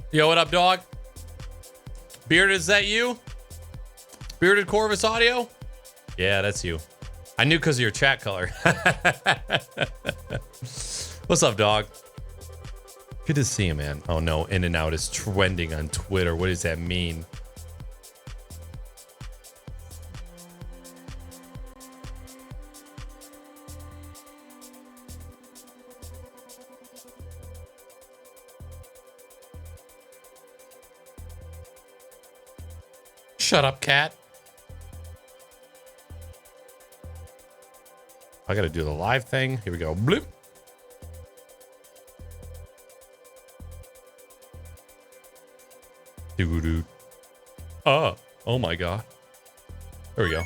Yo, what up, dog? Bearded, is that you? Bearded Corvus Audio? Yeah, that's you. I knew because of your chat color. What's up, dog? Good to see you, man. Oh no, In and Out is trending on Twitter. What does that mean? Shut up, cat. I gotta do the live thing. Here we go. Bloop. Doo-doo. Oh my god. There we go.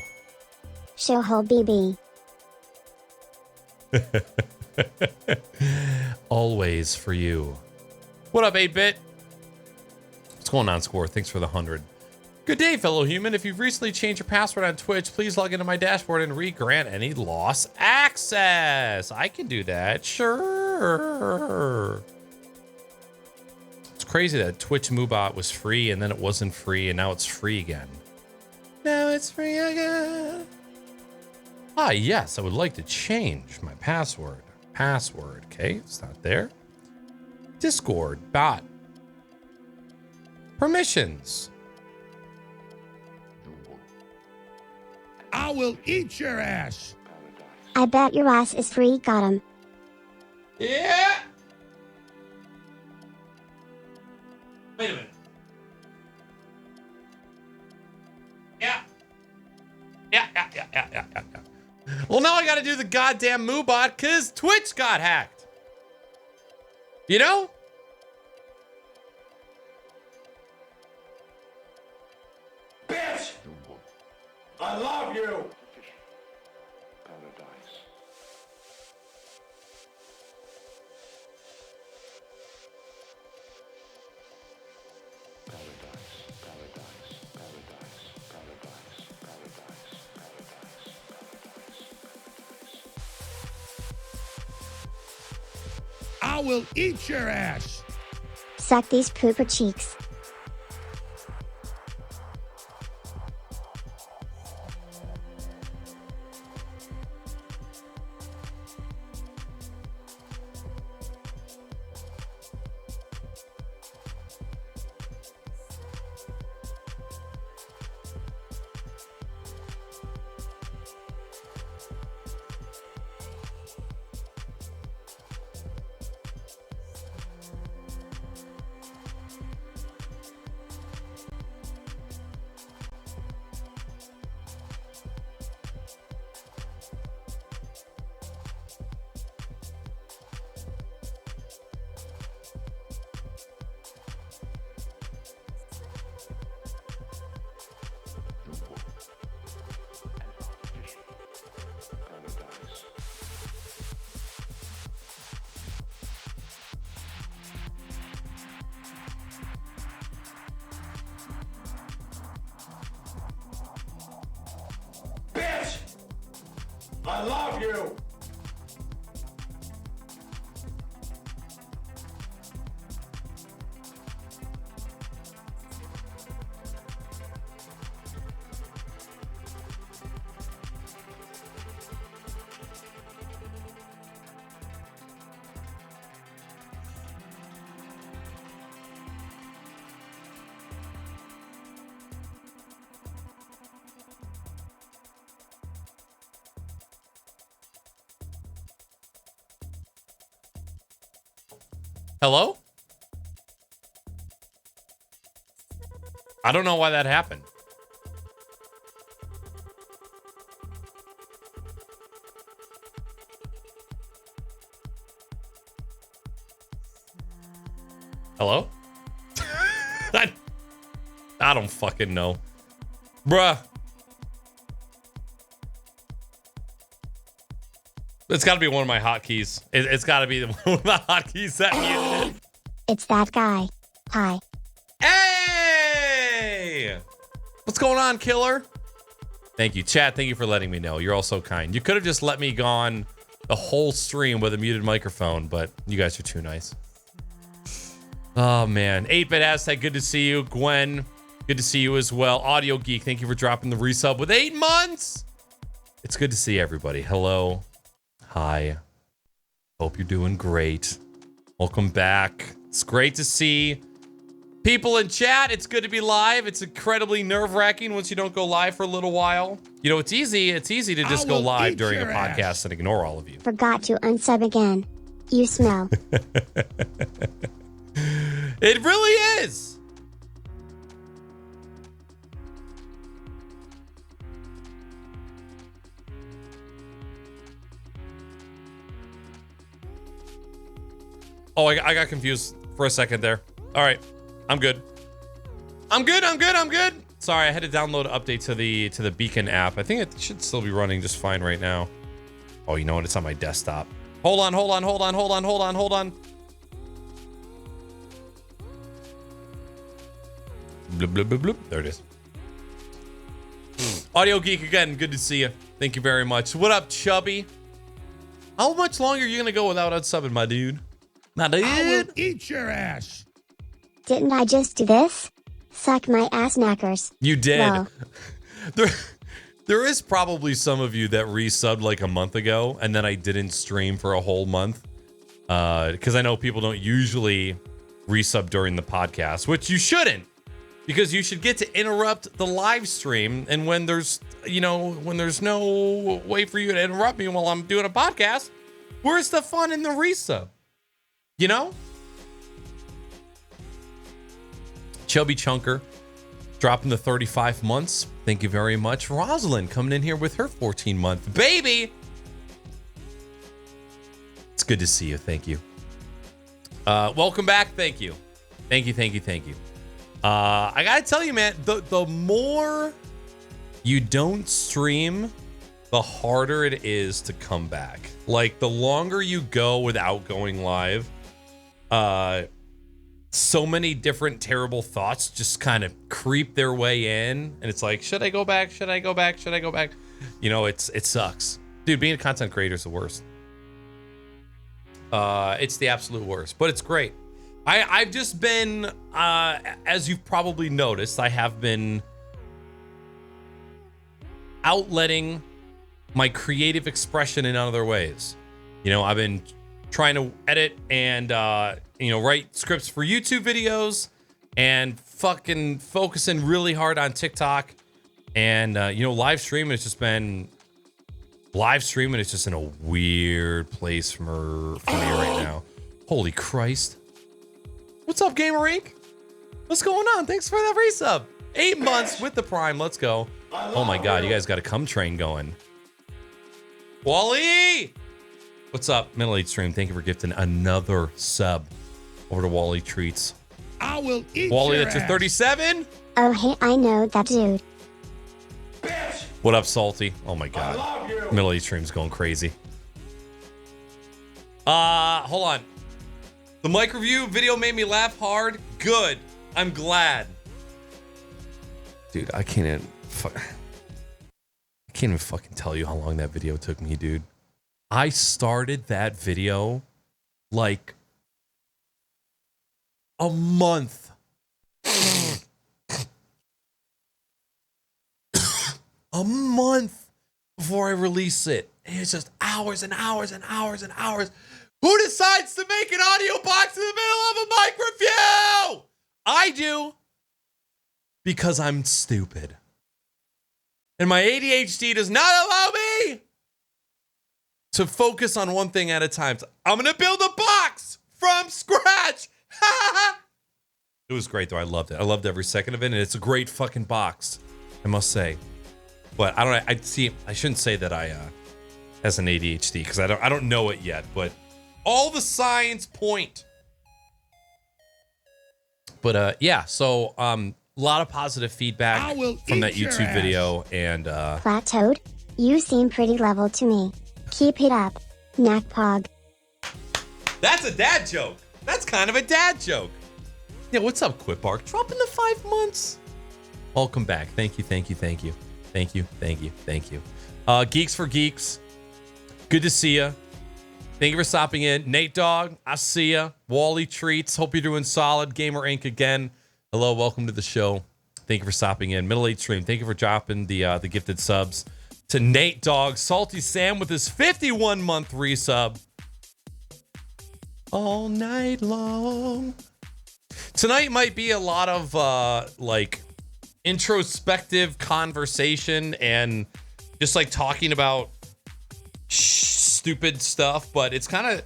Showhole BB. Always for you. What up, 8-Bit? What's going on, Score? Thanks for the 100. Good day, fellow human. If you've recently changed your password on Twitch, please log into my dashboard and re-grant any lost access. I can do that. Sure. It's crazy that Twitch Moobot was free and then it wasn't free and now it's free again. Now it's free again. Ah, yes, I would like to change my password. Okay, it's not there. Discord, bot. Permissions. I will eat your ass. I bet your ass is free. Got him. Yeah. Wait a minute. Yeah. Well, now I got to do the goddamn Moobot because Twitch got hacked. You know? Bitch! I love you! Paradise. I will eat your ass. Suck these pooper cheeks. Bitch! I love you! Hello? I don't know why that happened. Hello? I don't fucking know. Bruh. It's got to be one of my hotkeys. It's got to be one of the hotkeys that muted it. It's that guy. Hi. Hey! What's going on, killer? Thank you, chat. Thank you for letting me know. You're all so kind. You could have just let me go on the whole stream with a muted microphone, but you guys are too nice. Oh, man. 8-Bit Aztec, good to see you. Gwen, good to see you as well. Audio Geek, thank you for dropping the resub with 8 months. It's good to see everybody. Hello. Hi. Hope you're doing great. Welcome back. It's great to see people in chat. It's good to be live. It's incredibly nerve-wracking once you don't go live for a little while. You know, it's easy to just go live during a podcast and ignore all of you. Forgot to unsub again. You smell. It really is. Oh, I got confused for a second there. All right, I'm good. I'm good. Sorry, I had to download an update to the Beacon app. I think it should still be running just fine right now. Oh, you know what? It's on my desktop. Hold on. Bloop, bloop, bloop, bloop. There it is. Audio Geek again. Good to see you. Thank you very much. What up, Chubby? How much longer are you gonna go without unsubbing, my dude? I will eat your ass. Didn't I just do this? Suck my ass knackers. You did. Well. There is probably some of you that resubbed like a month ago, and then I didn't stream for a whole month. Because I know people don't usually resub during the podcast, which you shouldn't. Because you should get to interrupt the live stream, and when there's no way for you to interrupt me while I'm doing a podcast, where's the fun in the resub? You know? Chubby Chunker dropping the 35 months. Thank you very much. Rosalind coming in here with her 14-month baby. It's good to see you. Thank you. Welcome back. Thank you. Thank you. I gotta tell you, man, the more you don't stream, the harder it is to come back. Like, the longer you go without going live, so many different terrible thoughts just kind of creep their way in, and it's like, should I go back? You know, it sucks. Dude, being a content creator is the worst. It's the absolute worst, but it's great. I've just been, as you've probably noticed, I have been outletting my creative expression in other ways. You know, I've been trying to edit and, write scripts for YouTube videos and fucking focusing really hard on TikTok. And, live streaming has just in a weird place for me right now. Holy Christ. What's up, Gamer Inc? What's going on? Thanks for that resub. 8 months with the Prime. Let's go. Oh my God, you guys got a cum train going. Wally! What's up, Middle Age Stream? Thank you for gifting another sub over to Wally Treats. I will eat Wally, your that's your ass. 37? Oh, hey, I know that dude. Bitch, What up, Salty? Oh my I God. love you. Middle Age Stream's going crazy. Hold on. The mic review video made me laugh hard. Good. I'm glad. Dude, I can't even fucking tell you how long that video took me, dude. I started that video like a month. A month before I release it. And it's just hours and hours and hours and hours. Who decides to make an audio box in the middle of a mic review? I do. Because I'm stupid. And my ADHD does not allow me to focus on one thing at a time. So I'm going to build a box from scratch. It was great, though. I loved it. I loved every second of it. And it's a great fucking box, I must say. But I shouldn't say that I has an ADHD because I don't know it yet, but all the signs point. But yeah, so a lot of positive feedback from that YouTube video, and Flat-toed, you seem pretty level to me. Keep it up, Knackpog. that's a dad joke. That's kind of a dad joke. Yeah, what's up, Quitbark? Dropping the 5 months. Welcome back. Thank you. Geeks for Geeks. Good to see you. Thank you for stopping in. Nate Dogg, I see ya. Wally Treats, hope you're doing solid. Gamer Inc. again. Hello, welcome to the show. Thank you for stopping in. Middle Age Stream, thank you for dropping the gifted subs. To Nate Dogg, Salty Sam with his 51-month resub. All night long. Tonight might be a lot of like introspective conversation and just like talking about stupid stuff, but it's kind of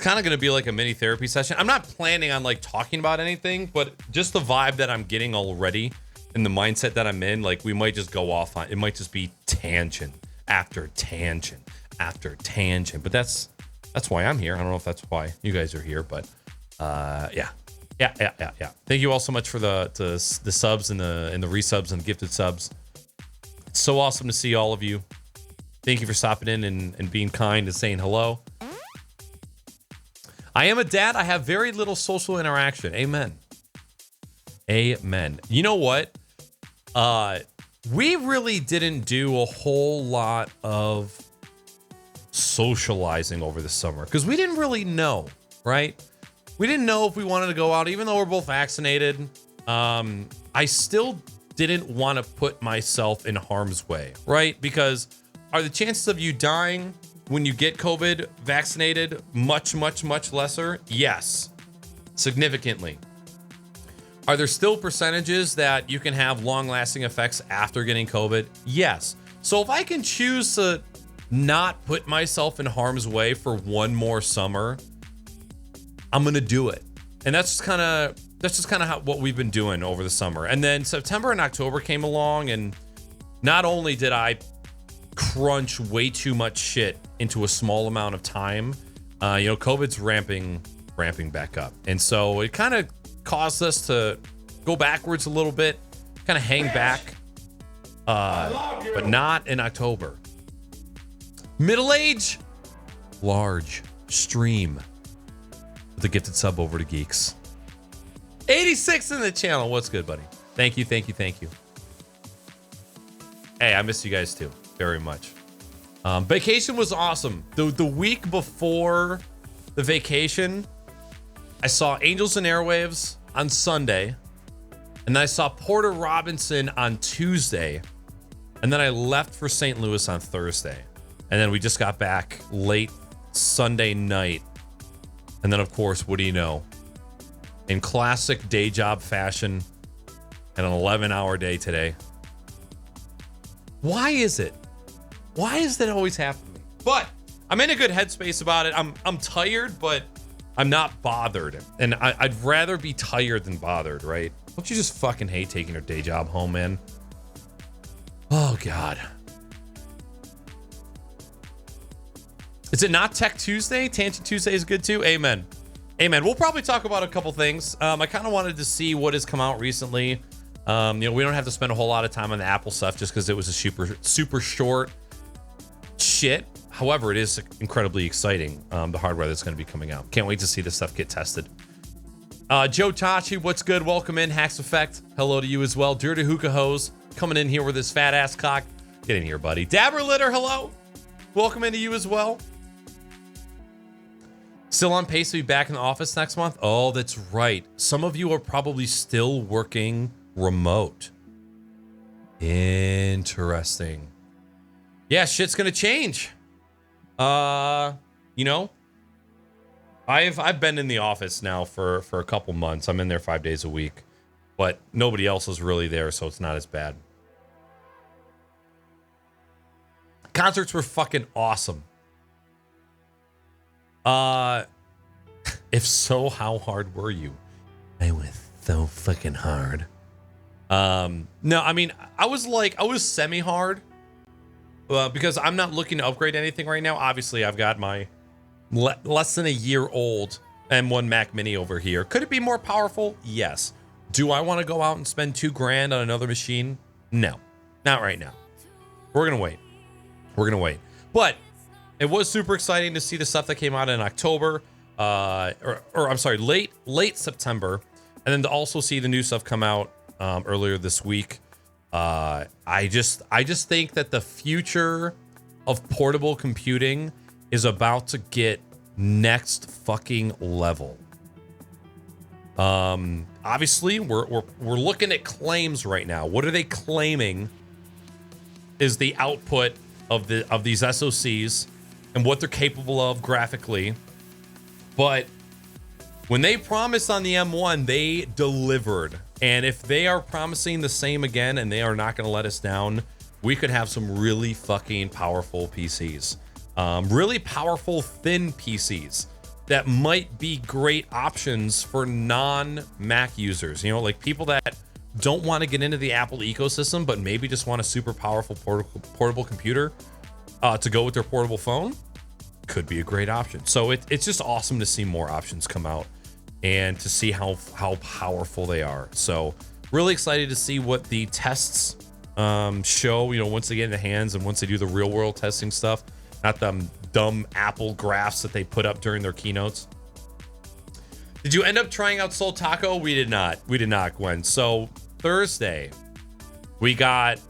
going to be like a mini therapy session. I'm not planning on like talking about anything, but just the vibe that I'm getting already and the mindset that I'm in, like we might just go off on, it might just be tangent after tangent after tangent, but that's why I'm here. I don't know if that's why you guys are here, but yeah. Thank you all so much for the subs and the resubs and the gifted subs. It's so awesome to see all of you. Thank you for stopping in and being kind and saying hello. I am a dad. I have very little social interaction. Amen. Amen. You know what? We really didn't do a whole lot of socializing over the summer because we didn't really know, right? We didn't know if we wanted to go out, even though we're both vaccinated. I still didn't want to put myself in harm's way, right? Because are the chances of you dying when you get COVID vaccinated much, much, much lesser? Yes, significantly. Are there still percentages that you can have long-lasting effects after getting COVID? Yes. So if I can choose to not put myself in harm's way for one more summer, I'm gonna do it. And that's just kind of what we've been doing over the summer. And then September and October came along, and not only did I crunch way too much shit into a small amount of time, COVID's ramping back up, and so it kind of caused us to go backwards a little bit, kind of hang back, but not in October. Middle age, large stream. The gifted sub over to Geeks. 86 in the channel. What's good, buddy? Thank you. Hey, I miss you guys too, very much. Vacation was awesome. The week before the vacation, I saw Angels and Airwaves on Sunday, and then I saw Porter Robinson on Tuesday, and then I left for St. Louis on Thursday, and then we just got back late Sunday night. And then, of course, what do you know? In classic day job fashion, an 11-hour day today. Why is it? Why does that always happen to me? But I'm in a good headspace about it. I'm tired, but I'm not bothered. And I'd rather be tired than bothered, right? Don't you just fucking hate taking your day job home, man? Oh, God. Is it not Tech Tuesday? Tangent Tuesday is good too. Amen. We'll probably talk about a couple things. I kind of wanted to see what has come out recently. We don't have to spend a whole lot of time on the Apple stuff just because it was a super short shit. However, it is incredibly exciting, the hardware that's going to be coming out. Can't wait to see this stuff get tested. Joe Tachi, what's good? Welcome in. Hacks Effect, hello to you as well. Dirty Hookah Hose coming in here with his fat ass cock. Get in here, buddy. Dabber Litter, hello. Welcome into you as well. Still on pace to be back in the office next month? Oh, that's right. Some of you are probably still working remote. Interesting. Yeah, shit's gonna change. I've been in the office now for a couple months. I'm in there 5 days a week, but nobody else is really there, so it's not as bad. Concerts were fucking awesome. If so, how hard were you? I was so fucking hard. No, I mean, I was semi-hard, because I'm not looking to upgrade anything right now. Obviously, I've got my less than a year old M1 Mac Mini over here. Could it be more powerful? Yes. Do I want to go out and spend $2,000 on another machine? No, not right now. We're gonna wait. But it was super exciting to see the stuff that came out in October, late September, and then to also see the new stuff come out earlier this week. I just think that the future of portable computing is about to get next fucking level. Obviously, we're looking at claims right now. What are they claiming is the output of these SoCs and what they're capable of graphically? But when they promised on the M1, they delivered. And if they are promising the same again and they are not going to let us down, we could have some really fucking powerful PCs. Really powerful, thin PCs that might be great options for non-Mac users. You know, like people that don't want to get into the Apple ecosystem, but maybe just want a super powerful portable computer to go with their portable phone. Could be a great option. So it's just awesome to see more options come out and to see how powerful they are. So really excited to see what the tests show, you know, once they get in the hands and once they do the real world testing stuff, not the dumb Apple graphs that they put up during their keynotes. Did you end up trying out Soul Taco? We did not, Gwen. So Thursday, we got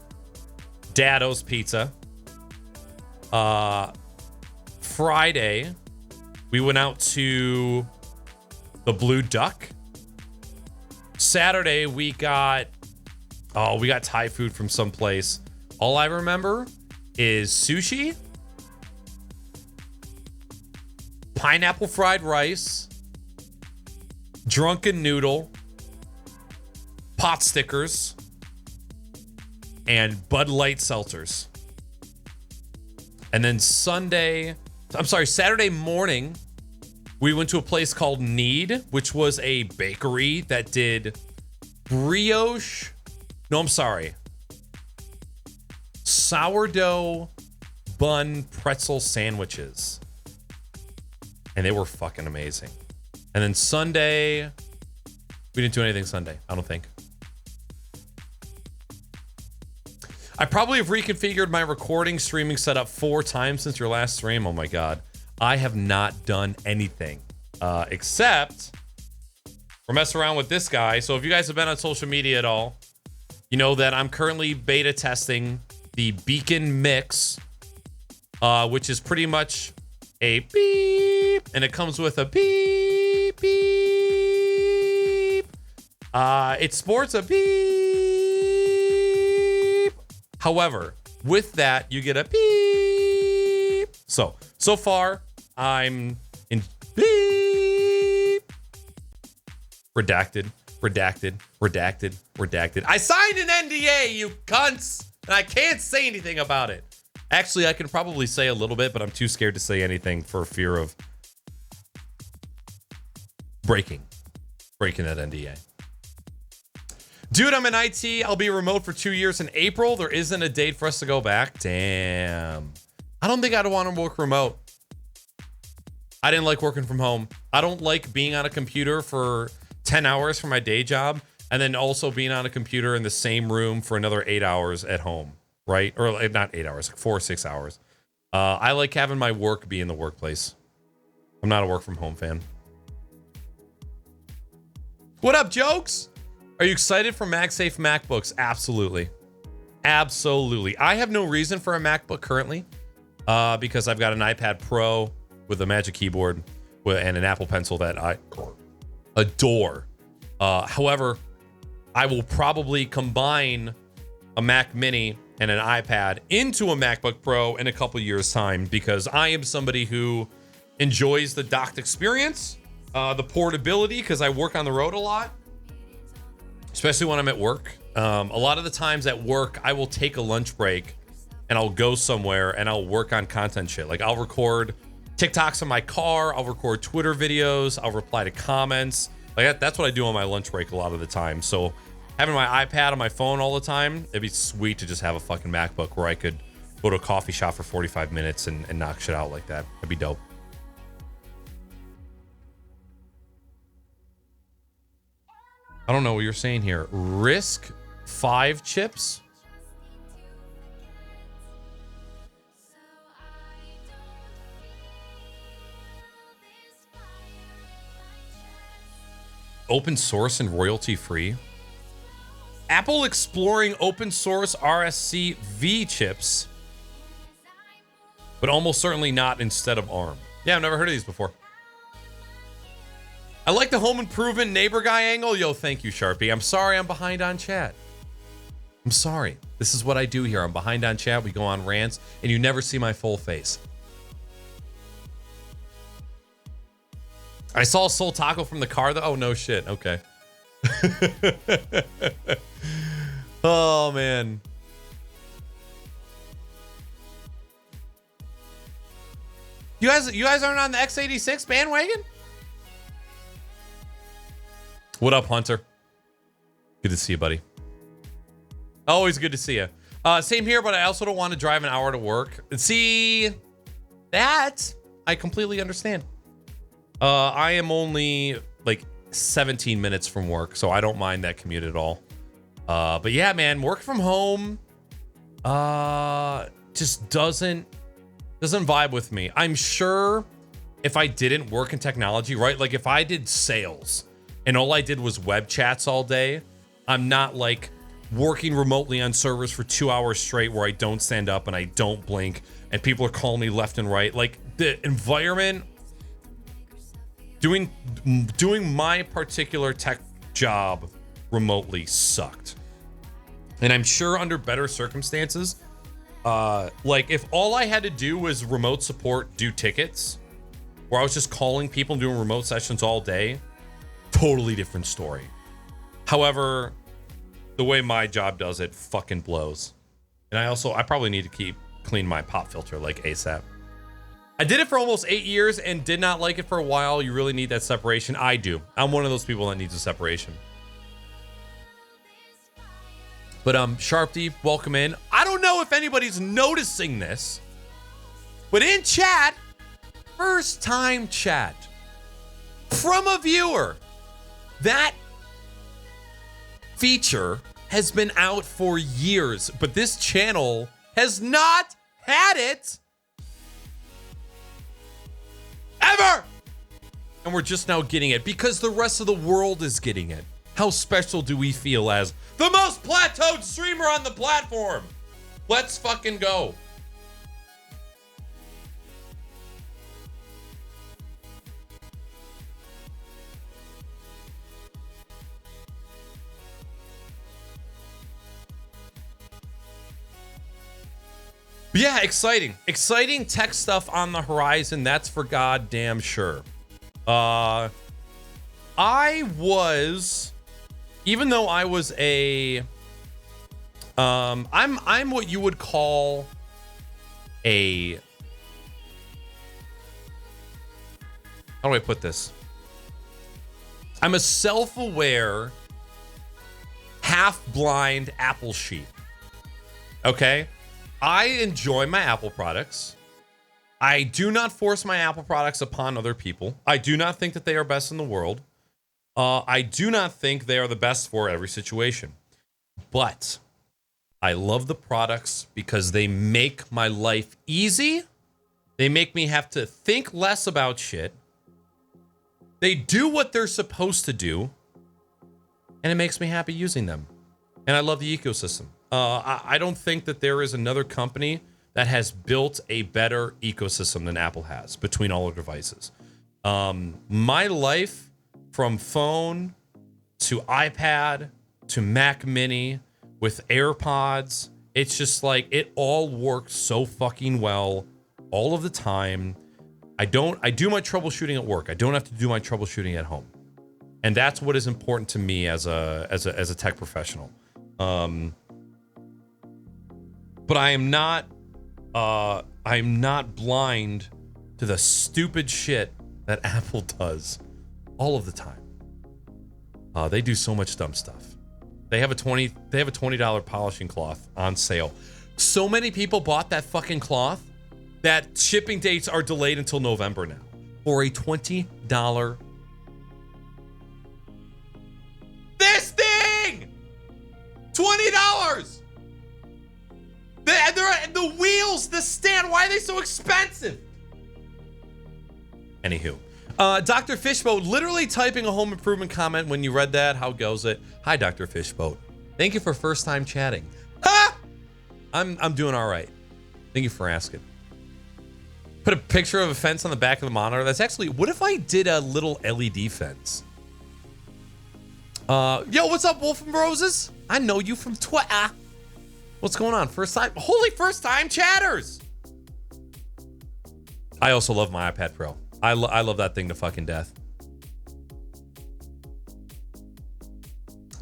Dado's Pizza. Friday, we went out to the Blue Duck. Saturday, we got Thai food from someplace. All I remember is sushi, pineapple fried rice, drunken noodle, pot stickers, and Bud Light seltzers. And then Saturday morning, we went to a place called Need, which was a bakery that did sourdough bun pretzel sandwiches. And they were fucking amazing. And then Sunday, we didn't do anything Sunday, I don't think. I probably have reconfigured my recording streaming setup 4 times since your last stream. Oh my God. I have not done anything except we're messing around with this guy. So if you guys have been on social media at all, you know that I'm currently beta testing the Beacon Mix, which is pretty much a beep, and it comes with a beep, beep. It sports a beep. However, with that, you get a beep. So far, I'm in beep. Redacted. I signed an NDA, you cunts, and I can't say anything about it. Actually, I can probably say a little bit, but I'm too scared to say anything for fear of breaking that NDA. Dude, I'm in IT. I'll be remote for 2 years in April. There isn't a date for us to go back. Damn. I don't think I'd want to work remote. I didn't like working from home. I don't like being on a computer for 10 hours for my day job and then also being on a computer in the same room for another 8 hours at home, right? Or not 8 hours, like 4 or 6 hours. I like having my work be in the workplace. I'm not a work from home fan. What up, jokes? Are you excited for Magsafe MacBooks? Absolutely. I have no reason for a MacBook currently because I've got an iPad Pro with a Magic Keyboard and an Apple Pencil that I adore. However, I will probably combine a Mac Mini and an iPad into a MacBook Pro in a couple years' time because I am somebody who enjoys the docked experience, the portability, because I work on the road a lot, especially when I'm at work. A lot of the times at work, I will take a lunch break and I'll go somewhere and I'll work on content shit. Like I'll record TikToks in my car, I'll record Twitter videos, I'll reply to comments. Like that's what I do on my lunch break a lot of the time. So having my iPad on my phone all the time, it'd be sweet to just have a fucking MacBook where I could go to a coffee shop for 45 minutes and knock shit out like that. That'd be dope. I don't know what you're saying here. Risk 5 chips? Open source and royalty free? Apple exploring open source RSC V chips, but almost certainly not instead of ARM. Yeah, I've never heard of these before. I like the home improvement neighbor guy angle. Yo, thank you, Sharpie. I'm sorry I'm behind on chat. I'm sorry. This is what I do here. I'm behind on chat. We go on rants, and you never see my full face. I saw Soul Taco from the car, though. Oh, no shit. Okay. Oh, man. You guys aren't on the X86 bandwagon? What up, Hunter? Good to see you, buddy. Always good to see you. Same here, but I also don't want to drive an hour to work. See, that I completely understand. I am only like 17 minutes from work, so I don't mind that commute at all. But yeah, man, work from home just doesn't vibe with me. I'm sure if I didn't work in technology, right? Like if I did sales and all I did was web chats all day, I'm not like working remotely on servers for 2 hours straight where I don't stand up and I don't blink and people are calling me left and right. Like the environment, doing my particular tech job remotely sucked. And I'm sure under better circumstances, like if all I had to do was remote support, do tickets, where I was just calling people and doing remote sessions all day, totally different story. However, the way my job does it fucking blows. And I probably need to clean my pop filter like ASAP. I did it for almost 8 years and did not like it for a while. You really need that separation. I do. I'm one of those people that needs a separation. But Sharpty, welcome in. I don't know if anybody's noticing this, but in chat, first time chat from a viewer. That feature has been out for years, but this channel has not had it ever. And we're just now getting it because the rest of the world is getting it. How special do we feel as the most plateaued streamer on the platform? Let's fucking go. Yeah, exciting tech stuff on the horizon. That's for goddamn sure. Even though I was I'm what you would call how do I put this? I'm a self-aware, half-blind Apple sheep. Okay? I enjoy my Apple products. I do not force my Apple products upon other people. I do not think that they are best in the world. I do not think they are the best for every situation. But I love the products because they make my life easy. They make me have to think less about shit. They do what they're supposed to do. And it makes me happy using them. And I love the ecosystem. I don't think that there is another company that has built a better ecosystem than Apple has between all their devices. My life from phone to iPad to Mac Mini with AirPods, it's just like it all works so fucking well all of the time. I do my troubleshooting at work. I don't have to do my troubleshooting at home. And that's what is important to me as a tech professional. But I'm not blind to the stupid shit that Apple does all of the time. They do so much dumb stuff. They have a $20 polishing cloth on sale. So many people bought that fucking cloth that shipping dates are delayed until November now for a $20. This thing! $20! The wheels, the stand, why are they so expensive? Anywho. Dr. Fishboat literally typing a home improvement comment when you read that. How goes it? Hi, Dr. Fishboat. Thank you for first time chatting. Ha! I'm doing all right. Thank you for asking. Put a picture of a fence on the back of the monitor. That's actually, what if I did a little LED fence? Yo, what's up, Wolf and Roses? I know you from Twitter. What's going on? First time? Holy first time chatters. I also love my iPad Pro. I love that thing to fucking death.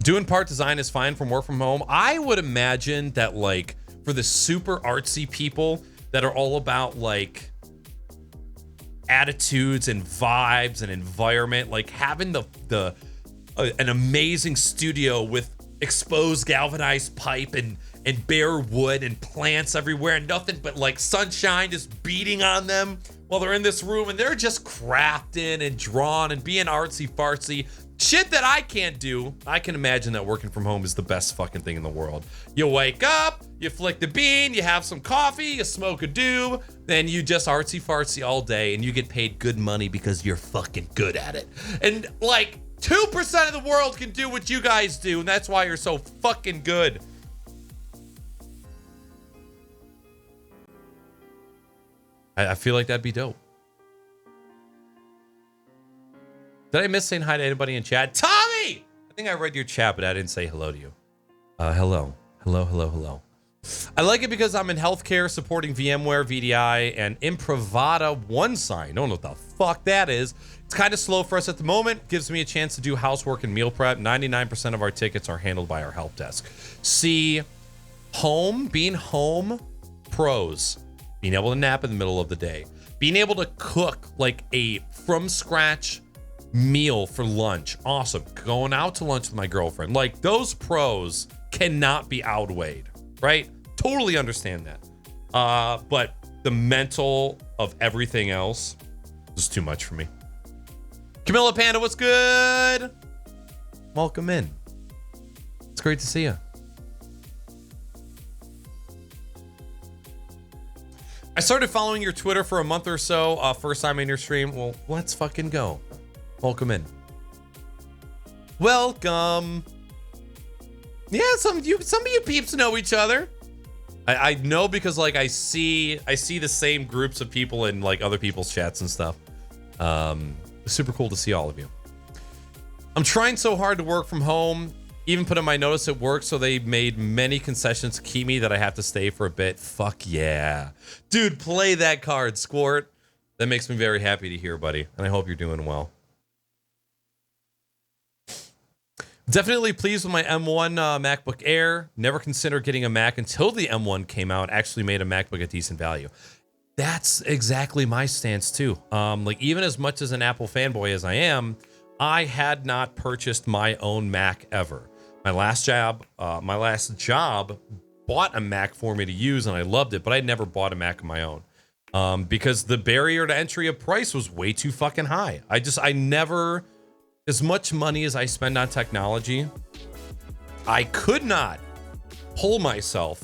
Doing part design is fine from work from home. I would imagine that, like, for the super artsy people that are all about, like, attitudes and vibes and environment, like having an amazing studio with exposed galvanized pipe and bare wood and plants everywhere and nothing but like sunshine just beating on them while they're in this room and they're just crafting and drawing and being artsy fartsy shit that I can't do. I can imagine that working from home is the best fucking thing in the world. You wake up, you flick the bean, you have some coffee, you smoke a doob, then you just artsy fartsy all day and you get paid good money because you're fucking good at it. And like 2% of the world can do what you guys do, and that's why you're so fucking good. I feel like that'd be dope. Did I miss saying hi to anybody in chat? Tommy! I think I read your chat, but I didn't say hello to you. Hello. Hello. I like it because I'm in healthcare supporting VMware, VDI, and Improvada OneSign. I don't know what the fuck that is. It's kind of slow for us at the moment. Gives me a chance to do housework and meal prep. 99% of our tickets are handled by our help desk. See, being home, pros. Being able to nap in the middle of the day. Being able to cook like a from scratch meal for lunch. Awesome. Going out to lunch with my girlfriend. Like, those pros cannot be outweighed, right? Totally understand that. But the mental of everything else is too much for me. Camilla Panda, what's good? Welcome in. It's great to see you. I started following your Twitter for a month or so. First time in your stream. Well, let's fucking go. Welcome in. Welcome. Yeah, some of you peeps know each other. I know because like I see the same groups of people in like other people's chats and stuff. Super cool to see all of you. I'm trying so hard to work from home. Even put in my notice at work, so they made many concessions to keep me that I have to stay for a bit. Fuck yeah. Dude, play that card, Squirt. That makes me very happy to hear, buddy. And I hope you're doing well. Definitely pleased with my M1 MacBook Air. Never considered getting a Mac until the M1 came out. Actually made a MacBook a decent value. That's exactly my stance too. Like, even as much as an Apple fanboy as I am, I had not purchased my own Mac ever. My last job bought a Mac for me to use and I loved it, but I never bought a Mac of my own because the barrier to entry of price was way too fucking high. I never, as much money as I spend on technology, I could not pull myself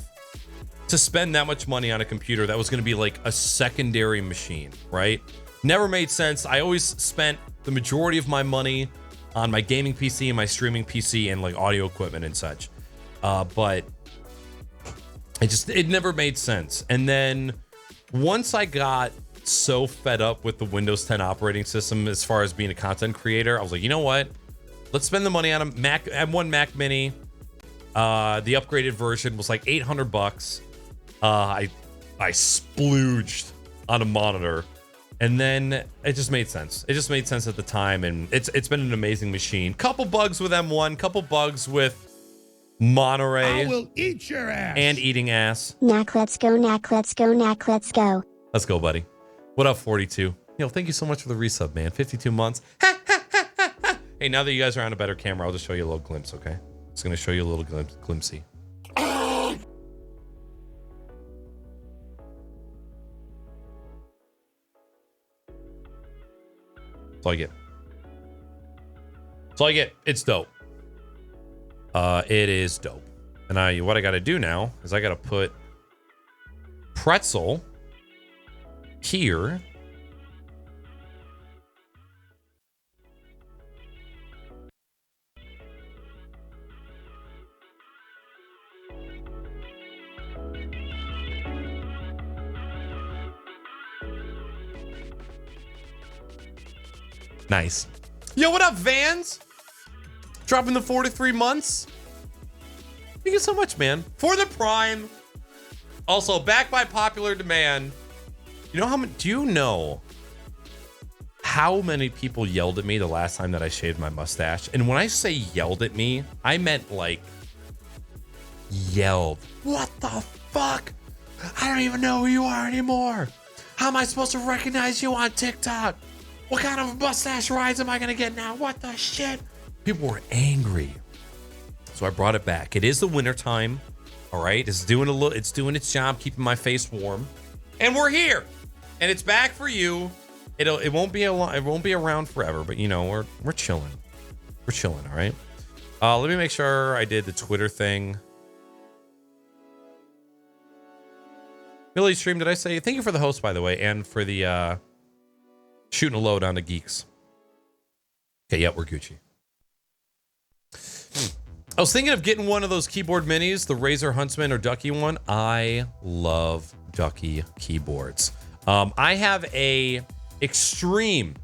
to spend that much money on a computer that was going to be like a secondary machine, right? Never made sense. I always spent the majority of my money on my gaming PC and my streaming PC and like audio equipment and such. But it never made sense. And then once I got so fed up with the Windows 10 operating system as far as being a content creator, I was like, you know what? Let's spend the money on a Mac, M1 Mac Mini. The upgraded version was like $800. I splooged on a monitor. And then it just made sense. It just made sense at the time, and it's been an amazing machine. Couple bugs with M1, couple bugs with Monterey. I will eat your ass. And eating ass. Knack, let's go, Knack, let's go, Knack, let's go. Let's go, buddy. What up, 42? Thank you so much for the resub, man. 52 months. Hey, now that you guys are on a better camera, I'll just show you a little glimpse, okay? It's gonna show you a little glimpsey. That's all I get. That's all I get. It's dope. It is dope. And what I got to do now is I got to put pretzel here. Nice. Yo, what up, Vans? Dropping the 43 months. Thank you so much, man. For the Prime. Also, back by popular demand. You know how many? Do you know how many people yelled at me the last time that I shaved my mustache? And when I say yelled at me, I meant like yelled. What the fuck? I don't even know who you are anymore. How am I supposed to recognize you on TikTok? What kind of mustache rides am I gonna get now? What the shit? People were angry. So I brought it back. It is the winter time. All right. It's doing its job, keeping my face warm. And we're here. And it's back for you. It won't be around forever, but you know, we're chilling. We're chilling, all right? Let me make sure I did the Twitter thing. Billy Stream, did I say thank you for the host, by the way, and for the shooting a load on the geeks? Okay, yeah, we're Gucci. I was thinking of getting one of those keyboard minis, the Razer Huntsman or Ducky one. I love Ducky keyboards. I have a extreme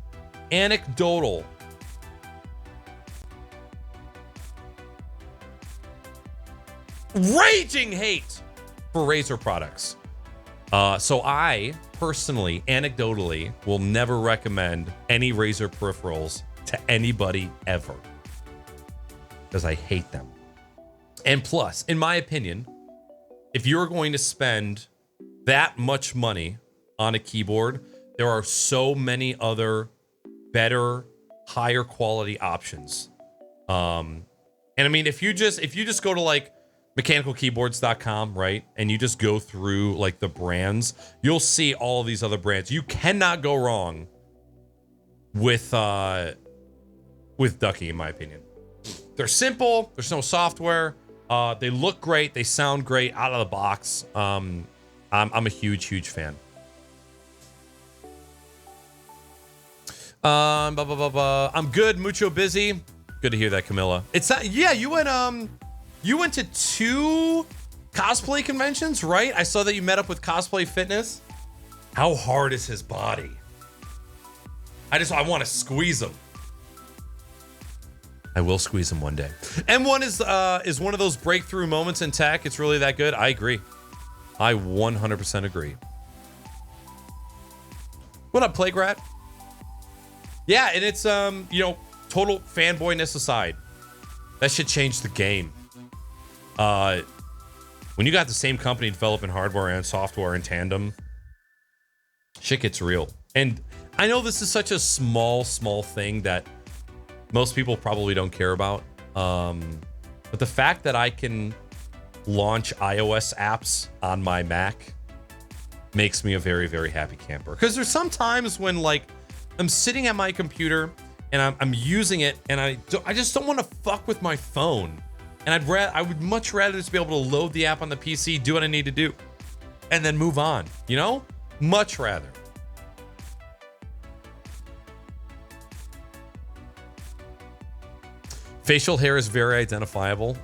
anecdotal raging hate for Razer products. So I personally, anecdotally, will never recommend any Razer peripherals to anybody ever because I hate them. And plus, in my opinion, if you're going to spend that much money on a keyboard, there are so many other better, higher quality options. And I mean, if you just go to like mechanicalkeyboards.com, right? And you just go through like the brands, you'll see all of these other brands. You cannot go wrong with Ducky, in my opinion. They're simple. There's no software. They look great. They sound great out of the box. I'm a huge fan. I'm good. Mucho busy. Good to hear that, Camilla. It's not, yeah. You went to 2 cosplay conventions, right? I saw that you met up with Cosplay Fitness. How hard is his body? I want to squeeze him. I will squeeze him one day. M1 is one of those breakthrough moments in tech. It's really that good. I agree. I 100% agree. What up, Plague Rat? Yeah, and it's total fanboyness aside, that shit changed the game. When you got the same company developing hardware and software in tandem, shit gets real. And I know this is such a small thing that most people probably don't care about. But the fact that I can launch iOS apps on my Mac makes me a very, very happy camper. Because there's some times when like I'm sitting at my computer and I'm using it and I just don't want to fuck with my phone. And I would much rather just be able to load the app on the PC, do what I need to do, and then move on. You know? Much rather. Facial hair is very identifiable.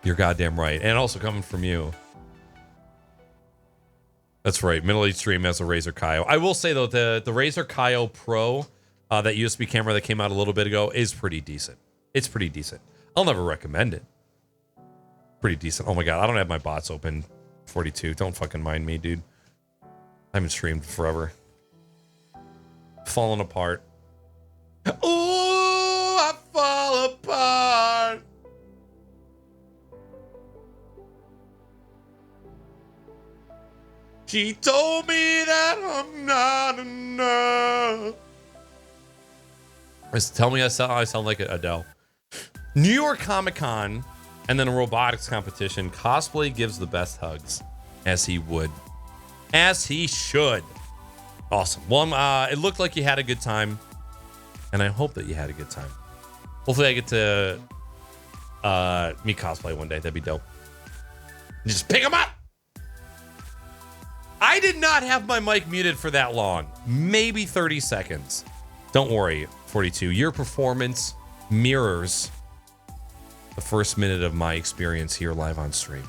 You're goddamn right. And also coming from you. That's right. Middle-aged stream has a Razer Kaio. I will say, though, the Razer Kaio Pro, that USB camera that came out a little bit ago, is pretty decent. It's pretty decent. I'll never recommend it. Pretty decent. Oh, my God. I don't have my bots open. 42. Don't fucking mind me, dude. I haven't streamed forever. Falling apart. Ooh, I fall apart. She told me that I'm not enough. Tell me I sound like Adele. New York Comic Con and then a robotics competition. Cosplay gives the best hugs, as he would. As he should. Awesome. Well, it looked like you had a good time. And I hope that you had a good time. Hopefully I get to meet cosplay one day. That'd be dope. Just pick him up. I did not have my mic muted for that long. Maybe 30 seconds. Don't worry, 42. Your performance mirrors the first minute of my experience here live on stream.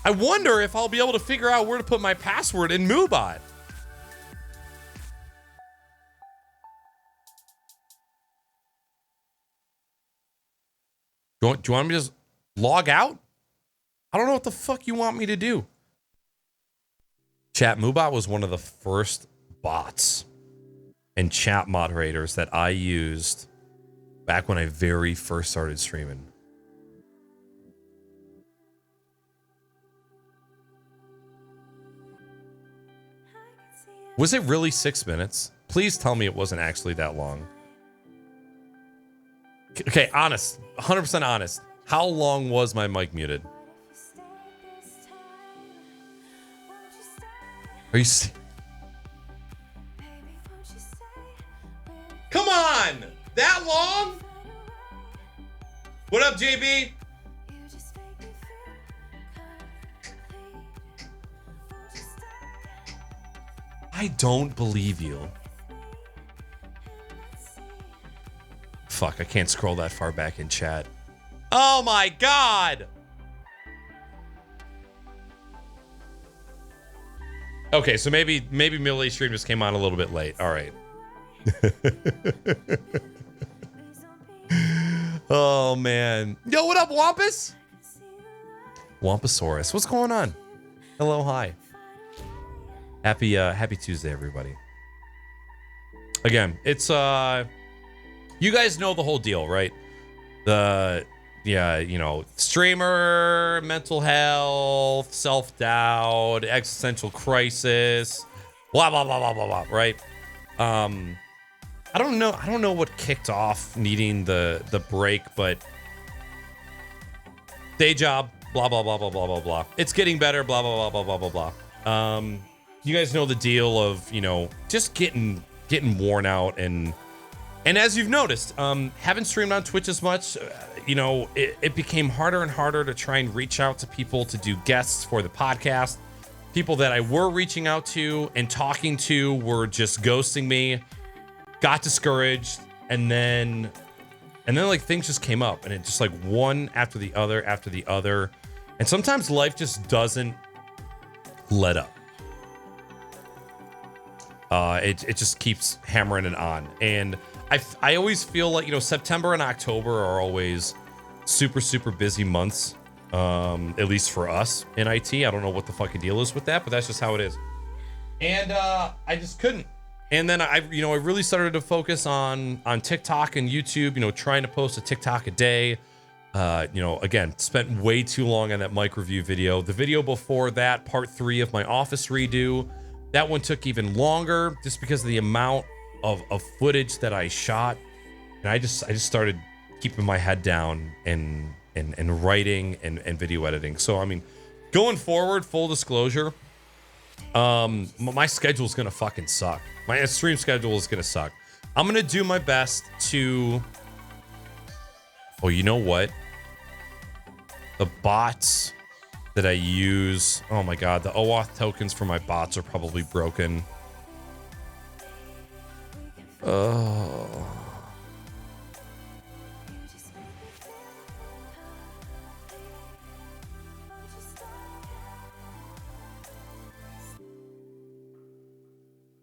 I wonder if I'll be able to figure out where to put my password in Moobot. Do you want me to just log out? I don't know what the fuck you want me to do. Chat, Moobot was one of the first bots and chat moderators that I used back when I very first started streaming. Was it really 6 minutes? Please tell me it wasn't actually that long. Okay, honest. 100% honest. How long was my mic muted? Are you... Come on! That long? What up, JB? I don't believe you. Fuck, I can't scroll that far back in chat. Oh my god! Okay, so maybe Millie stream just came on a little bit late. All right. Oh man. Yo, what up, Wampus? Wampasaurus. What's going on? Hello, hi. Happy Tuesday, everybody. Again, it's you guys know the whole deal, right? Streamer, mental health, self-doubt, existential crisis, blah blah blah blah blah blah, right? I don't know what kicked off needing the break, but day job, blah blah blah blah blah blah blah. It's getting better, blah blah blah blah blah blah blah. You guys know the deal of, just getting worn out, and as you've noticed, haven't streamed on Twitch as much. It became harder and harder to try and reach out to people to do guests for the podcast. People that I were reaching out to and talking to were just ghosting me. Got discouraged, and then like things just came up, and it just like one after the other, and sometimes life just doesn't let up. It just keeps hammering it on, and I always feel like September and October are always super busy months, at least for us in IT. I don't know what the fucking deal is with that, but that's just how it is. And I just couldn't. And then I really started to focus on TikTok and YouTube. Trying to post a TikTok a day. Again, spent way too long on that mic review video. The video before that, part 3 of my office redo. That one took even longer just because of the amount of footage that I shot. And I just started keeping my head down and writing and video editing. So, I mean, going forward, full disclosure, my schedule's gonna fucking suck. My stream schedule is gonna suck. I'm gonna do my best to... Oh, you know what? The bots that I use, oh my god, the OAuth tokens for my bots are probably broken. Oh.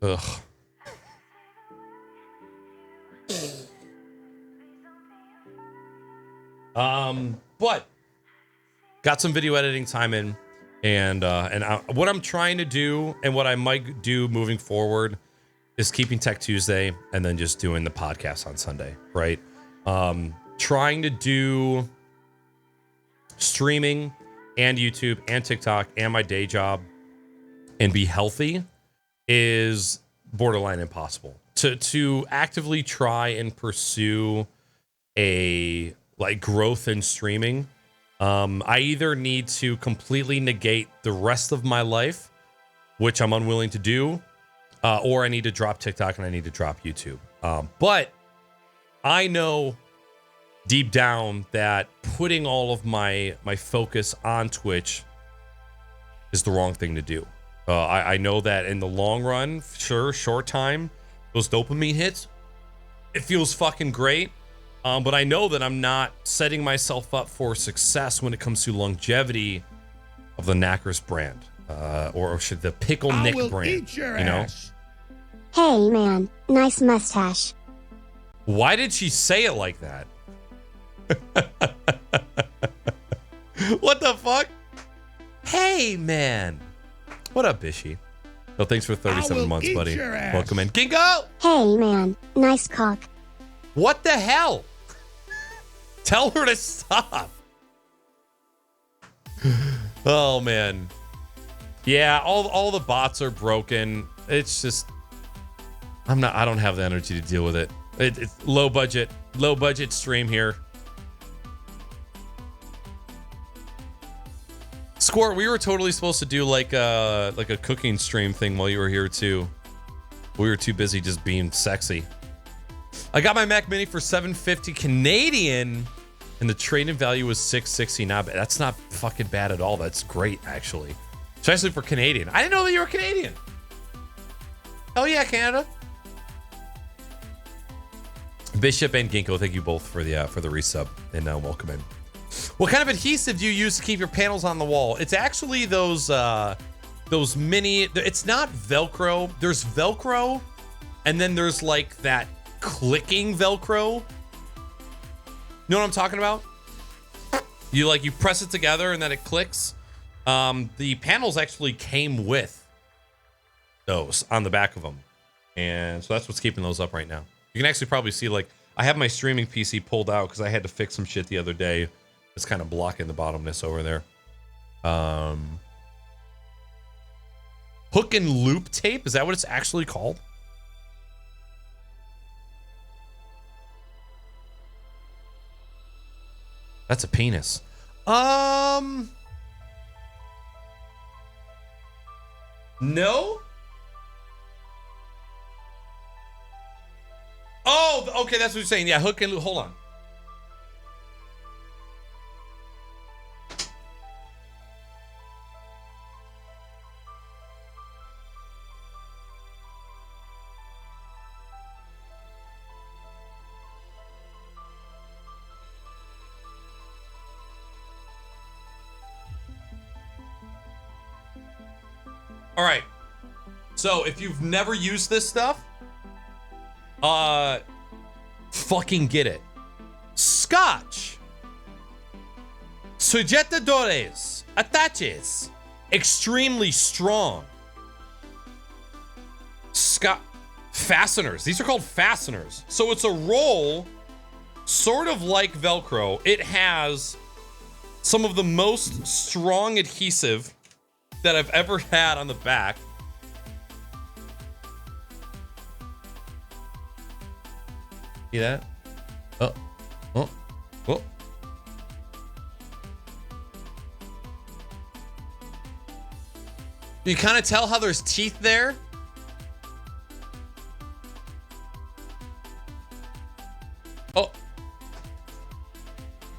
Ugh. But got some video editing time in, and what I'm trying to do, and what I might do moving forward, is keeping Tech Tuesday and then just doing the podcast on Sunday, right? Trying to do streaming and YouTube and TikTok and my day job and be healthy is borderline impossible. To actively try and pursue a growth in streaming, I either need to completely negate the rest of my life, which I'm unwilling to do, or I need to drop TikTok and I need to drop YouTube. But I know deep down that putting all of my focus on Twitch is the wrong thing to do. I know that in the long run, sure, short time, those dopamine hits, it feels fucking great. But I know that I'm not setting myself up for success when it comes to longevity of the Knackers brand, or should the Pickle Nick brand. Eat your ass. Hey man, nice mustache. Why did she say it like that? What the fuck? Hey, man. What up, Bishy? Oh, thanks for 37 months, buddy. Welcome in. Ginkgo! Hey man, nice cock. What the hell? Tell her to stop. Oh, man. Yeah, all the bots are broken. It's just... I don't have the energy to deal with it. It's low budget stream here. Squirt, we were totally supposed to do like a cooking stream thing while you were here too. We were too busy just being sexy. I got my Mac Mini for $750 Canadian, and the trade-in value was $660. Not bad. That's not fucking bad at all. That's great, actually, especially for Canadian. I didn't know that you were Canadian. Oh yeah, Canada. Bishop and Ginkgo, thank you both for the resub and welcome in. What kind of adhesive do you use to keep your panels on the wall? It's actually those mini. It's not Velcro. There's Velcro, and then there's like that clicking Velcro. You know what I'm talking about? You press it together and then it clicks. The panels actually came with those on the back of them, and so that's what's keeping those up right now. You can actually probably see, like, I have my streaming PC pulled out because I had to fix some shit the other day. It's kind of blocking the bottomness over there. Hook and loop tape? Is that what it's actually called? That's a penis. No? Oh, okay, that's what you're saying. Yeah, hook and loop. Hold on. All right. So if you've never used this stuff, fucking get it. Scotch. Sujetadores. Attaches. Extremely strong. Fasteners. These are called fasteners. So it's a roll, sort of like Velcro. It has some of the most strong adhesive that I've ever had on the back. See that? Oh. You kind of tell how there's teeth there. Oh.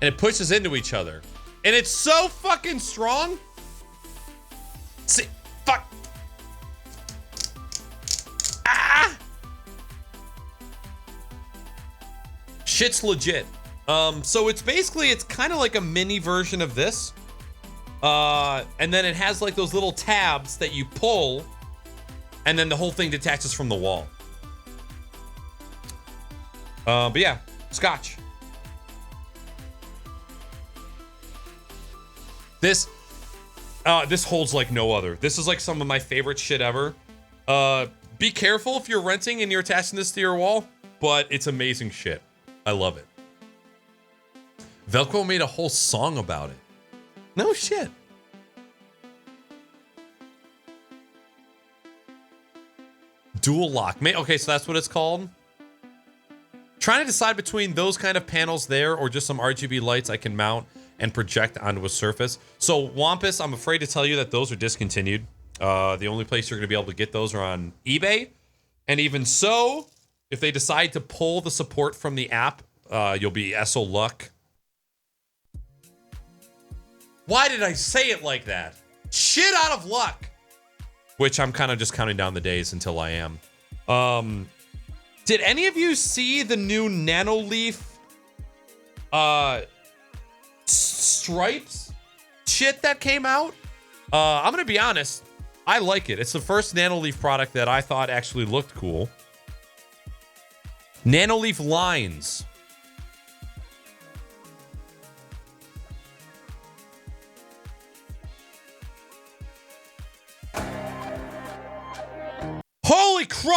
And it pushes into each other. And it's so fucking strong. See, fuck. Ah! Shit's legit. So it's kind of like a mini version of this. And then it has like those little tabs that you pull, and then the whole thing detaches from the wall. But yeah, Scotch. This holds like no other. This is like some of my favorite shit ever. Be careful if you're renting and you're attaching this to your wall, but it's amazing shit. I love it. Velcro made a whole song about it. No shit. Dual lock. Okay, so that's what it's called. Trying to decide between those kind of panels there or just some RGB lights I can mount and project onto a surface. So Wampus, I'm afraid to tell you that those are discontinued. The only place you're going to be able to get those are on eBay. And even so, if they decide to pull the support from the app, you'll be SO luck. Why did I say it like that? Shit out of luck. Which I'm kind of just counting down the days until I am. Did any of you see the new Nanoleaf stripes shit that came out? I'm gonna be honest, I like it. It's the first Nanoleaf product that I thought actually looked cool. Nanoleaf lines.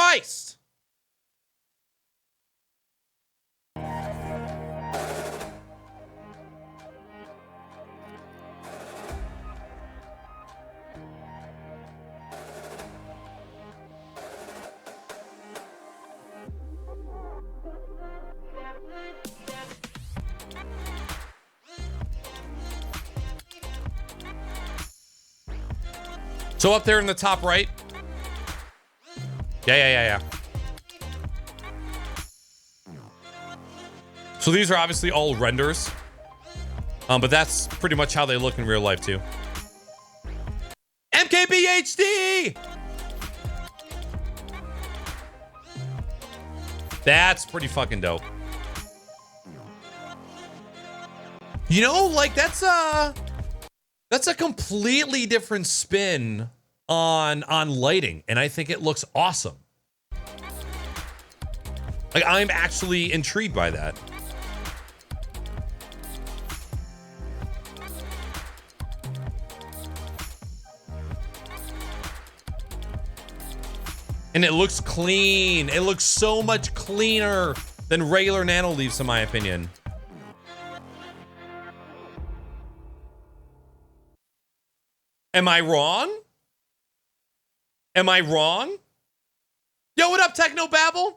Christ! So up there in the top right. Yeah. So these are obviously all renders. But that's pretty much how they look in real life too. MKBHD! That's pretty fucking dope. You know, like that's a completely different spin on lighting, and I think it looks awesome. Like, I'm actually intrigued by that. And it looks clean. It looks so much cleaner than regular nano leaves, in my opinion. Am I wrong? Am I wrong? Yo, what up, Technobabble?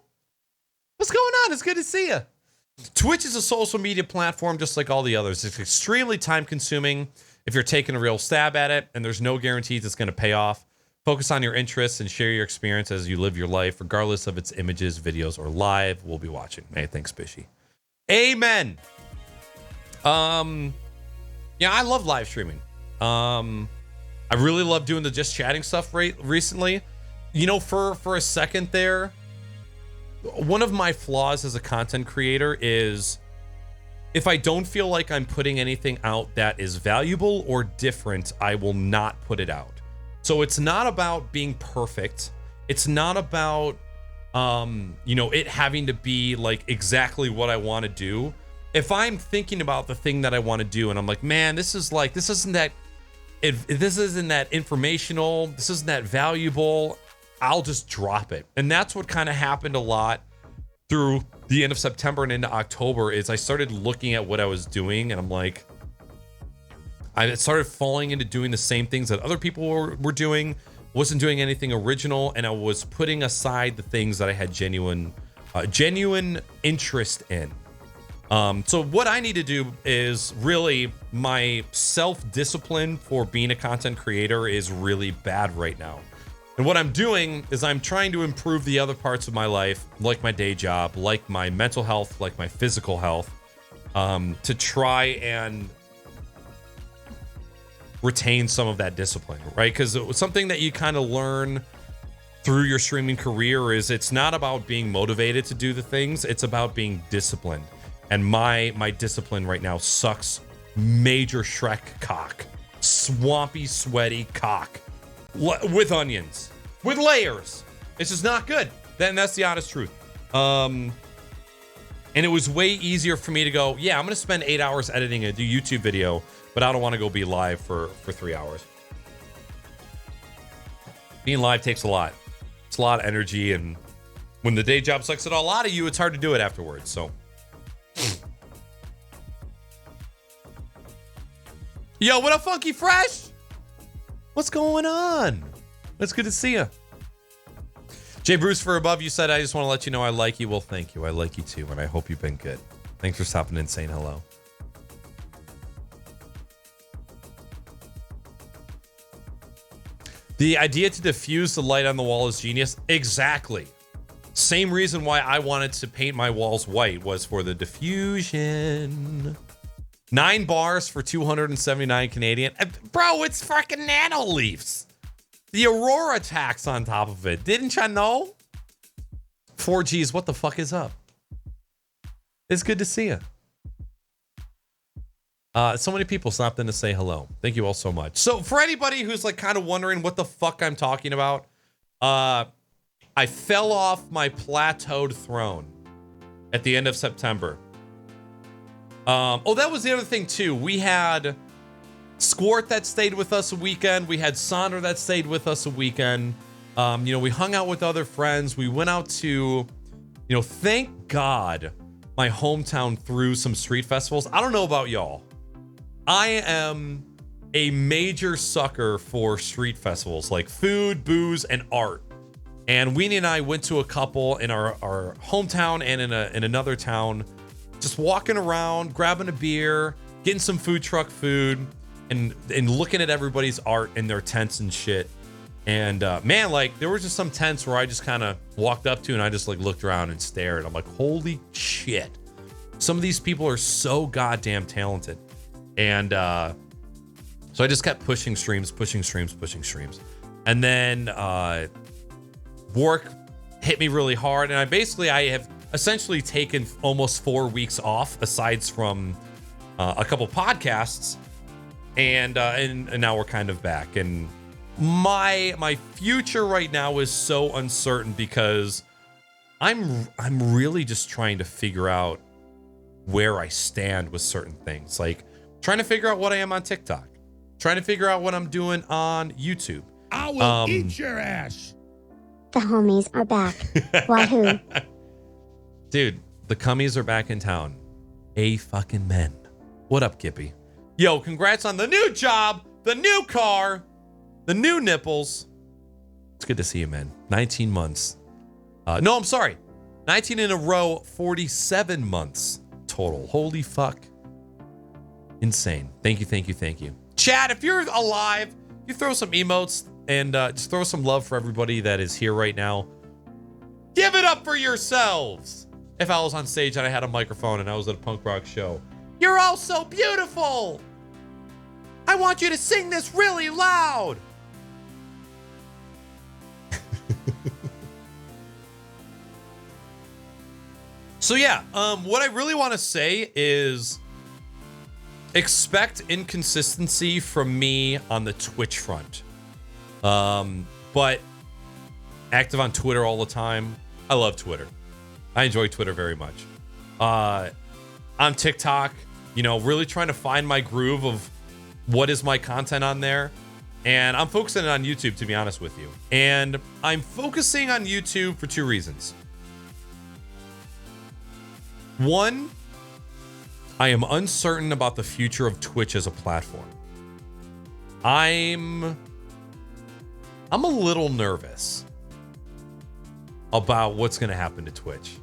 What's going on? It's good to see you. Twitch is a social media platform just like all the others. It's extremely time consuming if you're taking a real stab at it, and there's no guarantees it's going to pay off. Focus on your interests and share your experience as you live your life, regardless of its images, videos, or live. We'll be watching. Hey, thanks, Bishy. Amen. Yeah, I love live streaming. I really love doing the just chatting stuff recently. You know, for a second there, one of my flaws as a content creator is if I don't feel like I'm putting anything out that is valuable or different, I will not put it out. So it's not about being perfect. It's not about, you know, it having to be like exactly what I want to do. If I'm thinking about the thing that I want to do and I'm like, man, this isn't that informational, this isn't that valuable, I'll just drop it. And that's what kind of happened a lot through the end of September and into October is I started looking at what I was doing and I'm like, I started falling into doing the same things that other people were doing, wasn't doing anything original, and I was putting aside the things that I had genuine interest in. So what I need to do is really, my self-discipline for being a content creator is really bad right now. And what I'm doing is I'm trying to improve the other parts of my life, like my day job, like my mental health, like my physical health, to try and retain some of that discipline, right? Because something that you kind of learn through your streaming career is it's not about being motivated to do the things, it's about being disciplined. And my discipline right now sucks major Shrek cock. Swampy, sweaty cock. With onions. With layers. It's just not good. Then that's the honest truth. And it was way easier for me to go, yeah, I'm going to spend 8 hours editing a YouTube video, but I don't want to go be live for 3 hours. Being live takes a lot. It's a lot of energy, and when the day job sucks it all out of you, it's hard to do it afterwards, so... Yo, what up, Funky Fresh? What's going on? It's good to see you. Jay Bruce for above, you said, I just want to let you know I like you. Well, thank you. I like you too, and I hope you've been good. Thanks for stopping in and saying hello. The idea to diffuse the light on the wall is genius. Exactly. Same reason why I wanted to paint my walls white was for the diffusion. 9 bars for 279 Canadian. Bro, it's fucking nano leaves. The Aurora tax on top of it. Didn't you know? 4Gs, what the fuck is up? It's good to see you. So many people stopped in to say hello. Thank you all so much. So for anybody who's like kind of wondering what the fuck I'm talking about, I fell off my plateaued throne at the end of September. Oh, that was the other thing too. We had Squirt that stayed with us a weekend. We had Sonder that stayed with us a weekend. We hung out with other friends. We went out to, thank God my hometown threw some street festivals. I don't know about y'all. I am a major sucker for street festivals, like food, booze, and art. And Weenie and I went to a couple in our hometown and in another town, just walking around, grabbing a beer, getting some food truck food, and looking at everybody's art in their tents and shit. And man, like there were just some tents where I just kind of walked up to and I just like looked around and stared. I'm like, holy shit. Some of these people are so goddamn talented. And so I just kept pushing streams. And then work hit me really hard. And I have essentially taken almost 4 weeks off, aside from a couple podcasts. And now we're kind of back. And my future right now is so uncertain because I'm really just trying to figure out where I stand with certain things. Like trying to figure out what I am on TikTok, trying to figure out what I'm doing on YouTube. I will eat your ass. The homies are back. Wahoo. Dude, the cummies are back in town. A fucking men. What up, Kippy? Yo, congrats on the new job, the new car, the new nipples. It's good to see you, man. 19 months. No, I'm sorry. 19 in a row, 47 months total. Holy fuck. Insane. Thank you. Chat, if you're alive, you throw some emotes and just throw some love for everybody that is here right now. Give it up for yourselves. If I was on stage and I had a microphone and I was at a punk rock show. You're all so beautiful. I want you to sing this really loud. So yeah, what I really want to say is expect inconsistency from me on the Twitch front. But active on Twitter all the time. I love Twitter. I enjoy Twitter very much. On TikTok, really trying to find my groove of what is my content on there. And I'm focusing on YouTube, to be honest with you. And I'm focusing on YouTube for 2 reasons. One, I am uncertain about the future of Twitch as a platform. I'm a little nervous about what's going to happen to Twitch.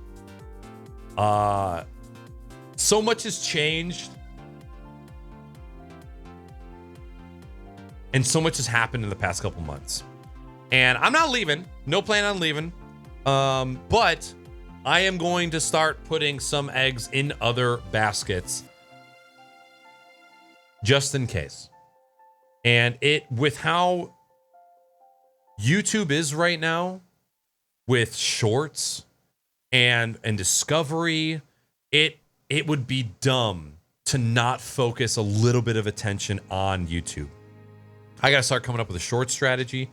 So much has changed. And so much has happened in the past couple months. And I'm not leaving. No plan on leaving. But I am going to start putting some eggs in other baskets just in case. And with how YouTube is right now, with shorts and discovery, it would be dumb to not focus a little bit of attention on YouTube. I gotta start coming up with a short strategy.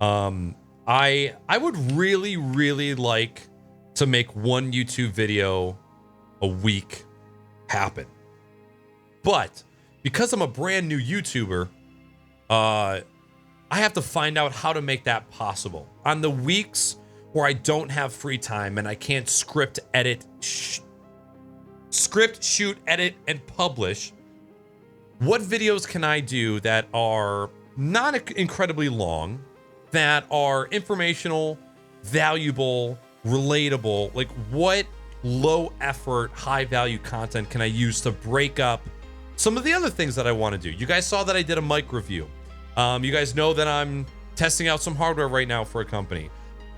I would really, really like to make one YouTube video a week happen. But because I'm a brand new YouTuber, I have to find out how to make that possible. On the weeks where I don't have free time and I can't script, shoot, edit, and publish, what videos can I do that are not incredibly long, that are informational, valuable, relatable? Like, what low effort, high value content can I use to break up some of the other things that I want to do? You guys saw that I did a mic review. You guys know that I'm testing out some hardware right now for a company.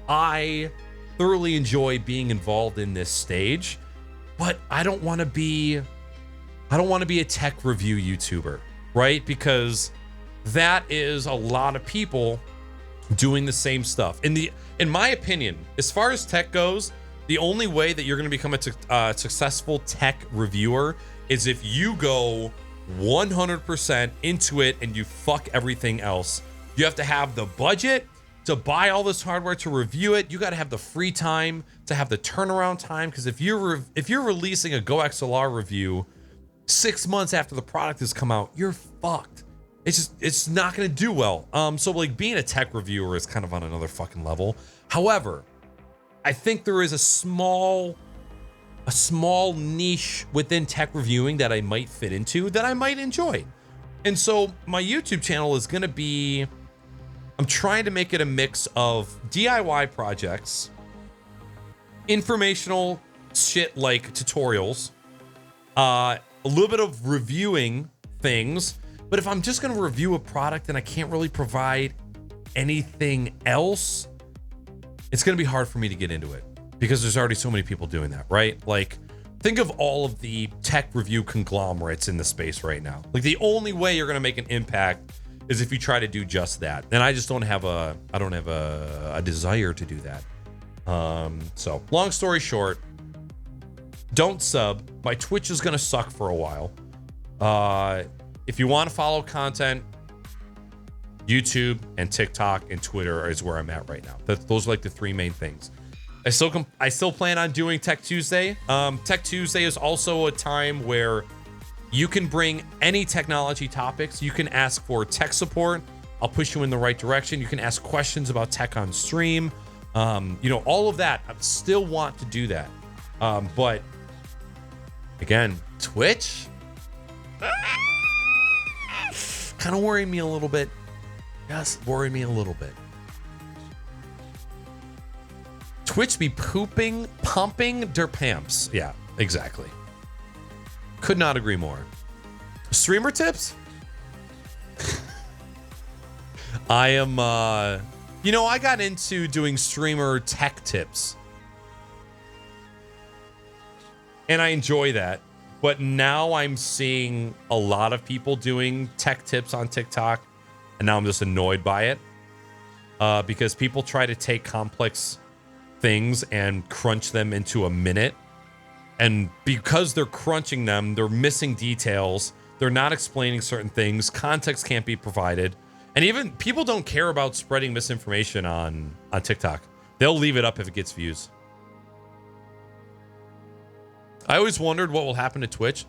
I thoroughly enjoy being involved in this stage, but I don't want to be a tech review YouTuber, right? Because that is a lot of people doing the same stuff. In my opinion, as far as tech goes, the only way that you're going to become a successful tech reviewer is if you go 100% into it and you fuck everything else. You have to have the budget to buy all this hardware to review it. You got to have the free time to have the turnaround time, because if you're releasing a Go XLR review 6 months after the product has come out, you're fucked. it's not going to do well. So like being a tech reviewer is kind of on another fucking level. However, I think there is a small niche within tech reviewing that I might fit into that I might enjoy. And so my YouTube channel is going to be, I'm trying to make it a mix of DIY projects, informational shit like tutorials, a little bit of reviewing things. But if I'm just going to review a product and I can't really provide anything else, it's going to be hard for me to get into it because there's already so many people doing that, right? Like, think of all of the tech review conglomerates in the space right now. Like, the only way you're going to make an impact is if you try to do just that. And I just don't have a desire to do that. So long story short, don't sub. My Twitch is going to suck for a while. If you want to follow content, YouTube and TikTok and Twitter is where I'm at right now. Those are like the three main things. I still plan on doing Tech Tuesday. Tech Tuesday is also a time where you can bring any technology topics. You can ask for tech support. I'll push you in the right direction. You can ask questions about tech on stream. All of that. I still want to do that. But again, Twitch kind of worrying me a little bit. Yes, worrying me a little bit. Twitch be pumping der pamps. Yeah, exactly. Could not agree more. Streamer tips? I am, I got into doing streamer tech tips. And I enjoy that. But now I'm seeing a lot of people doing tech tips on TikTok. And now I'm just annoyed by it. Because people try to take complex things and crunch them into a minute. And because they're crunching them, they're missing details. They're not explaining certain things. Context can't be provided. And even people don't care about spreading misinformation on TikTok. They'll leave it up if it gets views. I always wondered what will happen to Twitch.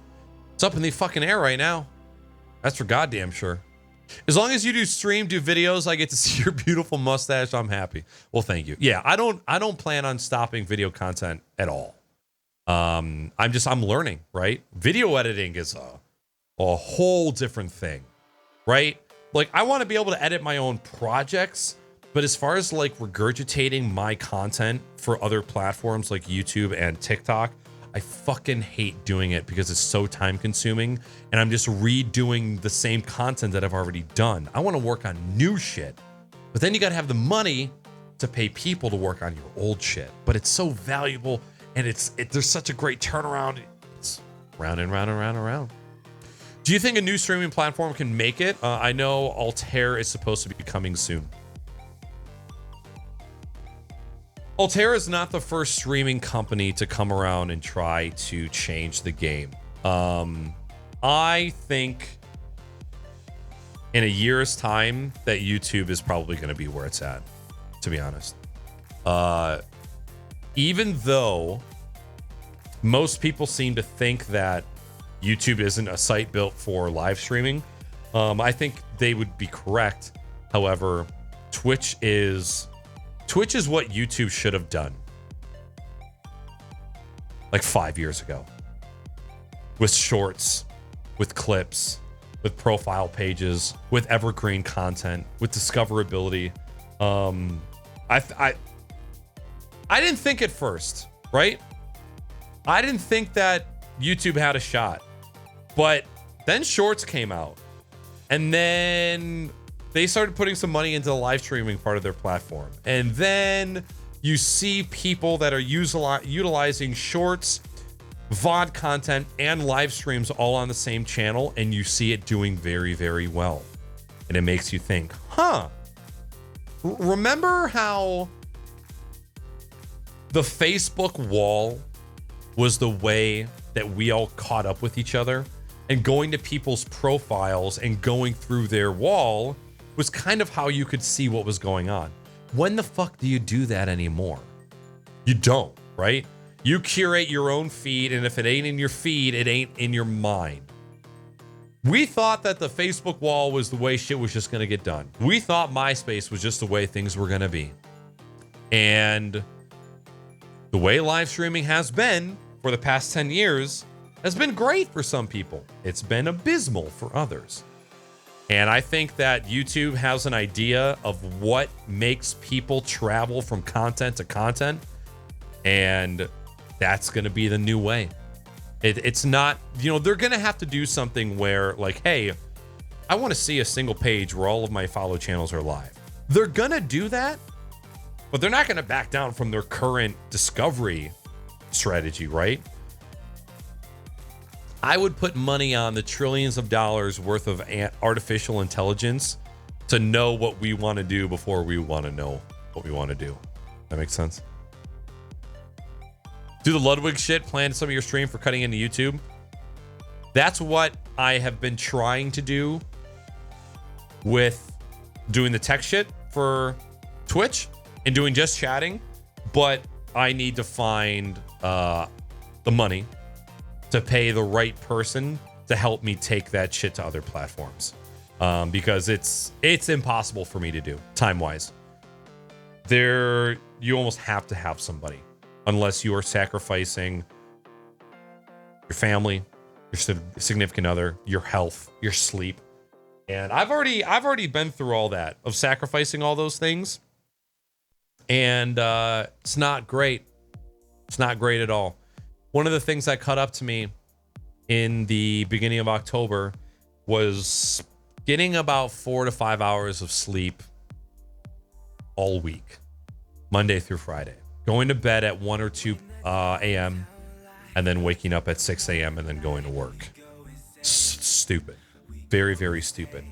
It's up in the fucking air right now. That's for goddamn sure. As long as you do videos, I get to see your beautiful mustache. I'm happy. Well, thank you. Yeah, I don't plan on stopping video content at all. I'm learning, right? Video editing is a whole different thing, right? Like, I want to be able to edit my own projects, but as far as like regurgitating my content for other platforms like YouTube and TikTok, I fucking hate doing it because it's so time consuming and I'm just redoing the same content that I've already done. I want to work on new shit, but then you got to have the money to pay people to work on your old shit. But it's so valuable and there's such a great turnaround. It's round and round and round and round. Do you think a new streaming platform can make it? I know Altair is supposed to be coming soon. Altair is not the first streaming company to come around and try to change the game. I think in a year's time that YouTube is probably going to be where it's at, to be honest. Even though most people seem to think that YouTube isn't a site built for live streaming, I think they would be correct. However, Twitch is what YouTube should have done like 5 years ago with shorts, with clips, with profile pages, with evergreen content, with discoverability. I didn't think at first, right? I didn't think that YouTube had a shot, but then shorts came out and then they started putting some money into the live streaming part of their platform. And then you see people that are utilizing shorts, VOD content, and live streams all on the same channel, and you see it doing very, very well. And it makes you think, remember how the Facebook wall was the way that we all caught up with each other? And going to people's profiles and going through their wall was kind of how you could see what was going on. When the fuck do you do that anymore? You don't, right? You curate your own feed, and if it ain't in your feed, it ain't in your mind. We thought that the Facebook wall was the way shit was just going to get done. We thought MySpace was just the way things were going to be. And the way live streaming has been for the past 10 years has been great for some people. It's been abysmal for others. And I think that YouTube has an idea of what makes people travel from content to content. And that's going to be the new way. It's not, you know, they're going to have to do something where like, hey, I want to see a single page where all of my follow channels are live. They're going to do that, but they're not going to back down from their current discovery strategy, right? I would put money on the trillions of dollars worth of artificial intelligence to know what we want to do before we want to know what we want to do. That makes sense? Do the Ludwig shit, plan some of your stream for cutting into YouTube. That's what I have been trying to do with doing the tech shit for Twitch and doing just chatting. But I need to find the money to pay the right person to help me take that shit to other platforms. Because it's impossible for me to do time-wise. You almost have to have somebody. Unless you are sacrificing your family, your significant other, your health, your sleep. And I've already been through all that of sacrificing all those things. And it's not great. It's not great at all. One of the things that caught up to me in the beginning of October was getting about 4 to 5 hours of sleep all week, Monday through Friday. Going to bed at 1 or 2 a.m. and then waking up at 6 a.m. and then going to work. Stupid. Very, very stupid.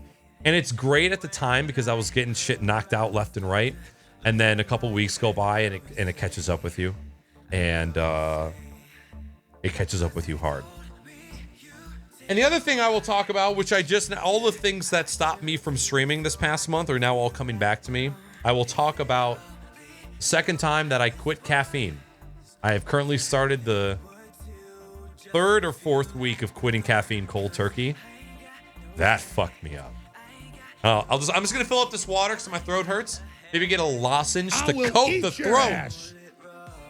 And it's great at the time because I was getting shit knocked out left and right. And then a couple weeks go by and it catches up with you. And it catches up with you hard. And the other thing I will talk about, which all the things that stopped me from streaming this past month are now all coming back to me. I will talk about second time that I quit caffeine. I have currently started the 3rd or 4th week of quitting caffeine cold turkey. That fucked me up. I'm just gonna fill up this water because my throat hurts. Maybe get a lozenge to coat the throat. Ass.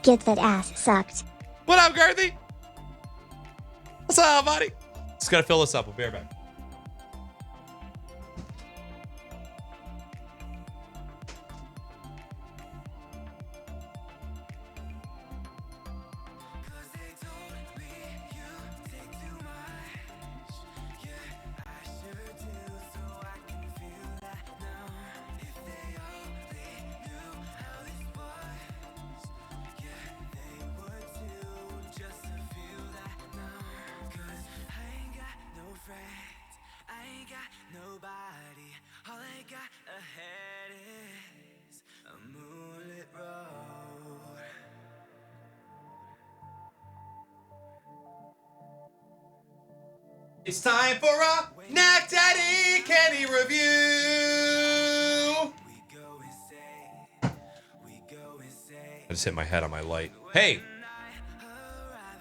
Get that ass sucked. What up, Girthy? What's up, buddy? Just gotta fill this up. We'll be right back. It's time for a Knack Daddy Candy Review. I just hit my head on my light. Hey,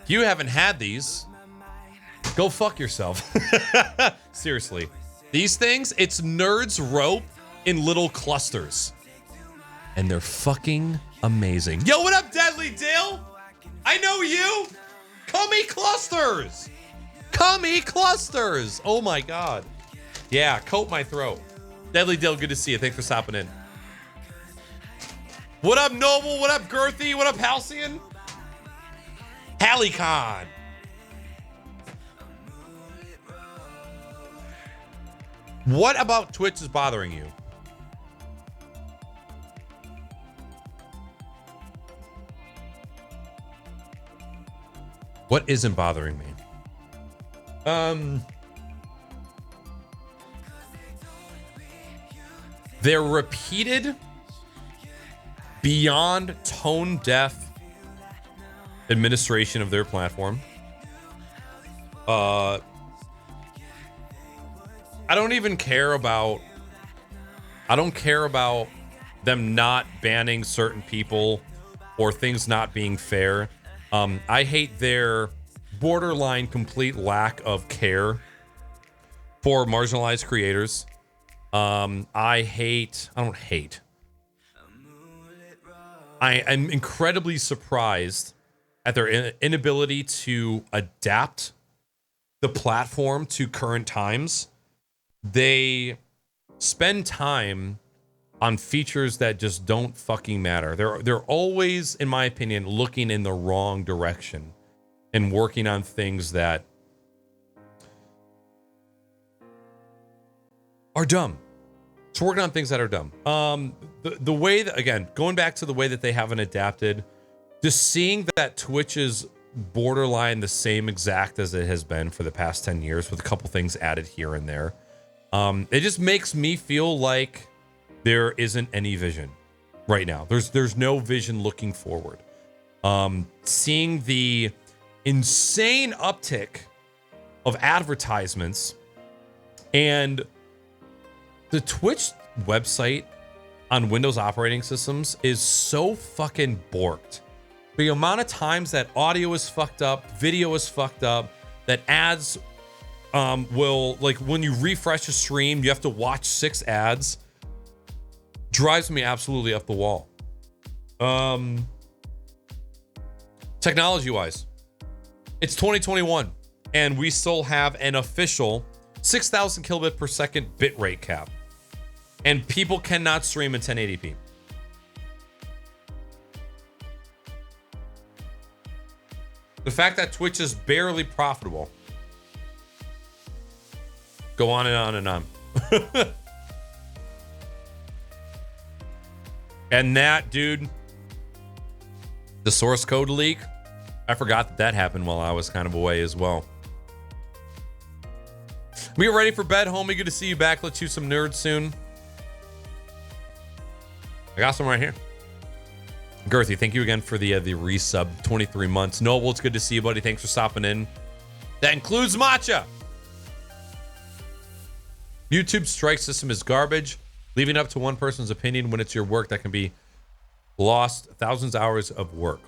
if you haven't had these, go fuck yourself. Seriously. These things, it's Nerds Rope in little clusters. And they're fucking amazing. Yo, what up, Deadly Dill? I know you. Cummy clusters. Cummy clusters. Oh my God. Yeah, coat my throat. Deadly Dill, good to see you. Thanks for stopping in. What up, Noble? What up, Girthy? What up, Halcyon? Hallicon. What about Twitch is bothering you? What isn't bothering me? They're repeated, beyond tone deaf administration of their platform. I don't care about them not banning certain people or things not being fair. I hate their borderline complete lack of care for marginalized creators. I'm incredibly surprised at their inability to adapt the platform to current times. They spend time on features that just don't fucking matter. They're always, in my opinion, looking in the wrong direction and working on things that are dumb. It's working on things that are dumb. The way that, again, going back to the way that they haven't adapted, just seeing that Twitch is borderline the same exact as it has been for the past 10 years with a couple things added here and there. It just makes me feel like there isn't any vision right now. There's no vision looking forward. Seeing the insane uptick of advertisements and the Twitch website on Windows operating systems is so fucking borked. The amount of times that audio is fucked up, video is fucked up, that ads will, like when you refresh a stream, you have to watch 6 ads, drives me absolutely up the wall. Technology wise, it's 2021 and we still have an official 6,000 kilobit per second bitrate cap, and people cannot stream in 1080p. The fact that Twitch is barely profitable. Go on and on and on. And that, dude, the source code leak, I forgot that happened while I was kind of away as well. We are ready for bed, homie. Good to see you back. Let's shoot some nerds soon. I got some right here. Girthy, thank you again for the resub, 23 months. Noble, it's good to see you, buddy. Thanks for stopping in. That includes Matcha. YouTube strike system is garbage. Leaving up to one person's opinion when it's your work that can be lost thousands of hours of work.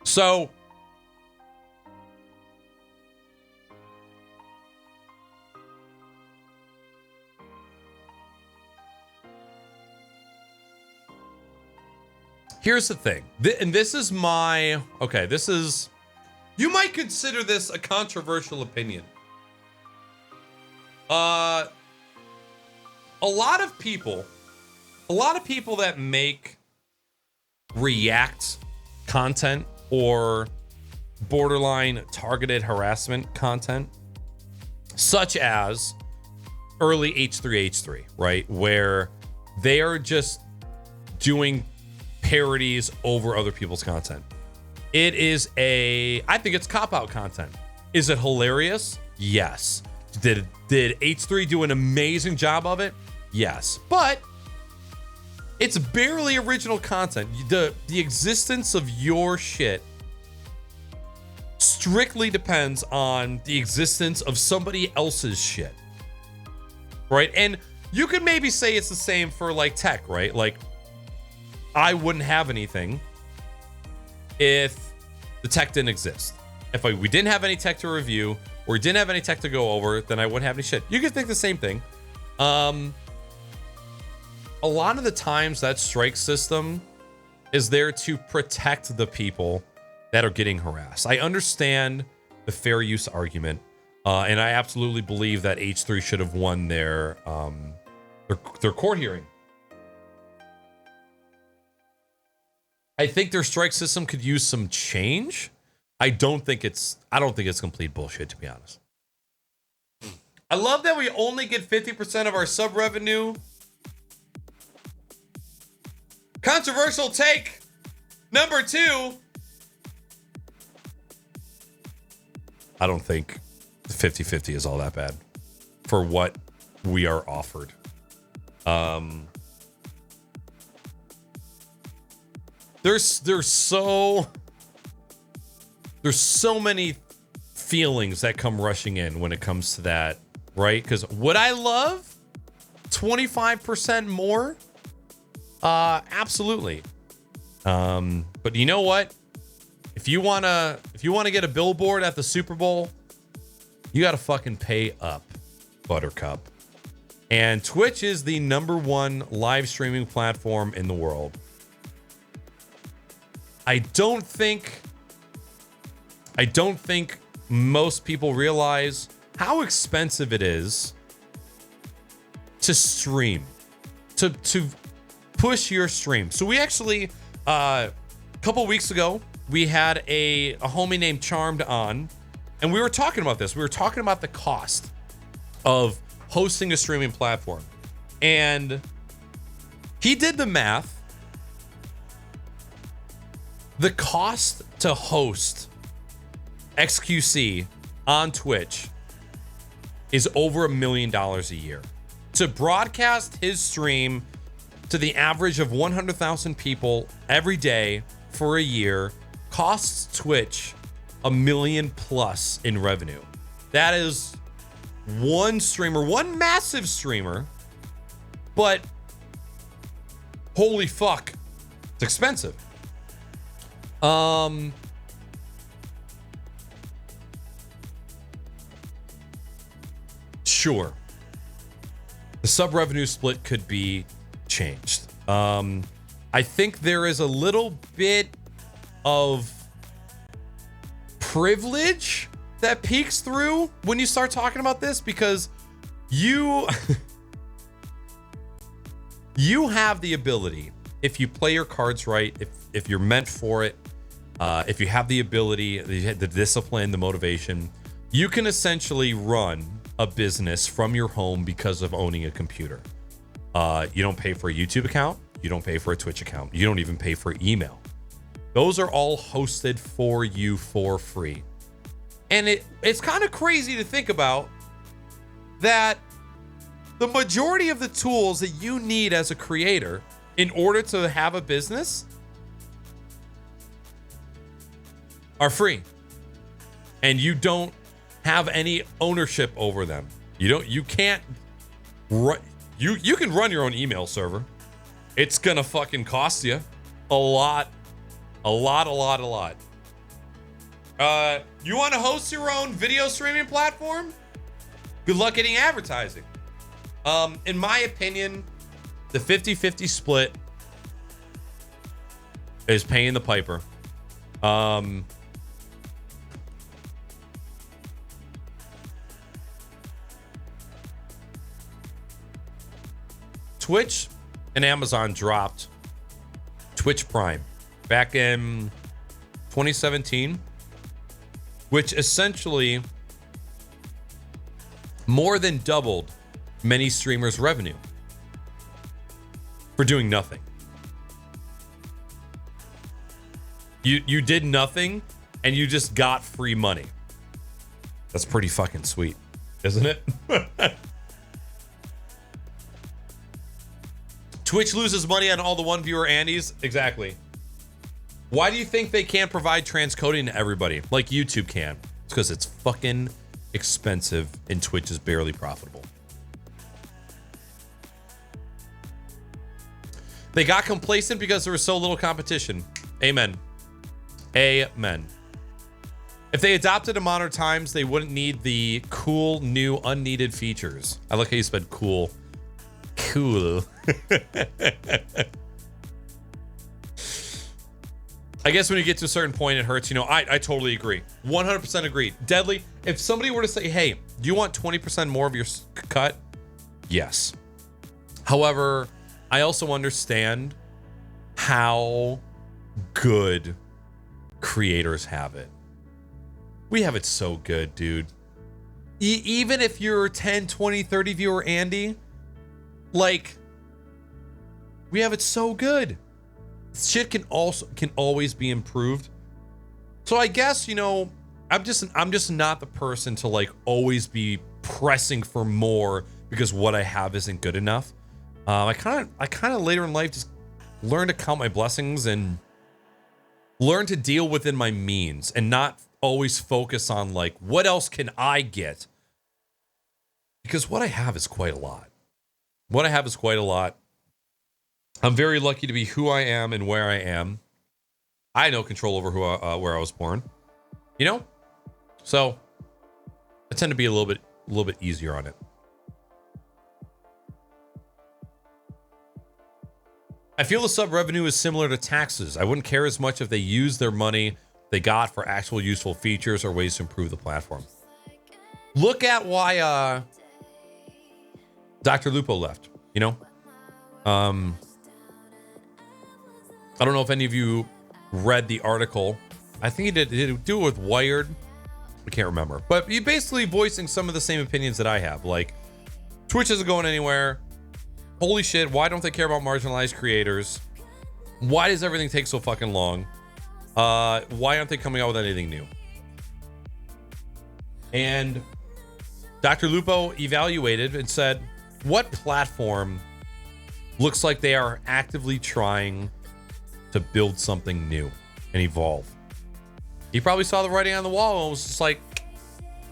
So here's the thing. And this is my, okay, this is, you might consider this a controversial opinion. A lot of people that make React content or borderline targeted harassment content, such as early H3H3, right? Where they are just doing parodies over other people's content. It is I think it's cop-out content. Is it hilarious? Yes. Did H3 do an amazing job of it? Yes. But it's barely original content. The existence of your shit strictly depends on the existence of somebody else's shit. Right? And you could maybe say it's the same for like tech, right? Like, I wouldn't have anything if the tech didn't exist. If we didn't have any tech to review or we didn't have any tech to go over, then I wouldn't have any shit. You could think the same thing. A lot of the times that strike system is there to protect the people that are getting harassed. I understand the fair use argument, and I absolutely believe that H3 should have won their court hearing. I think their strike system could use some change. I don't think it's complete bullshit, to be honest. I love that we only get 50% of our sub revenue. Controversial take number 2. I don't think 50-50 is all that bad for what we are offered. There's so many feelings that come rushing in when it comes to that, right? Because would I love 25% more? Absolutely. But you know what? If you wanna get a billboard at the Super Bowl You got to fucking pay up, Buttercup. And Twitch is the #1 live streaming platform in the world. I don't think most people realize how expensive it is to stream, to push your stream. So we actually, a couple weeks ago, we had a homie named Charmed on, and we were talking about this. We were talking about the cost of hosting a streaming platform. And he did the math. The cost to host XQC on Twitch is over $1 million a year. To broadcast his stream to the average of 100,000 people every day for a year costs Twitch $1 million plus in revenue. That is one streamer, one massive streamer, but holy fuck, it's expensive. Sure. The sub-revenue split could be changed. I think there is a little bit of privilege that peeks through when you start talking about this, because you you have the ability, if you play your cards right, if you're meant for it, if you have the ability, the discipline, the motivation, you can essentially run a business from your home because of owning a computer. You don't pay for a YouTube account. You don't pay for a Twitch account. You don't even pay for email. Those are all hosted for you for free. And it's kind of crazy to think about that the majority of the tools that you need as a creator in order to have a business are free. And you don't have any ownership over them. You can't run, you can run your own email server. It's gonna fucking cost you a lot. You want to host your own video streaming platform? Good luck getting advertising. In my opinion, the 50-50 split is paying the piper. Twitch and Amazon dropped Twitch Prime back in 2017, which essentially more than doubled many streamers' revenue for doing nothing. You did nothing and you just got free money. That's pretty fucking sweet, isn't it? Twitch loses money on all the one viewer Andes. Exactly. Why do you think they can't provide transcoding to everybody like YouTube can? It's because it's fucking expensive and Twitch is barely profitable. They got complacent because there was so little competition. Amen. Amen. If they adopted to modern times, they wouldn't need the cool, new, unneeded features. I like how you spelled cool. Cool. I guess when you get to a certain point, it hurts. I totally agree. 100% agree. Deadly. If somebody were to say, hey, do you want 20% more of your cut? Yes. However, I also understand how good creators have it. We have it so good, dude. Even if you're 10, 20, 30 viewer Andy, like, we have it so good. Shit can always be improved. So I guess, I'm just not the person to like always be pressing for more because what I have isn't good enough. I kind of later in life just learned to count my blessings and learn to deal within my means and not always focus on like, what else can I get? Because what I have is quite a lot. I'm very lucky to be who I am and where I am. I had no control over where I was born. So I tend to be a little bit easier on it. I feel the sub revenue is similar to taxes. I wouldn't care as much if they use their money they got for actual useful features or ways to improve the platform. Look at why Dr. Lupo left, you know? I don't know if any of you read the article. I think he did do it with Wired. I can't remember. But he basically voicing some of the same opinions that I have. Like, Twitch isn't going anywhere. Holy shit, why don't they care about marginalized creators? Why does everything take so fucking long? Why aren't they coming out with anything new? And Dr. Lupo evaluated and said, what platform looks like they are actively trying to build something new and evolve? He probably saw the writing on the wall and was just like,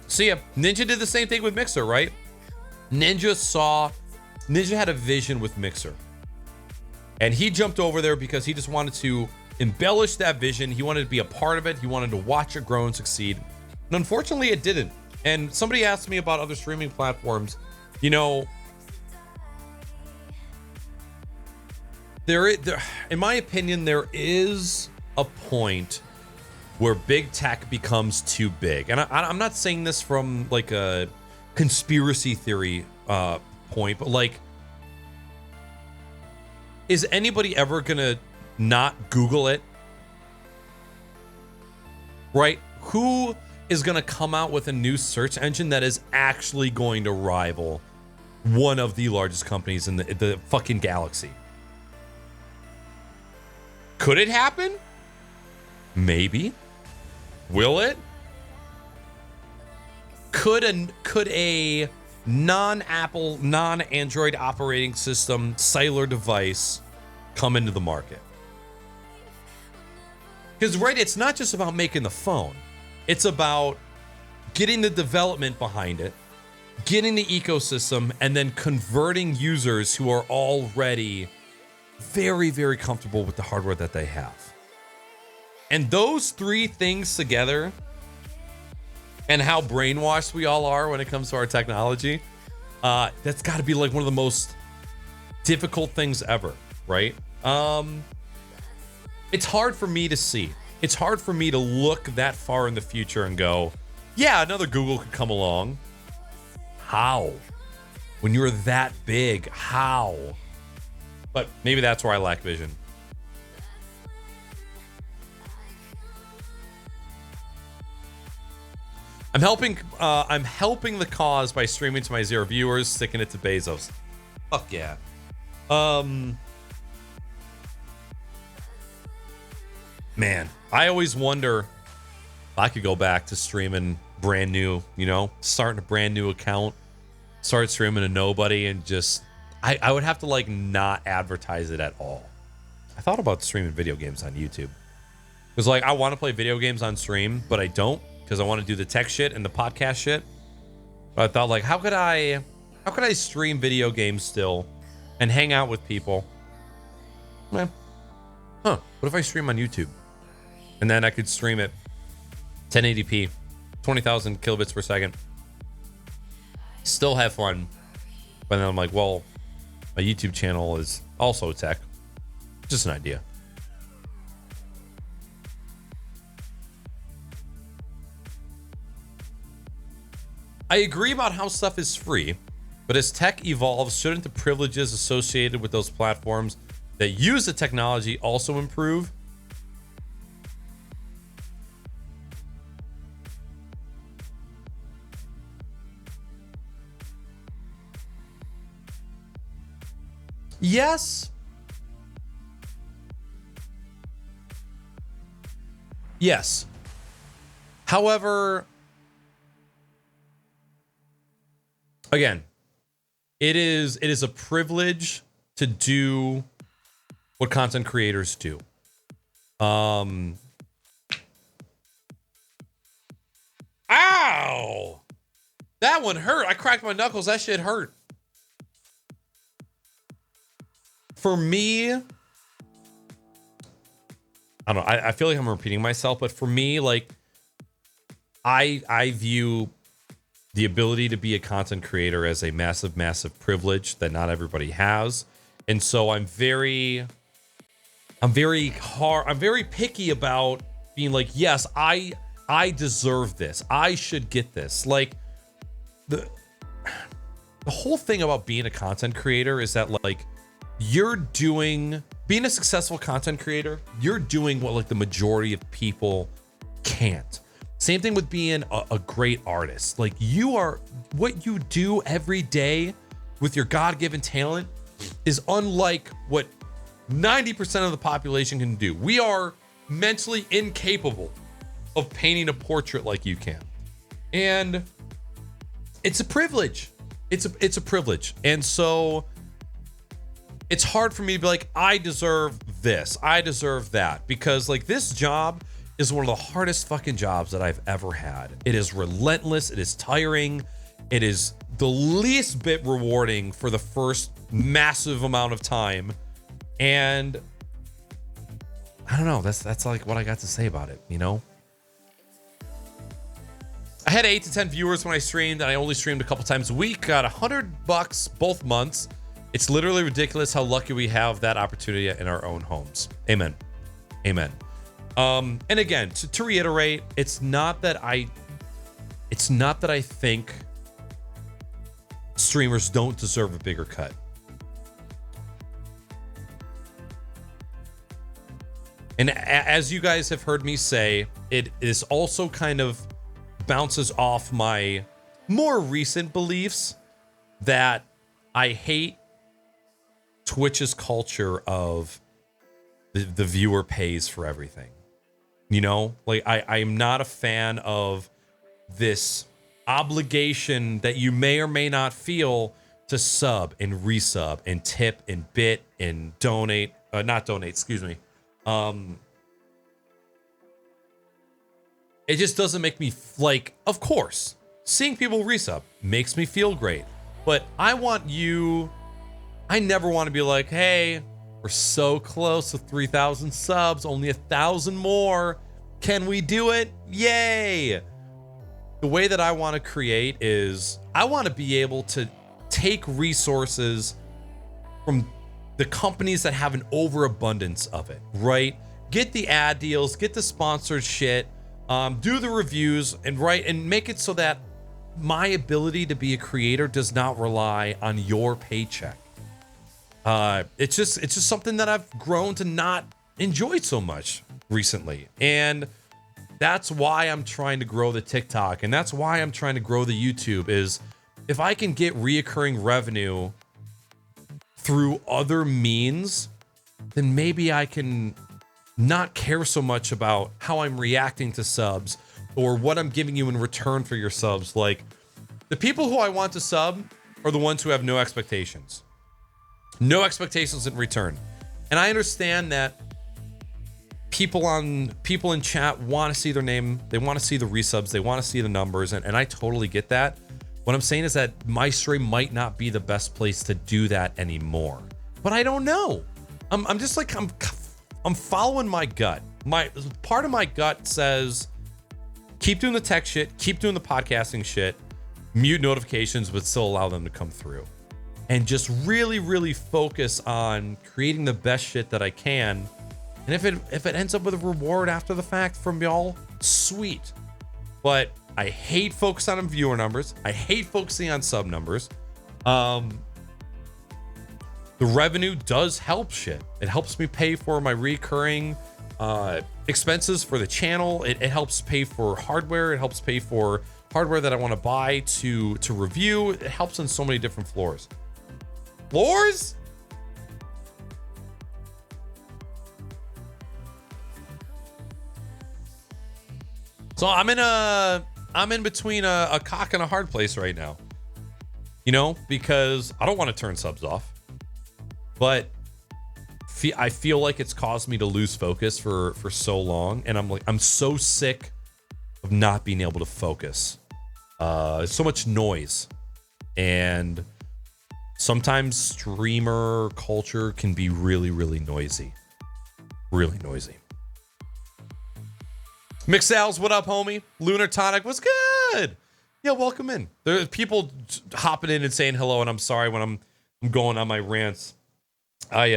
see ya. Ninja did the same thing with Mixer, right? Ninja had a vision with Mixer. And he jumped over there because he just wanted to embellish that vision. He wanted to be a part of it. He wanted to watch it grow and succeed. And unfortunately, it didn't. And somebody asked me about other streaming platforms. You know, there, in my opinion, there is a point where big tech becomes too big. And I'm not saying this from like a conspiracy theory point, but like, is anybody ever gonna not Google it? Right? Who is gonna come out with a new search engine that is actually going to rival one of the largest companies in the fucking galaxy? Could it happen? Maybe. Will it? Could a non-Apple, non-Android operating system cellular device come into the market? Because, right, it's not just about making the phone. It's about getting the development behind it, getting the ecosystem, and then converting users who are already very, very comfortable with the hardware that they have. And those three things together, and how brainwashed we all are when it comes to our technology, that's got to be like one of the most difficult things ever, right? It's hard for me to see. It's hard for me to look that far in the future and go, yeah, another Google could come along. How? When you're that big, how? But maybe that's where I lack vision. I'm helping the cause by streaming to my 0 viewers, sticking it to Bezos. Fuck yeah. Man, I always wonder if I could go back to streaming brand new, you know, starting a brand new account, start streaming to nobody, and just I would have to like not advertise it at all. I thought about streaming video games on YouTube. Because like I want to play video games on stream, but I don't, because I want to do the tech shit and the podcast shit. But I thought, like, how could I stream video games still and hang out with people? Man, what if I stream on YouTube? And then I could stream it 1080p, 20,000 kilobits per second. Still have fun. But then I'm like, well, my YouTube channel is also tech. Just an idea. I agree about how stuff is free, but as tech evolves, shouldn't the privileges associated with those platforms that use the technology also improve? Yes. Yes. However, again, it is a privilege to do what content creators do. Ow! That one hurt. I cracked my knuckles. That shit hurt. For me, I don't know. I feel like I'm repeating myself, but for me, like, I view the ability to be a content creator is a massive, massive privilege that not everybody has. And so I'm very picky about being like, yes, I deserve this. I should get this. Like the whole thing about being a content creator is that like being a successful content creator, you're doing what like the majority of people can't. Same thing with being a great artist. Like what you do every day with your God-given talent is unlike what 90% of the population can do. We are mentally incapable of painting a portrait like you can. And it's a privilege. It's a privilege. And so it's hard for me to be like, I deserve this. I deserve that. Because like this job is one of the hardest fucking jobs that I've ever had. It is relentless. It is tiring. It is the least bit rewarding for the first massive amount of time. And I don't know. That's like what I got to say about it, you know? I had 8 to 10 viewers when I streamed, and I only streamed a couple times a week. Got $100 both months. It's literally ridiculous how lucky we have that opportunity in our own homes. Amen. Amen. And again, to reiterate, it's not that I think streamers don't deserve a bigger cut. And as you guys have heard me say, it is also kind of bounces off my more recent beliefs that I hate Twitch's culture of the viewer pays for everything. You know, like I am not a fan of this obligation that you may or may not feel to sub and resub and tip and bit and donate, not donate, excuse me. It just doesn't make me like, of course, seeing people resub makes me feel great, but I never want to be like, hey, we're so close to 3,000 subs, only 1,000 more. Can we do it? Yay. The way that I want to create is I want to be able to take resources from the companies that have an overabundance of it, right? Get the ad deals, get the sponsored shit, do the reviews, and make it so that my ability to be a creator does not rely on your paycheck. It's just something that I've grown to not enjoy so much recently. And that's why I'm trying to grow the TikTok, and that's why I'm trying to grow the YouTube, is if I can get reoccurring revenue through other means, then maybe I can not care so much about how I'm reacting to subs or what I'm giving you in return for your subs. Like, the people who I want to sub are the ones who have no expectations. No expectations in return. And I understand that people in chat want to see their name, they want to see the resubs, they want to see the numbers, and I totally get that. What I'm saying is that my stream might not be the best place to do that anymore. But I don't know. I'm just like, I'm following my gut. My part of my gut says keep doing the tech shit, keep doing the podcasting shit, mute notifications, but still allow them to come through. And just really, really focus on creating the best shit that I can. And if it ends up with a reward after the fact from y'all, sweet. But I hate focusing on viewer numbers. I hate focusing on sub numbers. The revenue does help shit. It helps me pay for my recurring expenses for the channel. It helps pay for hardware. It helps pay for hardware that I want to buy to review. It helps on so many different floors. Floors? So I'm in between a cock and a hard place right now. You know, because I don't want to turn subs off, but I feel like it's caused me to lose focus for so long, and I'm so sick of not being able to focus. So much noise, and sometimes streamer culture can be really, really noisy. Really noisy. Mixals, what up, homie? Lunar Tonic, what's good? Yeah, welcome in. There are people hopping in and saying hello, and I'm sorry when I'm going on my rants. I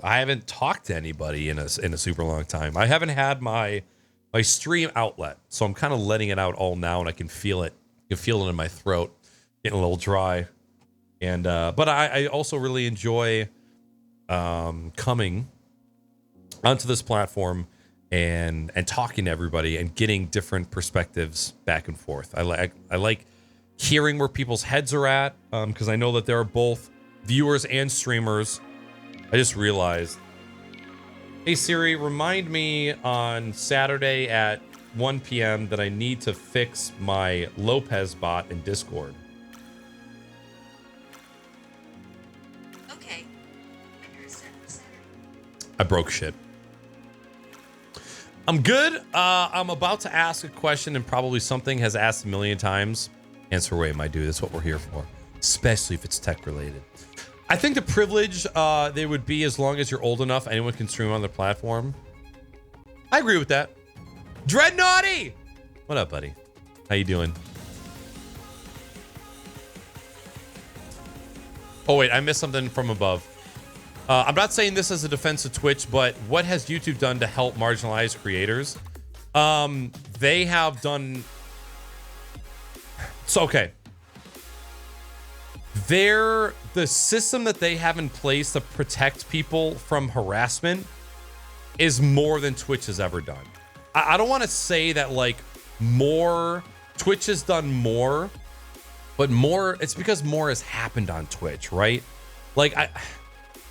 haven't talked to anybody in a super long time. I haven't had my stream outlet, so I'm kind of letting it out all now, and I can feel it. You can feel it in my throat, getting a little dry. And but I also really enjoy coming onto this platform and talking to everybody and getting different perspectives back and forth. I like hearing where people's heads are at, because I know that there are both viewers and streamers. I just realized, hey Siri, remind me on Saturday at 1 p.m. that I need to fix my Lopez bot in Discord. Okay. I broke shit. I'm good. I'm about to ask a question, and probably something has asked a million times. Answer away, my dude. That's what we're here for, especially if it's tech related. I think the privilege they would be, as long as you're old enough, anyone can stream on their platform. I agree with that. Dreadnoughty, what up, buddy? How you doing? Oh wait, I missed something from above. I'm not saying this as a defense of Twitch, but what has YouTube done to help marginalized creators? They have done. So okay. The system that they have in place to protect people from harassment is more than Twitch has ever done. I don't want to say that like Twitch has done more, but it's because more has happened on Twitch, right? Like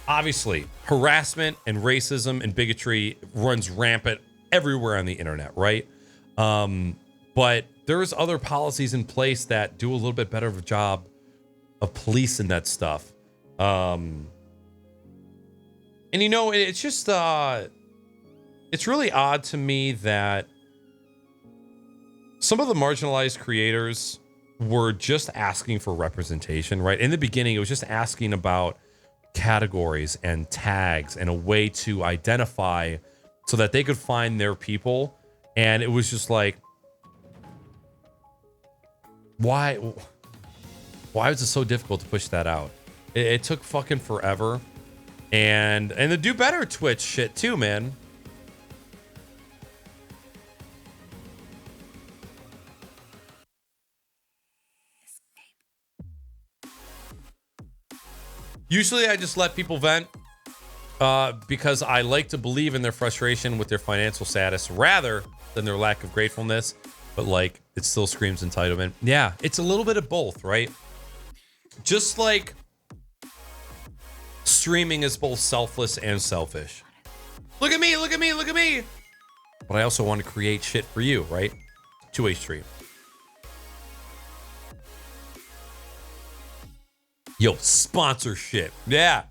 obviously harassment and racism and bigotry runs rampant everywhere on the internet, right? But there's other policies in place that do a little bit better of a job of policing that stuff. And you know, it's just it's really odd to me that some of the marginalized creators were just asking for representation, right? In the beginning, it was just asking about categories and tags and a way to identify so that they could find their people. And it was just like, why was it so difficult to push that out? It took fucking forever. And the do better Twitch shit too, man. Usually I just let people vent because I like to believe in their frustration with their financial status rather than their lack of gratefulness. But like, it still screams entitlement. Yeah, it's a little bit of both, right? Just like streaming is both selfless and selfish. Look at me, look at me, look at me. But I also want to create shit for you, right? Two-way stream. Yo, sponsorship. Yeah.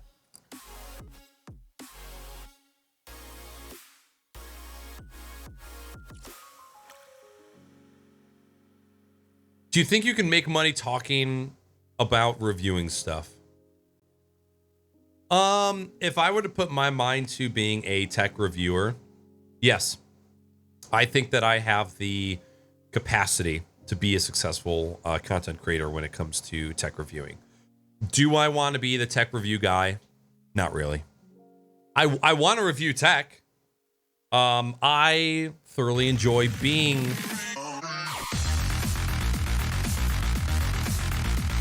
Do you think you can make money talking about reviewing stuff? If I were to put my mind to being a tech reviewer, yes. I think that I have the capacity to be a successful content creator when it comes to tech reviewing. Do I want to be the tech review guy? Not really. I want to review tech. I thoroughly enjoy being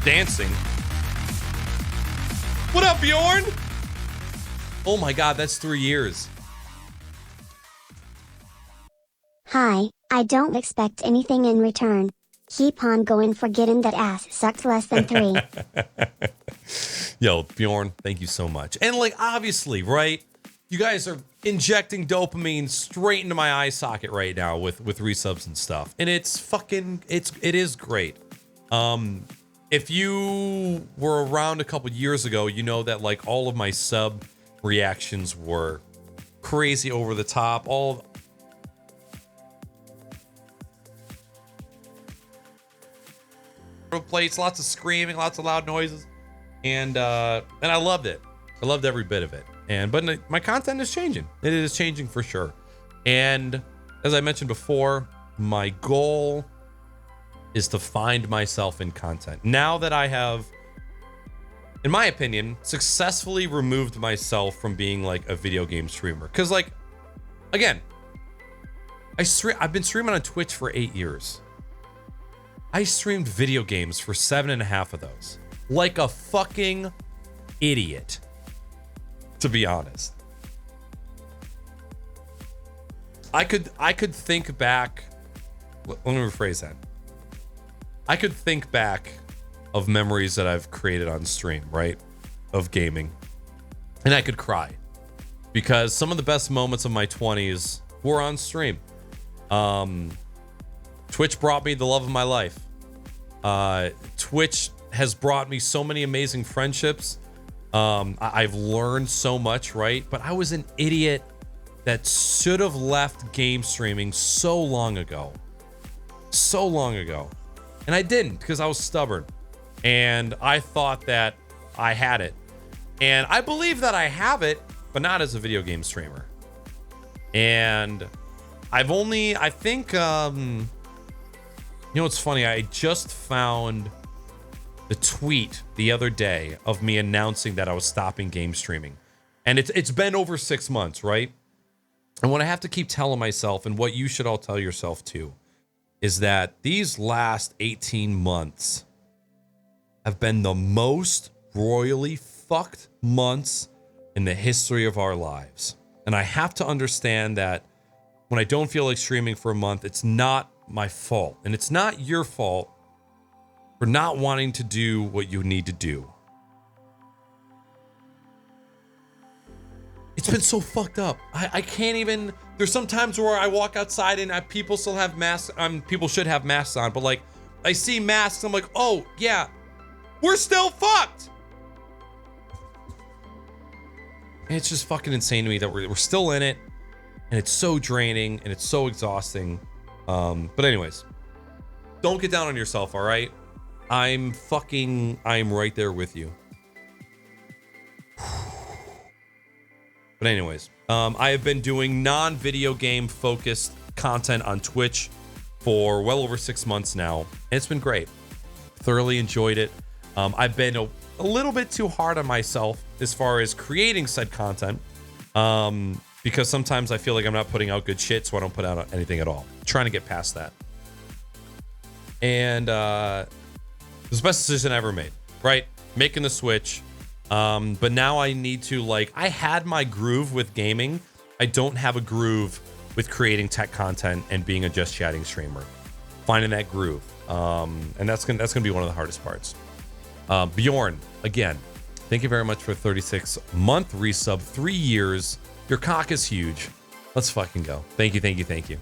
dancing. What up, Bjorn? Oh my god, that's 3 years. Hi, I don't expect anything in return. Keep on going for getting that ass sucked less than 3. Yo, Bjorn, thank you so much. And like, obviously, right? You guys are injecting dopamine straight into my eye socket right now with resubs and stuff. And it's fucking, it is great. If you were around a couple years ago, you know that like all of my sub reactions were crazy over the top. All place, lots of screaming, lots of loud noises, and I loved it. I loved every bit of it. But my content is changing. It is changing for sure. And as I mentioned before, my goal is to find myself in content. Now that I have, in my opinion, successfully removed myself from being like a video game streamer. Because like, again, I've been streaming on Twitch for 8 years. I streamed video games for 7.5 of those. Like a fucking idiot, to be honest. I could think back. Let me rephrase that. I could think back of memories that I've created on stream, right? Of gaming. And I could cry. Because some of the best moments of my 20s were on stream. Twitch brought me the love of my life. Twitch has brought me so many amazing friendships. I've learned so much, right? But I was an idiot that should have left game streaming so long ago. So long ago. And I didn't, because I was stubborn. And I thought that I had it. And I believe that I have it, but not as a video game streamer. And I think, you know what's funny? I just found the tweet the other day of me announcing that I was stopping game streaming. And it's been over 6 months, right? And what I have to keep telling myself, and what you should all tell yourself too, is that these last 18 months have been the most royally fucked months in the history of our lives. And I have to understand that when I don't feel like streaming for a month, it's not my fault. And it's not your fault for not wanting to do what you need to do. It's been so fucked up. I can't even. There's some times where I walk outside and people still have masks. People should have masks on, but like I see masks, I'm like, oh yeah, we're still fucked. And it's just fucking insane to me that we're still in it, and it's so draining and it's so exhausting. But anyways, don't get down on yourself, all right? I'm right there with you. But anyways, I have been doing non-video game focused content on Twitch for well over 6 months now. And it's been great. Thoroughly enjoyed it. I've been a little bit too hard on myself as far as creating said content. Because sometimes I feel like I'm not putting out good shit, so I don't put out anything at all. I'm trying to get past that. And it was the best decision I ever made, right? Making the switch. But now I need to, like, I had my groove with gaming. I don't have a groove with creating tech content and being a just chatting streamer. Finding that groove. And that's gonna be one of the hardest parts. Bjorn, again, thank you very much for 36-month resub, 3 years. Your cock is huge. Let's fucking go. Thank you, thank you, thank you.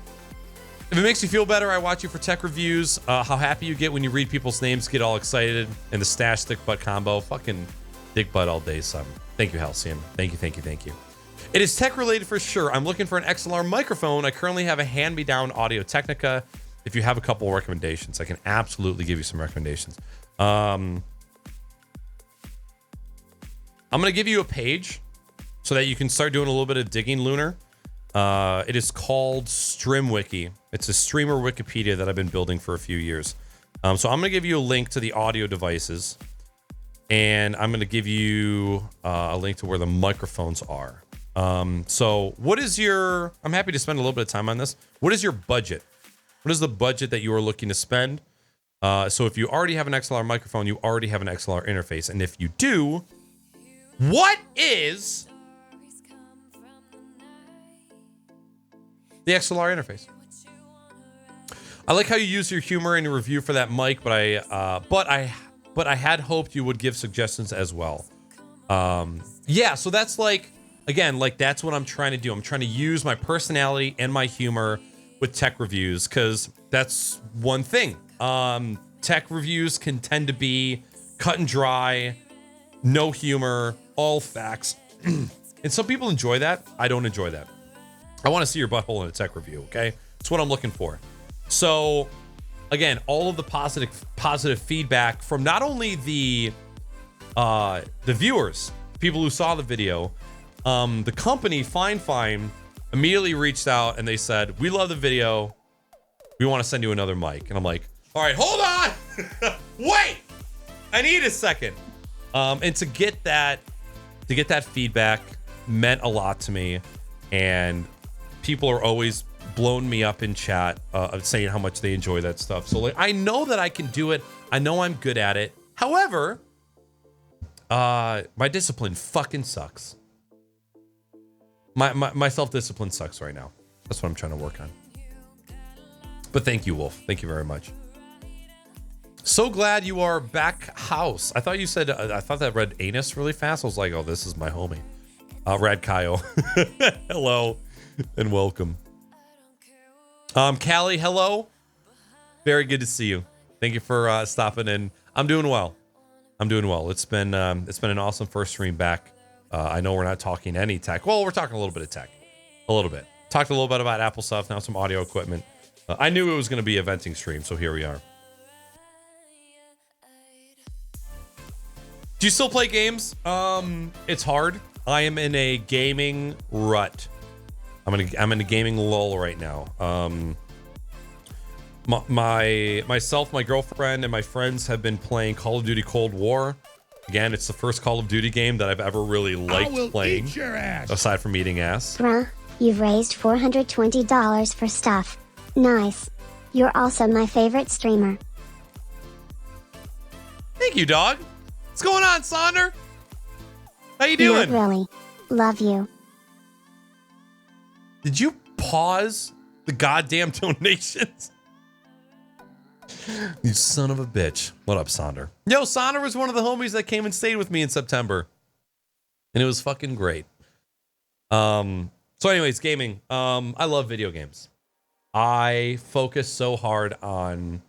If it makes you feel better, I watch you for tech reviews. How happy you get when you read people's names, get all excited, and the stash stick butt combo. Fucking dick butt all day, son. Thank you, Halcyon. Thank you, thank you, thank you. It is tech related for sure. I'm looking for an XLR microphone. I currently have a hand-me-down Audio Technica. If you have a couple of recommendations, I can absolutely give you some recommendations. I'm gonna give you a page so that you can start doing a little bit of digging, Lunar. It is called StreamWiki. It's a streamer Wikipedia that I've been building for a few years. So I'm gonna give you a link to the audio devices, and I'm gonna give you a link to where the microphones are. So what is your, I'm happy to spend a little bit of time on this. What is your budget? What is the budget that you are looking to spend? So if you already have an XLR microphone, you already have an XLR interface. And if you do, what is the XLR interface? I like how you use your humor in your review for that mic, but I had hoped you would give suggestions as well. Yeah, so that's like, again, like that's what I'm trying to do. I'm trying to use my personality and my humor with tech reviews, because that's one thing. Tech reviews can tend to be cut and dry, no humor, all facts. And some people enjoy that. I don't enjoy that. I want to see your butthole in a tech review, okay? That's what I'm looking for. So, again, all of the positive feedback from not only the viewers, people who saw the video, the company Fine immediately reached out and they said, "We love the video. We want to send you another mic." And I'm like, All right, hold on. Wait, I need a second. And to get that feedback meant a lot to me, and people are always blowing me up in chat saying how much they enjoy that stuff. So like, I know that I can do it. I know I'm good at it. However, my discipline fucking sucks. My self-discipline sucks right now. That's what I'm trying to work on. But thank you, Wolf. Thank you very much. So glad you are back house. I thought you said, I thought that read anus really fast. I was like, oh, this is my homie. Rad Kyle. Hello and welcome. Callie, hello. Very good to see you. Thank you for stopping in. I'm doing well. It's been an awesome first stream back. I know we're not talking any tech. Well, we're talking a little bit of tech. A little bit. Talked a little bit about Apple stuff, now some audio equipment. I knew it was going to be a venting stream, so here we are. Do you still play games? It's hard. I am in a gaming rut. I'm in a gaming lull right now. Myself, my girlfriend, and my friends have been playing Call of Duty Cold War. Again, it's the first Call of Duty game that I've ever really liked playing. Eat your ass. Aside from eating ass. Bruh, you've raised $420 for stuff. Nice. You're also my favorite streamer. Thank you, dog. What's going on, Sonder? How you doing? Not really. Love you. Did you pause the goddamn donations? You son of a bitch. What up, Sonder? Yo, Sonder was one of the homies that came and stayed with me in September. And it was fucking great. So anyways, gaming. I love video games. I focus so hard on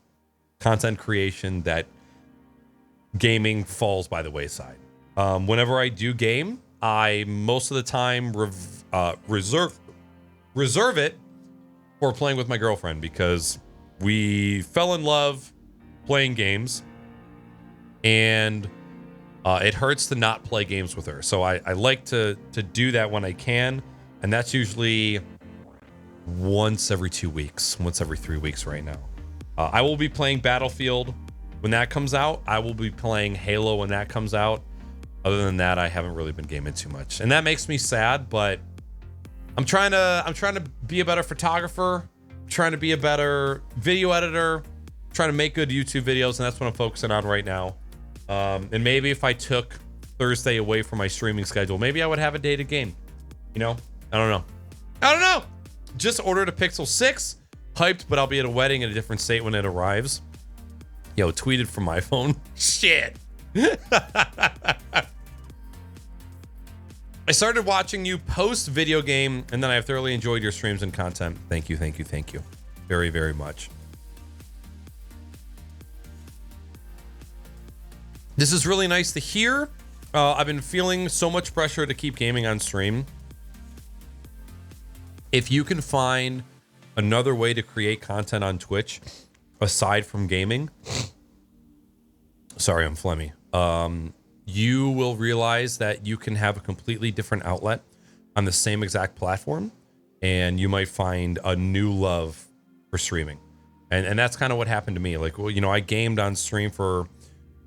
content creation that gaming falls by the wayside. Whenever I do game, I most of the time reserve it for playing with my girlfriend, because we fell in love playing games, and it hurts to not play games with her. So I like to do that when I can, and that's usually once every 2 weeks, once every 3 weeks right now. I will be playing Battlefield when that comes out. I will be playing Halo when that comes out. Other than that, I haven't really been gaming too much, and that makes me sad. But I'm trying to be a better photographer, trying to be a better video editor, trying to make good YouTube videos, and that's what I'm focusing on right now. And maybe if I took Thursday away from my streaming schedule, maybe I would have a day to game. You know, I don't know. Just ordered a Pixel 6, hyped, but I'll be at a wedding in a different state when it arrives. Yo, tweeted from my phone. Shit. I started watching you post video game, and then I have thoroughly enjoyed your streams and content. Thank you. Very, very much. This is really nice to hear. I've been feeling so much pressure to keep gaming on stream. If you can find another way to create content on Twitch aside from gaming, sorry, I'm phlegmy. You will realize that you can have a completely different outlet on the same exact platform, and you might find a new love for streaming. And that's kind of what happened to me. Like, well, you know, I gamed on stream for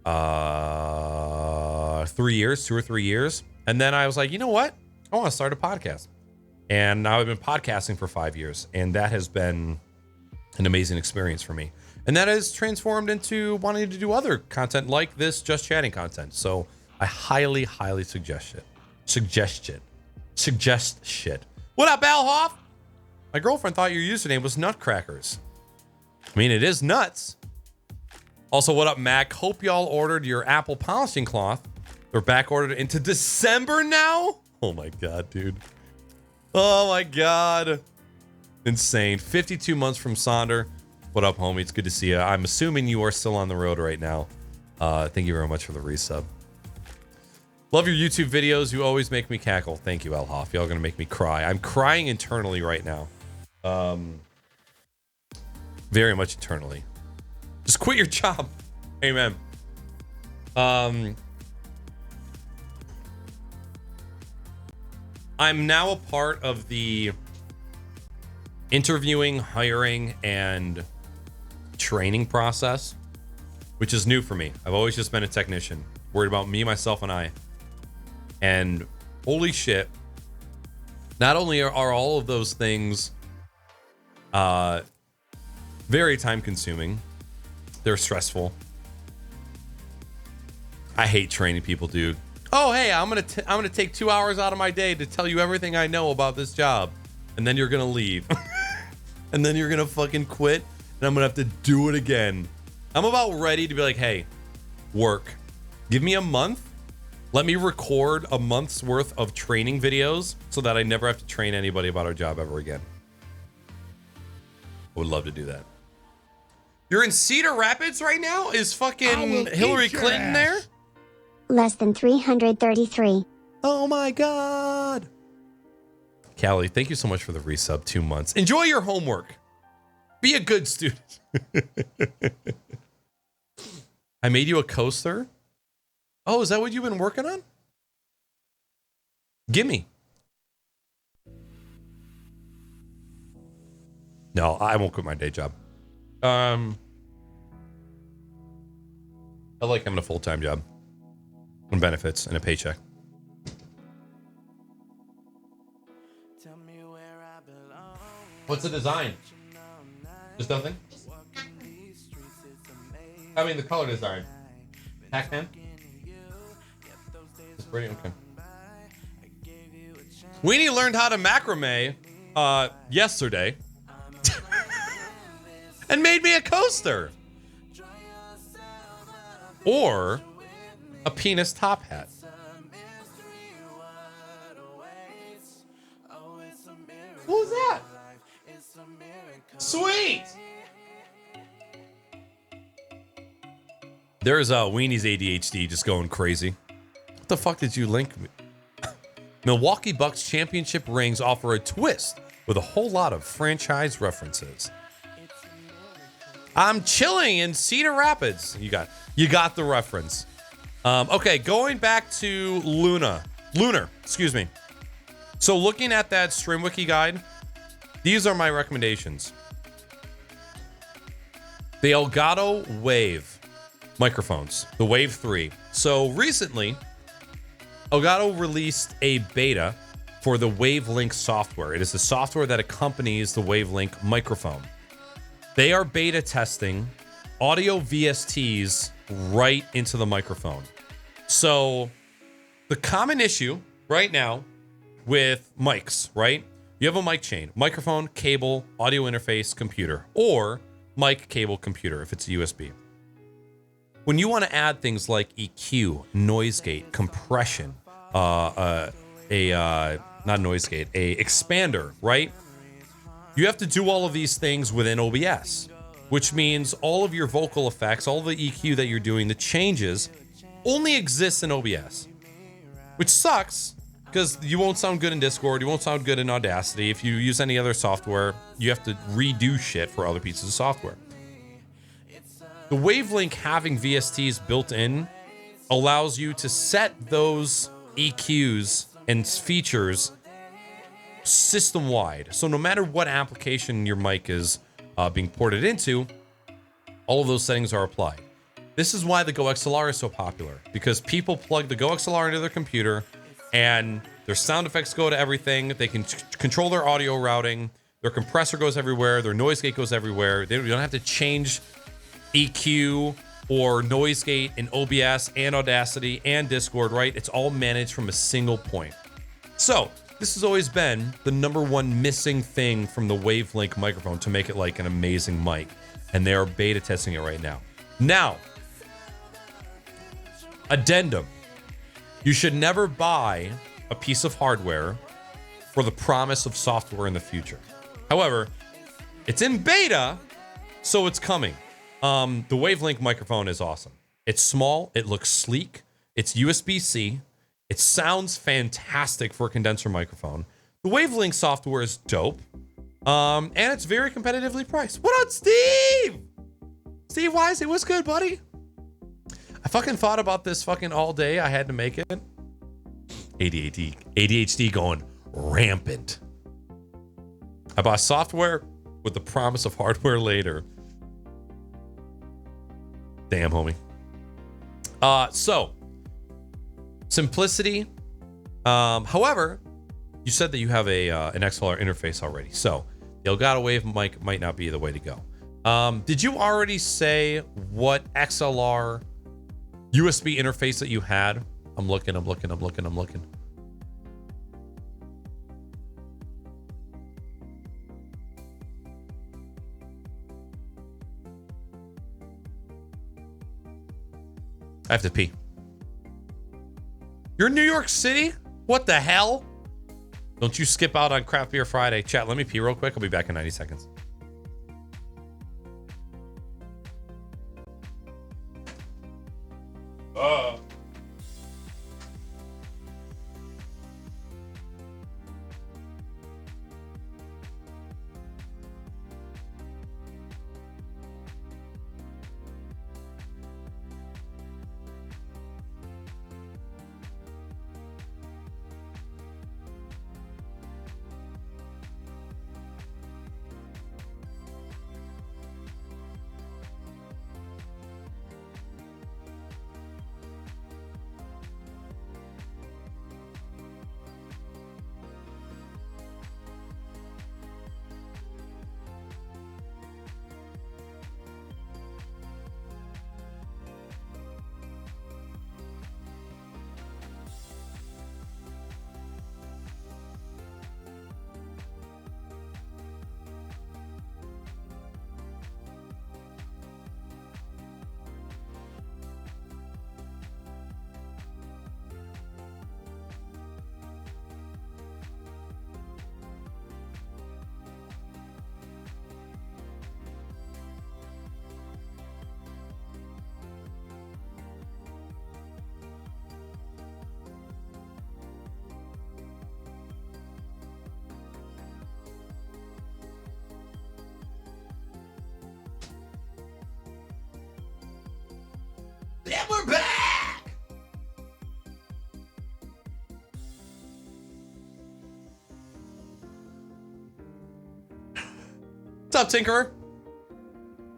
2 or 3 years. And then I was like, you know what? I want to start a podcast. And now I've been podcasting for 5 years, and that has been an amazing experience for me. And that has transformed into wanting to do other content like this Just Chatting content. So I highly, highly suggest it. Suggest shit. What up, Alhoff? My girlfriend thought your username was Nutcrackers. I mean, it is nuts. Also, what up, Mac? Hope y'all ordered your Apple polishing cloth. They're back ordered into December now? Oh my God, dude. Oh my God. Insane. 52 months from Sonder. What up, homie? It's good to see you. I'm assuming you are still on the road right now. Thank you very much for the resub. Love your YouTube videos. You always make me cackle. Thank you, Alhoff. Y'all gonna make me cry. I'm crying internally right now. Very much internally. Just quit your job. Amen. I'm now a part of the interviewing, hiring, and training process, which is new for me. I've always just been a technician, worried about me, myself, and I. And holy shit, not only are all of those things very time consuming, they're stressful. I hate training people, dude. Oh, hey, I'm gonna take 2 hours out of my day to tell you everything I know about this job, and then you're gonna leave, and then you're gonna fucking quit, and I'm gonna have to do it again. I'm about ready to be like, hey, work. Give me a month. Let me record a month's worth of training videos so that I never have to train anybody about our job ever again. I would love to do that. You're in Cedar Rapids right now? Is fucking Hillary Clinton there? Less than 333. Oh my God. Callie, thank you so much for the resub. 2 months. Enjoy your homework. Be a good student. I made you a coaster. Oh, is that what you've been working on? Gimme. No, I won't quit my day job. I like having a full-time job and benefits and a paycheck. What's the design? Just nothing? I mean, the color design. Pac-Man? It's pretty okay. Weenie learned how to macrame yesterday and made me a coaster. Or a penis top hat. What was that? Sweet! There's Weenie's ADHD just going crazy. What the fuck did you link me? Milwaukee Bucks championship rings offer a twist with a whole lot of franchise references. I'm chilling in Cedar Rapids. You got the reference. Okay, going back to Lunar, excuse me. So looking at that StreamWiki guide, these are my recommendations. The Elgato Wave microphones, the Wave 3. So recently, Elgato released a beta for the Wavelink software. It is the software that accompanies the Wavelink microphone. They are beta testing audio VSTs right into the microphone. So the common issue right now with mics, right? You have a mic chain, microphone, cable, audio interface, computer, or mic, cable, computer if it's a USB. When you want to add things like EQ, noise gate, compression, not noise gate, a expander, right? You have to do all of these things within OBS, which means all of your vocal effects, all the EQ that you're doing, the changes, only exists in OBS, which sucks because you won't sound good in Discord, you won't sound good in Audacity. If you use any other software, you have to redo shit for other pieces of software. The Wavelink having VSTs built in allows you to set those EQs and features system-wide. So no matter what application your mic is being ported into, all of those settings are applied. This is why the Go XLR is so popular, because people plug the Go XLR into their computer and their sound effects go to everything. They can control their audio routing. Their compressor goes everywhere. Their noise gate goes everywhere. They don't have to change EQ or noise gate in OBS and Audacity and Discord, right? It's all managed from a single point. So this has always been the number one missing thing from the Wavelink microphone to make it like an amazing mic. And they are beta testing it right now. Now, addendum. You should never buy a piece of hardware for the promise of software in the future. However, it's in beta, so it's coming. The Wavelink microphone is awesome. It's small, it looks sleek, it's USB-C, it sounds fantastic for a condenser microphone. The Wavelink software is dope, and it's very competitively priced. What up, Steve? Steve Wisey, what's good, buddy? I fucking thought about this fucking all day. I had to make it. ADHD going rampant. I bought software with the promise of hardware later. Damn, homie. So simplicity. However, you said that you have an XLR interface already, so the Elgato Wave mic might not be the way to go. Did you already say what XLR USB interface that you had? I'm looking. I have to pee. You're in New York City? What the hell? Don't you skip out on Craft Beer Friday. Chat, let me pee real quick. I'll be back in 90 seconds. And we're back! What's up, Tinkerer?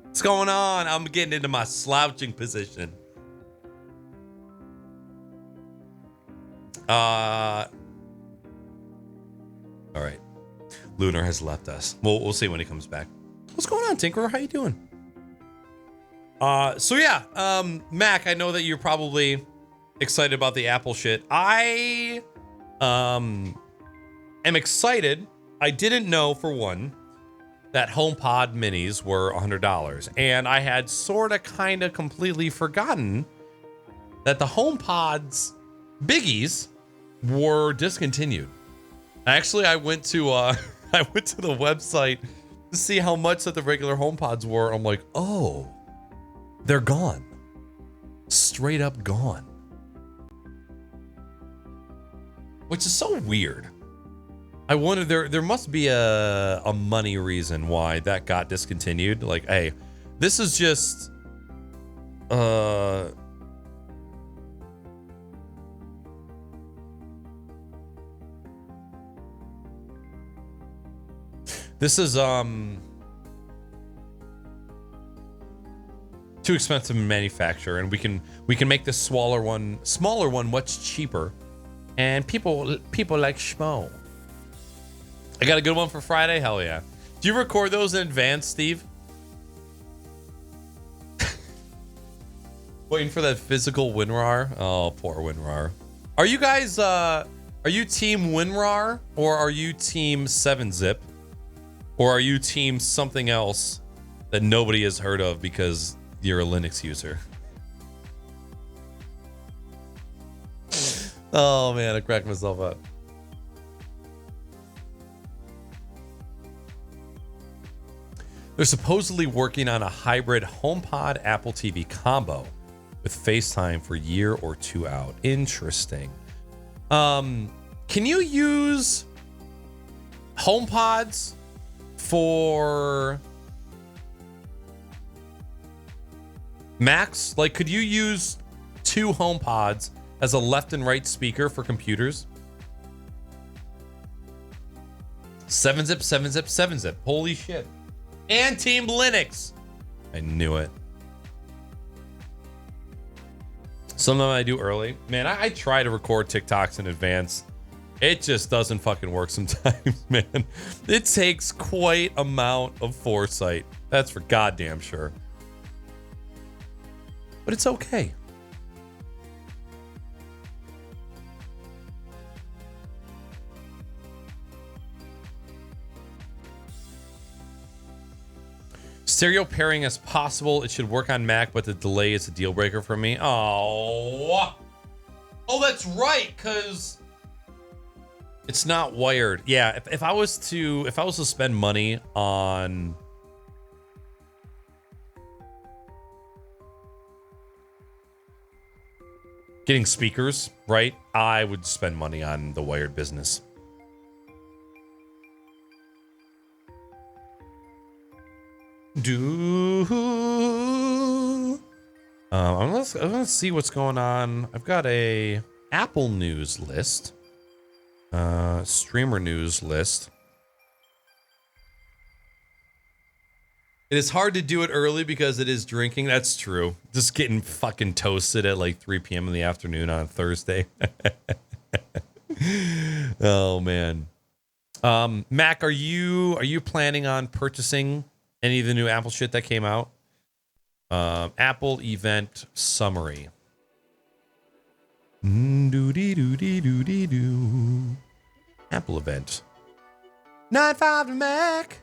What's going on? I'm getting into my slouching position. All right. Lunar has left us. We'll see when he comes back. What's going on, Tinkerer? How you doing? So yeah, Mac, I know that you're probably excited about the Apple shit. I am excited. I didn't know, for one, that HomePod minis were $100, and I had sort of kind of completely forgotten that the HomePods biggies were discontinued. Actually, I went to I went to the website to see how much that the regular HomePods were. I'm like, oh, they're gone. Straight up gone. Which is so weird. I wonder, there must be a money reason why that got discontinued. Like, hey, this is just this is too expensive to manufacture, and we can make this smaller one much cheaper, and people like schmo. I got a good one for Friday. Hell yeah. Do you record those in advance, Steve? Waiting for that physical WinRAR. Oh, poor WinRAR. Are you guys are you team WinRAR, or are you team 7-zip, or are you team something else that nobody has heard of because you're a Linux user? Oh man, I cracked myself up. They're supposedly working on a hybrid HomePod Apple TV combo with FaceTime for a year or two out. Interesting. Can you use HomePods for Macs? Like, could you use two HomePods as a left and right speaker for computers? 7-zip, 7-zip, 7-zip. Holy shit. And Team Linux. I knew it. Some of them I do early. Man, I try to record TikToks in advance. It just doesn't fucking work sometimes, man. It takes quite amount of foresight. That's for goddamn sure. But it's okay. Stereo pairing as possible. It should work on Mac, but the delay is a deal breaker for me. Oh, that's right, because it's not wired. Yeah, if I was to spend money on getting speakers, right, I would spend money on the wired business. I'm gonna see what's going on. I've got a Apple news list, streamer news list. It is hard to do it early because it is drinking. That's true. Just getting fucking toasted at like 3 p.m. in the afternoon on Thursday. Oh man. Mac, are you planning on purchasing any of the new Apple shit that came out? Apple event summary. Apple event. 9.5 to Mac.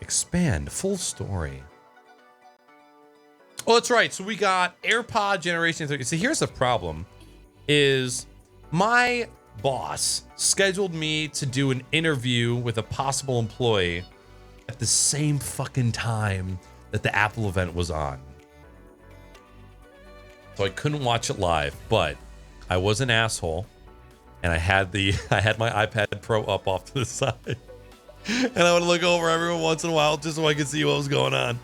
Expand full story. Oh, that's right. So we got AirPod Generation 3. See, here's the problem: is my boss scheduled me to do an interview with a possible employee at the same fucking time that the Apple event was on. So I couldn't watch it live, but I was an asshole and I had my iPad Pro up off to the side. And I would look over every once in a while just so I could see what was going on.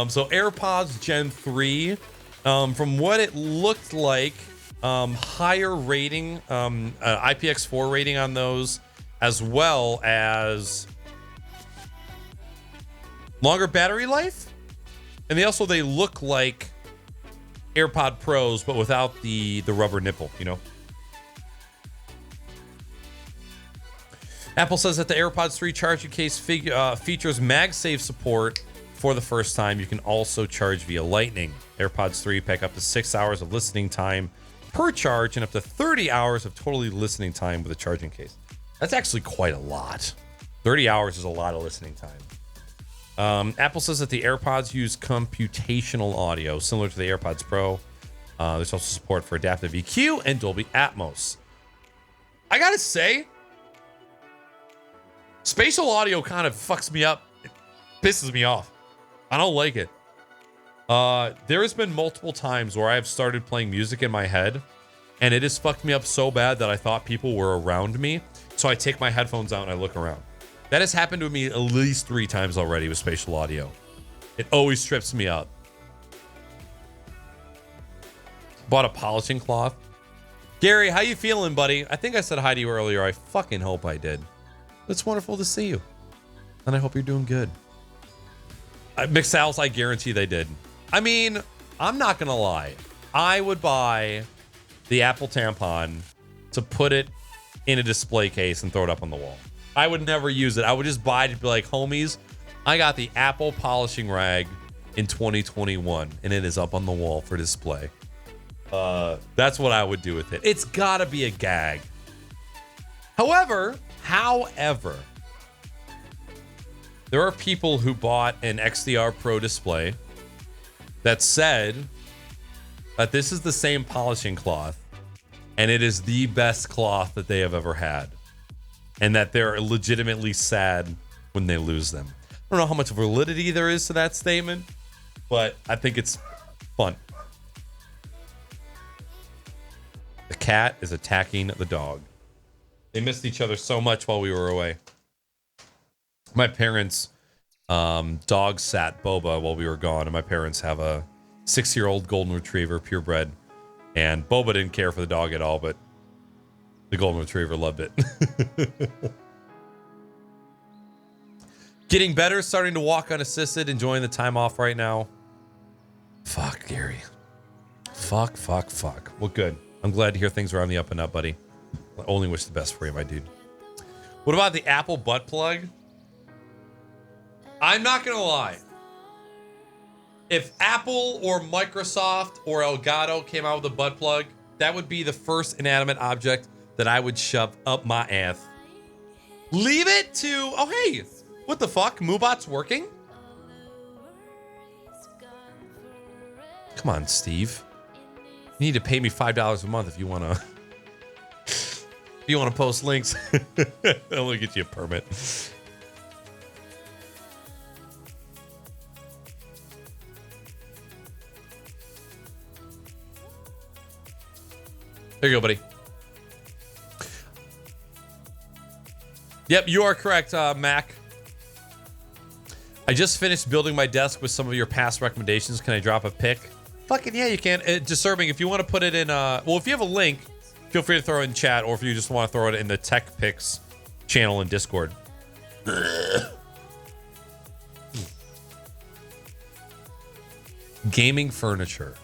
So AirPods Gen 3, from what it looked like, higher rating, IPX4 rating on those, as well as longer battery life. And they look like AirPod Pros, but without the rubber nipple, you know? Apple says that the AirPods 3 charging case features Magsafe support for the first time. You can also charge via Lightning. AirPods 3 pack up to 6 hours of listening time per charge and up to 30 hours of totally listening time with a charging case. That's actually quite a lot. 30 hours is a lot of listening time. Apple says that the AirPods use computational audio, similar to the AirPods Pro. There's also support for adaptive EQ and Dolby Atmos. I gotta say, spatial audio kind of fucks me up. It pisses me off. I don't like it. There has been multiple times where I have started playing music in my head, and it has fucked me up so bad that I thought people were around me. So I take my headphones out and I look around. That has happened to me at least 3 times already with spatial audio. It always trips me up. Bought a polishing cloth. Gary, how you feeling, buddy? I think I said hi to you earlier. I fucking hope I did. It's wonderful to see you. And I hope you're doing good. McSal's, I guarantee they did. I mean, I'm not going to lie. I would buy the Apple tampon to put it in a display case and throw it up on the wall. I would never use it. I would just buy it to be like, homies, I got the Apple polishing rag in 2021 and it is up on the wall for display. That's what I would do with it. It's got to be a gag. However, there are people who bought an XDR Pro display that said that this is the same polishing cloth and it is the best cloth that they have ever had, and that they're legitimately sad when they lose them. I don't know how much validity there is to that statement, but I think it's fun. The cat is attacking the dog. They missed each other so much while we were away. My parents dog sat Boba while we were gone, and my parents have a 6-year-old golden retriever, purebred, and Boba didn't care for the dog at all, but the golden retriever loved it. Getting better, starting to walk unassisted, enjoying the time off right now. Fuck. Fuck. Well, good. I'm glad to hear things are on the up and up, buddy. I only wish the best for you, my dude. What about the Apple butt plug? I'm not going to lie. If Apple or Microsoft or Elgato came out with a butt plug, that would be the first inanimate object that I would shove up my ass. Leave it to... Oh, hey. What the fuck? Moobot's working? Come on, Steve. You need to pay me $5 a month if you want to... if you want to post links. I'll get you a permit. There you go, buddy. Yep, you are correct, Mac. I just finished building my desk with some of your past recommendations. Can I drop a pic? Fucking yeah, you can. Disturbing. If you want to put it in, well, if you have a link, feel free to throw it in chat, or if you just want to throw it in the Tech Pics channel in Discord. Gaming furniture.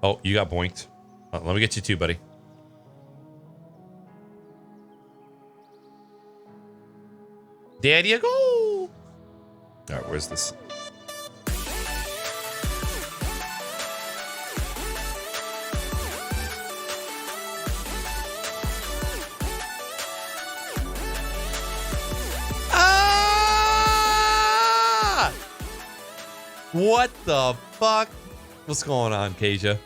Oh, you got boinked. Let me get you too, buddy. There you go. All right, where's this? Ah! What the fuck? What's going on, Kasia?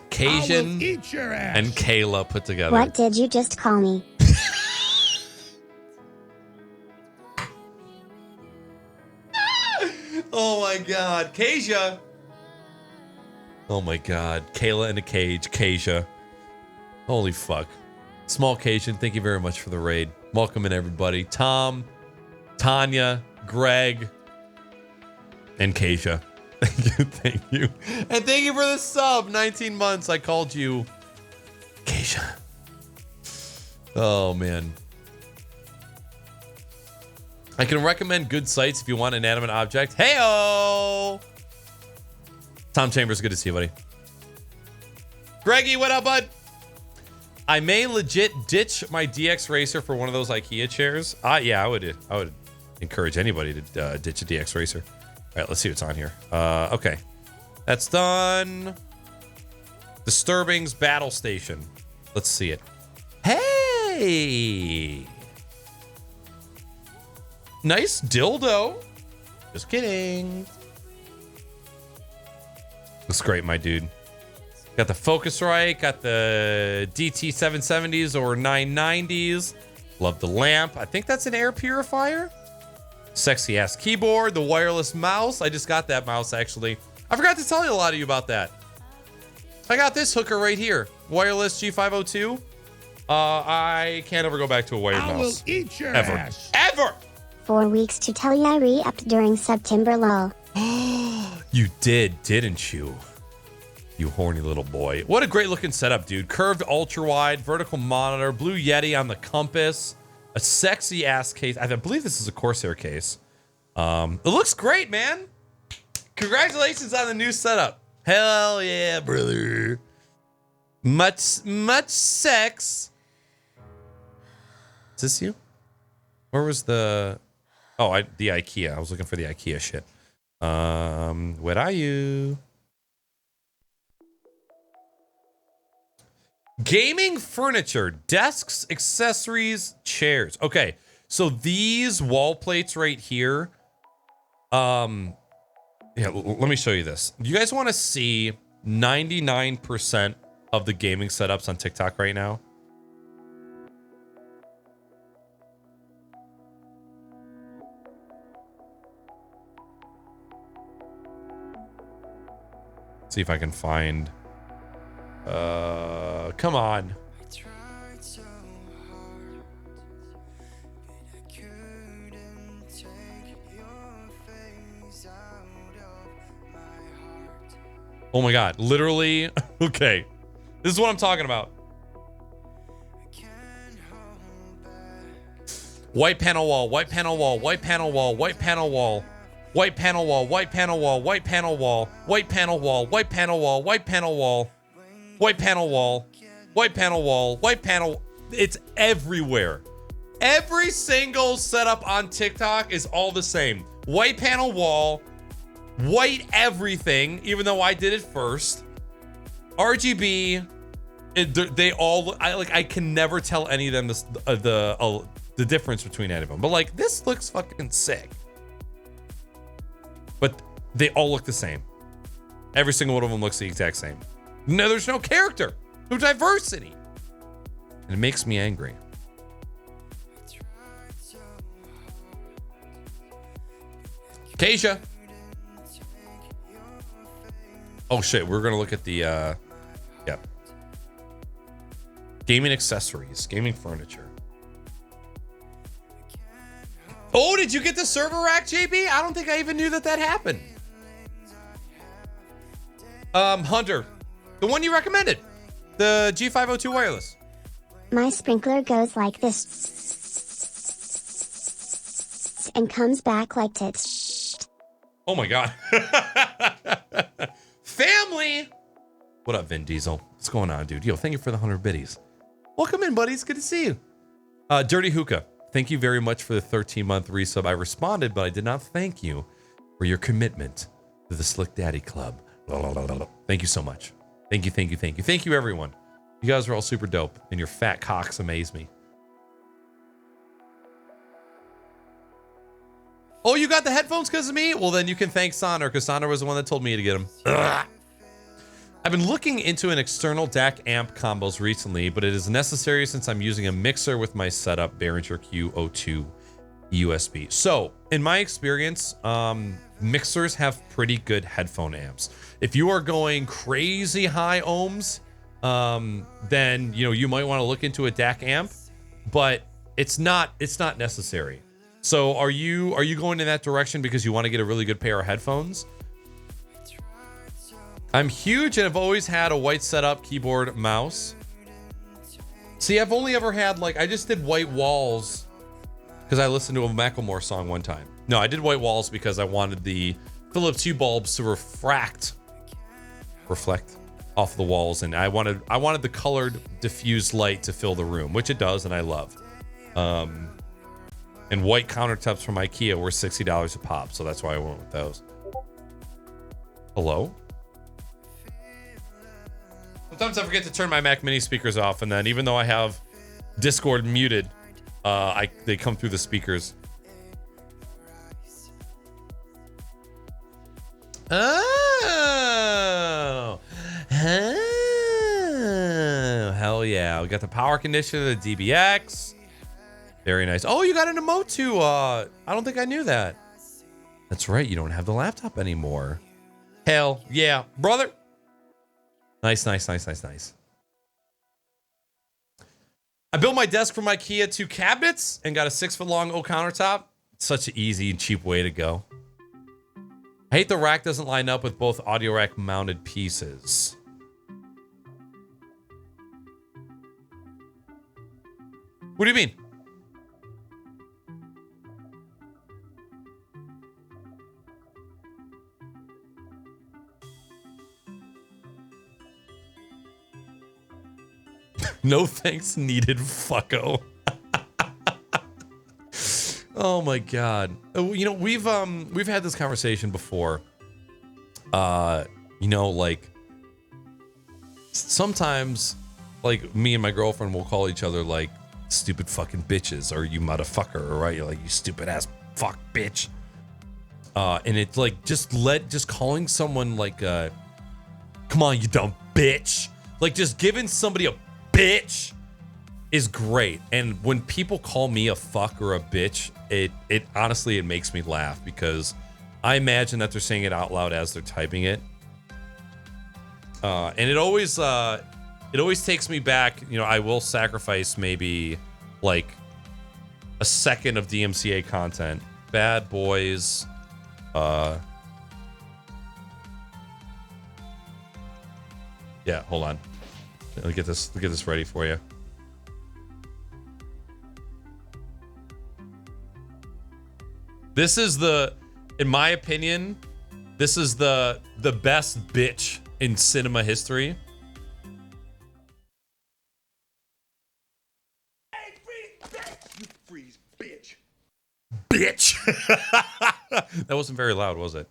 Cajun and Kayla put together. What did you just call me? Oh my god. Kasia. Oh my god. Kayla in a cage. Kasia. Holy fuck. Small Cajun, thank you very much for the raid. Welcome in, everybody. Tom, Tanya, Greg, and Kasia. Thank you. And thank you for the sub. 19 months. I called you Kasia. Oh, man. I can recommend good sites if you want an inanimate object. Hey-o! Tom Chambers, good to see you, buddy. Greggy, what up, bud? I may legit ditch my DX Racer for one of those IKEA chairs. Yeah, I would encourage anybody to ditch a DX Racer. All right, let's see what's on here. Okay. That's done. Disturbing's Battle Station. Let's see it. Hey! Nice dildo. Just kidding. Looks great, my dude. Got the Focusrite, got the DT 770s or 990s. Love the lamp. I think that's an air purifier. Sexy ass keyboard, the wireless mouse. I just got that mouse actually. I forgot to tell you a lot of you about that. I got this hooker right here. Wireless G502. I can't ever go back to a wired mouse. I will eat your ass. Ever! 4 weeks to tell ya I re-upped during September lull. You did, didn't you? You horny little boy. What a great looking setup, dude. Curved ultra wide, vertical monitor, blue Yeti on the compass, a sexy ass case. I believe this is a Corsair case. It looks great, man. Congratulations on the new setup. Hell yeah, brother. Much sex. Is this you? Where was the... Oh, the IKEA. I was looking for the IKEA shit. Where are you? Gaming furniture, desks, accessories, chairs. Okay, so these wall plates right here. Yeah, let me show you this. You guys want to see 99% of the gaming setups on TikTok right now? See if I can find. Come on. Oh my God, literally. Okay, this is what I'm talking about. White panel wall, white panel wall, white panel wall, white panel wall, white panel wall, white panel wall, white panel wall, white panel wall, white panel wall, white panel wall, white panel wall, white panel wall, white panel. It's everywhere. Every single setup on TikTok is all the same. White panel wall, white everything, even though I did it first. RGB, they all, I can never tell any of them the difference between any of them. But like, this looks fucking sick. But they all look the same. Every single one of them looks the exact same. No, there's no character, no diversity. And it makes me angry. Keisha. Oh shit, we're gonna look at the yep. Gaming accessories, gaming furniture. Oh, did you get the server rack, JB? I don't think I even knew that happened. Hunter, the one you recommended, the G502 wireless. My sprinkler goes like this and comes back like tits. Oh my God. Family. What up, Vin Diesel? What's going on, dude? Yo, thank you for the 100 biddies. Welcome in, buddies. Good to see you. Dirty Hookah. Thank you very much for the 13-month resub. I responded, but I did not thank you for your commitment to the Slick Daddy Club. Thank you so much. Thank you, thank you, thank you. Thank you, everyone. You guys are all super dope, and your fat cocks amaze me. Oh, you got the headphones because of me? Well, then you can thank Sonder, because Sonder was the one that told me to get them. Ugh. I've been looking into an external DAC amp combos recently, but it is necessary since I'm using a mixer with my setup, Behringer Q02 USB. So, in my experience, mixers have pretty good headphone amps. If you are going crazy high ohms, then you might want to look into a DAC amp, but it's not necessary. So, are you going in that direction because you want to get a really good pair of headphones? I'm huge and I've always had a white setup, keyboard, mouse. See, I've only ever had I just did white walls because I listened to a Macklemore song one time. No, I did white walls because I wanted the Philips Hue bulbs to reflect off the walls, and I wanted the colored diffused light to fill the room, which it does, and I love. And white countertops from IKEA were $60 a pop, so that's why I went with those. Hello? Sometimes I forget to turn my Mac Mini speakers off, and then even though I have Discord muted, they come through the speakers. Oh, hell yeah! We got the power conditioner, the DBX. Very nice. Oh, you got an emote too. I don't think I knew that. That's right. You don't have the laptop anymore. Hell yeah, brother. Nice. I built my desk from IKEA 2 cabinets and got a 6-foot-long oak countertop. Such an easy and cheap way to go. I hate the rack doesn't line up with both audio rack mounted pieces. What do you mean? No thanks needed, fucko. Oh my god. We've had this conversation before. Sometimes me and my girlfriend will call each other stupid fucking bitches, or you motherfucker, right? You're you stupid ass fuck bitch. And it's just calling someone come on, you dumb bitch. Just giving somebody a bitch is great. And when people call me a fuck or a bitch, it honestly makes me laugh, because I imagine that they're saying it out loud as they're typing it. And it always takes me back. I will sacrifice maybe a second of DMCA content. Bad Boys. Yeah, hold on. Let me get this ready for you. This is in my opinion, this is the best bitch in cinema history. Hey, freeze, you freeze, bitch. Bitch. That wasn't very loud, was it?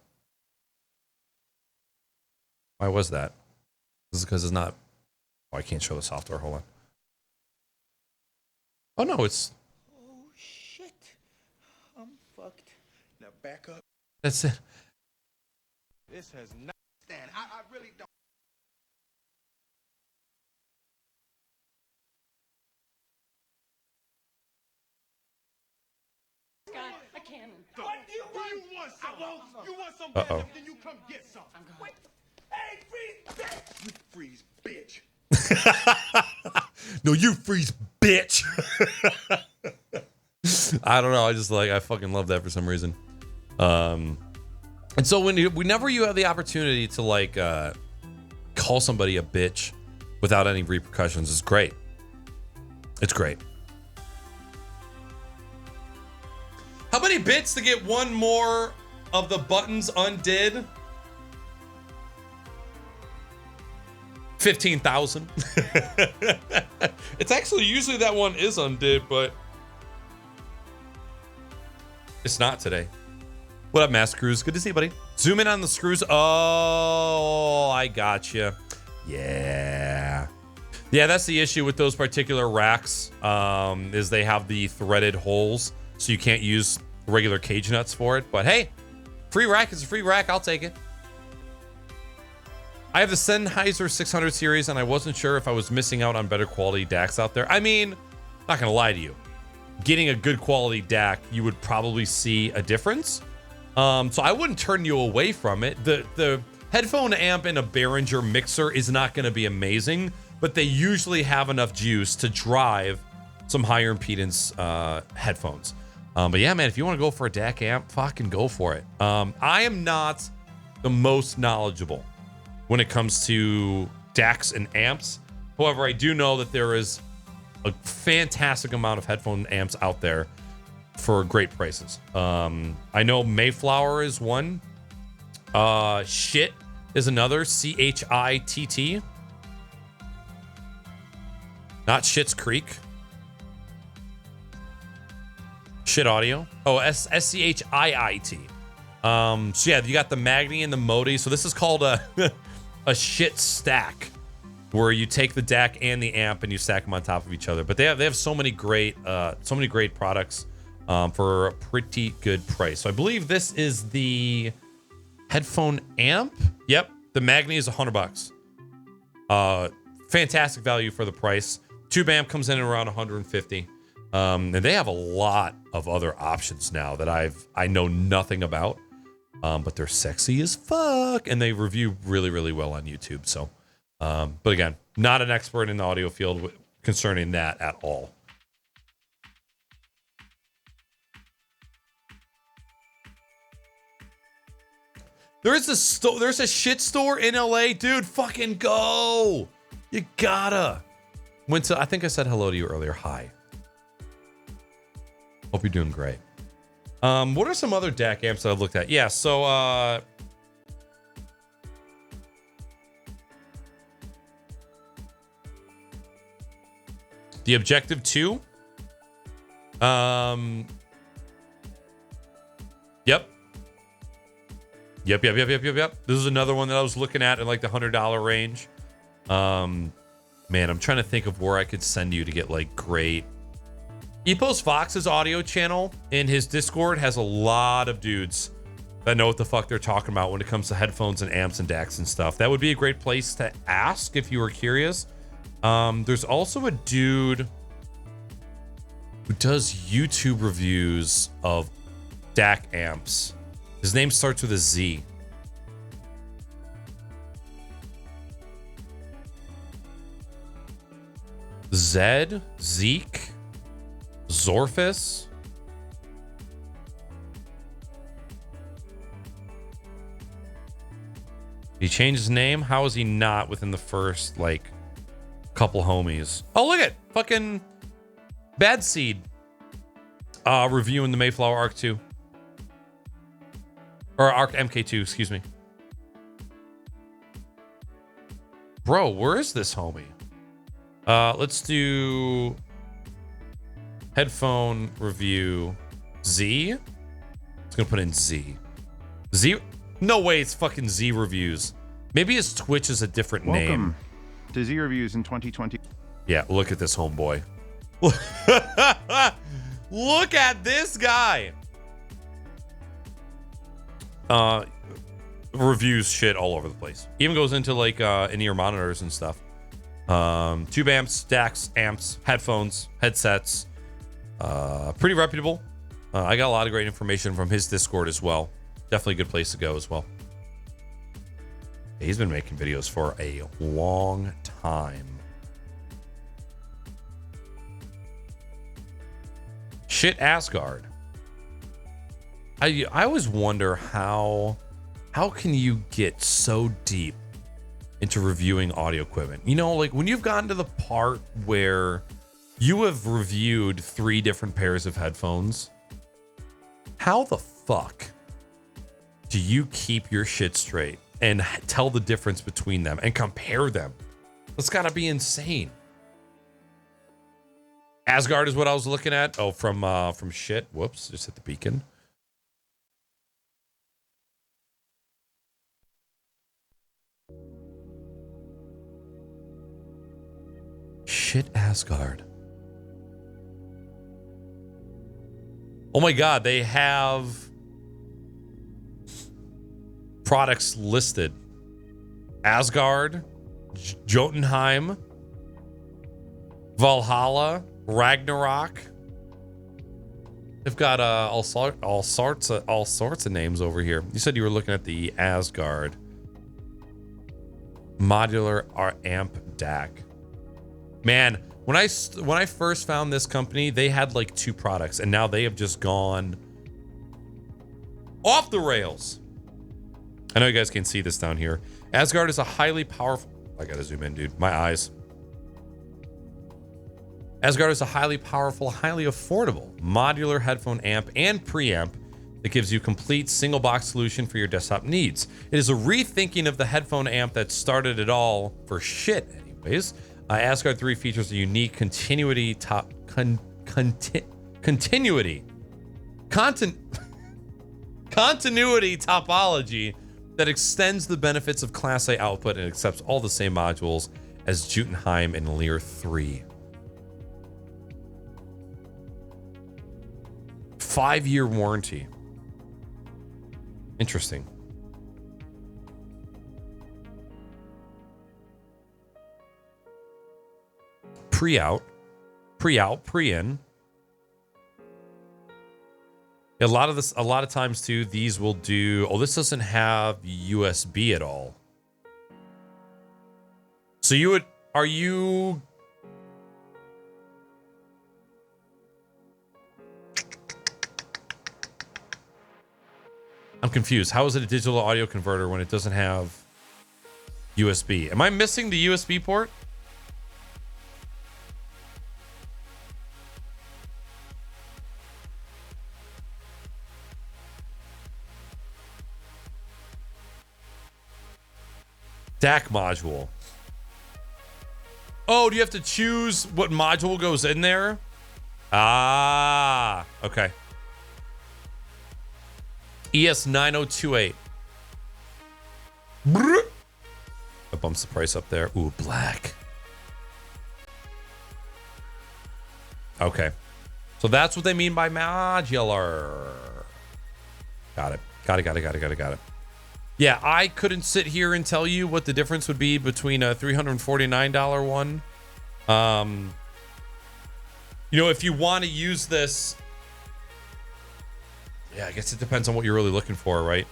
Why was that? This is because it's not. Oh, I can't show the software. Hold on. Oh no, it's. Oh shit, I'm fucked. Now back up. That's it. This has not. Stand. I really don't. I can't. What do you want some? I won't. You want some Uh-oh. then you come get some. Wait. Hey, freeze, bitch. You freeze, bitch. No, you freeze, bitch. I don't know. I fucking love that for some reason. And so whenever you have the opportunity to call somebody a bitch without any repercussions, it's great. It's great. How many bits to get one more of the buttons undid? 15,000. It's actually usually that one is undid, but it's not today. What up, Master Cruz? Good to see you, buddy. Zoom in on the screws. Oh, I gotcha. Yeah. Yeah, that's the issue with those particular racks, is they have the threaded holes, so you can't use regular cage nuts for it. But hey, free rack is a free rack. I'll take it. I have the Sennheiser 600 series, and I wasn't sure if I was missing out on better quality DACs out there. I mean, not gonna lie to you. Getting a good quality DAC, you would probably see a difference. So I wouldn't turn you away from it. The headphone amp in a Behringer mixer is not gonna be amazing, but they usually have enough juice to drive some higher impedance headphones. But yeah, man, if you want to go for a DAC amp, fucking go for it. I am not the most knowledgeable when it comes to DACs and amps. However, I do know that there is a fantastic amount of headphone amps out there for great prices. I know Mayflower is one. Shit is another. CHITT. Not Schitt's Creek. Shit Audio. Oh, SCHIIT. So yeah, you got the Magni and the Modi. So this is called a shit stack, where you take the DAC and the amp and you stack them on top of each other. But they have so many great products for a pretty good price. So I believe this is the headphone amp. Yep, the Magni is $100. Fantastic value for the price. Tube amp comes in at around 150. And they have a lot of other options now that I know nothing about. But they're sexy as fuck, and they review really, really well on YouTube. So, but again, not an expert in the audio field concerning that at all. There's a shit store in LA, dude. Fucking go! You gotta. I think I said hello to you earlier. Hi. Hope you're doing great. What are some other DAC amps that I've looked at? Yeah, so the Objective 2. Yep. This is another one that I was looking at in like the $100 range. Man, I'm trying to think of where I could send you to get like great. Epos Fox's audio channel in his Discord has a lot of dudes that know what the fuck they're talking about when it comes to headphones and amps and DACs and stuff. That would be a great place to ask if you were curious. There's also a dude who does YouTube reviews of DAC amps. His name starts with a Z. Zeke, Zorfus. He changed his name? How is he not within the first, like, couple homies? Oh, look at fucking Bad Seed reviewing the Mayflower Arc 2. Or Arc MK2, excuse me. Bro, where is this homie? Let's do headphone review Z. It's gonna put in Z. Z? No way, it's fucking Z reviews. Maybe his Twitch is a different name. Welcome to Z Reviews in 2020. Yeah, look at this homeboy. Look at this guy. Reviews shit all over the place. Even goes into like in-ear monitors and stuff. Tube amps, DACs, amps, headphones, headsets. Pretty reputable. I got a lot of great information from his Discord as well. Definitely a good place to go as well. He's been making videos for a long time. Shit Asgard. I always wonder how can you get so deep into reviewing audio equipment? You know, like when you've gotten to the part where you have reviewed 3 different pairs of headphones, how the fuck do you keep your shit straight and tell the difference between them and compare them? That's gotta be insane. Asgard is what I was looking at. Oh, from shit. Whoops, just hit the beacon. Shit Asgard. Oh my god, they have products listed. Asgard, Jotunheim, Valhalla, Ragnarok. They've got all sorts of names over here. You said you were looking at the Asgard modular amp DAC. Man, when I first found this company, they had like 2 products, and now they have just gone off the rails. I know you guys can see this down here. Asgard is a highly powerful... I gotta zoom in, dude. My eyes. Asgard is a highly powerful, highly affordable modular headphone amp and preamp that gives you complete single box solution for your desktop needs. It is a rethinking of the headphone amp that started it all for shit anyways. Asgard 3 features a unique continuity topology that extends the benefits of Class A output and accepts all the same modules as Jotunheim and Lear 3. 5-year warranty. Interesting. Pre-out, pre-in. A lot of times too, these will do. Oh, this doesn't have USB at all. So are you? I'm confused. How is it a digital audio converter when it doesn't have USB? Am I missing the USB port? DAC module. Oh, do you have to choose what module goes in there? Ah, okay. ES9028. That bumps the price up there. Ooh, black. Okay. So that's what they mean by modular. Got it. Yeah, I couldn't sit here and tell you what the difference would be between a $349 one. You know, if you want to use this, yeah, I guess it depends on what you're really looking for, right?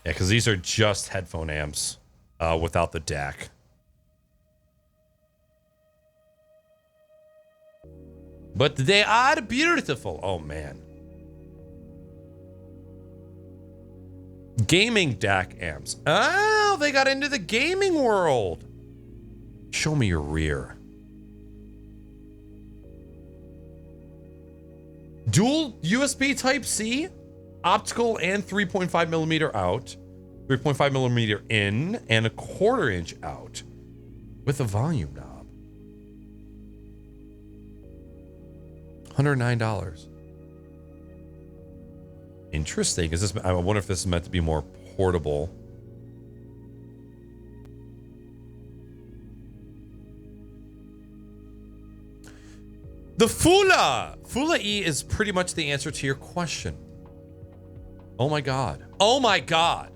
Yeah, because these are just headphone amps without the DAC. But they are beautiful. Oh, man. Gaming DAC amps. Oh, they got into the gaming world. Show me your rear. Dual USB Type-C, optical and 3.5 millimeter out, 3.5 millimeter in, and a 1/4 inch out with a volume knob. $109. Interesting. Is this? I wonder if this is meant to be more portable. The Fula E is pretty much the answer to your question. Oh my God. Oh my God.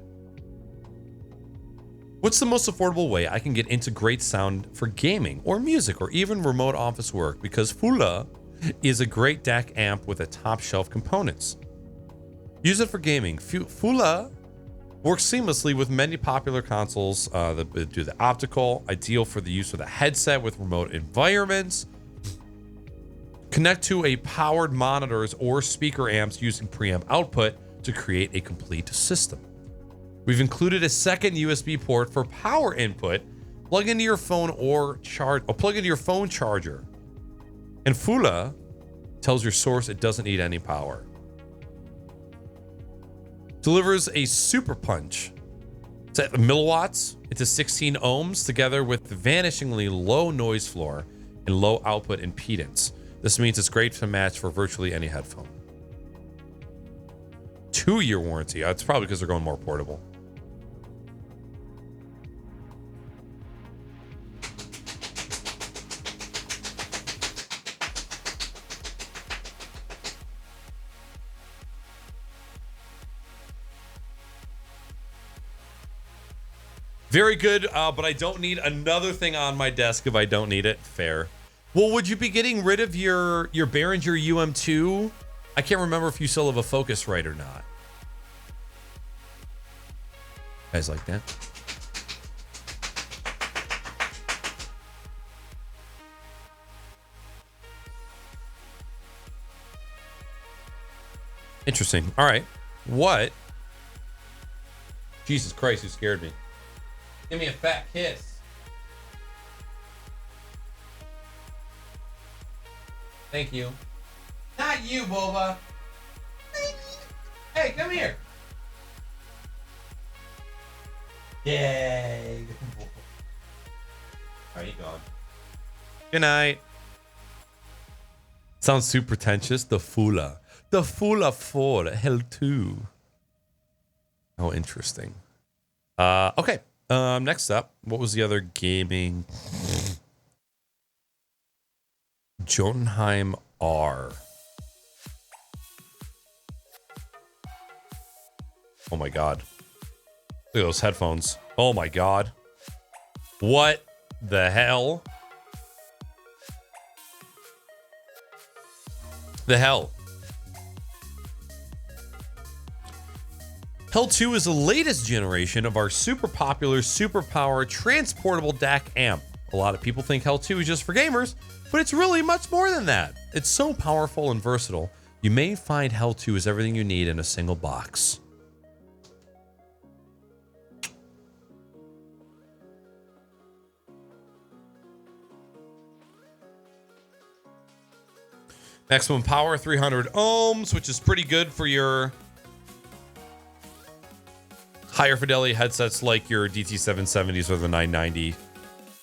What's the most affordable way I can get into great sound for gaming or music or even remote office work? Because Fula is a great DAC amp with a top shelf components. Use it for gaming. Fula works seamlessly with many popular consoles that do the optical, ideal for the use of a headset with remote environments. Connect to a powered monitors or speaker amps using preamp output to create a complete system. We've included a second USB port for power input. Plug into your phone or plug into your phone charger. And Fula tells your source it doesn't need any power. Delivers a super punch. It's at milliwatts. It's a 16 ohms together with vanishingly low noise floor and low output impedance. This means it's great to match for virtually any headphone. 2-year warranty. It's probably because they're going more portable. Very good, but I don't need another thing on my desk if I don't need it. Fair. Well, would you be getting rid of your Behringer UM2? I can't remember if you still have a Focusrite or not. You guys like that? Interesting. All right. What? Jesus Christ, you scared me. Give me a fat kiss. Thank you. Not you, Boba. Hey, come here. Yay. Are you gone? Good night. Sounds super pretentious. The Fula. The Fula 4 Hell 2. Oh, interesting. Okay. Next up, what was the other gaming? Jotunheim R. Oh my God. Look at those headphones. Oh my God. What the hell? The hell? Hell 2 is the latest generation of our super popular, super power, transportable DAC amp. A lot of people think Hell 2 is just for gamers, but it's really much more than that. It's so powerful and versatile, you may find Hell 2 is everything you need in a single box. Maximum power, 300 ohms, which is pretty good for your higher fidelity headsets like your DT770s or the 990.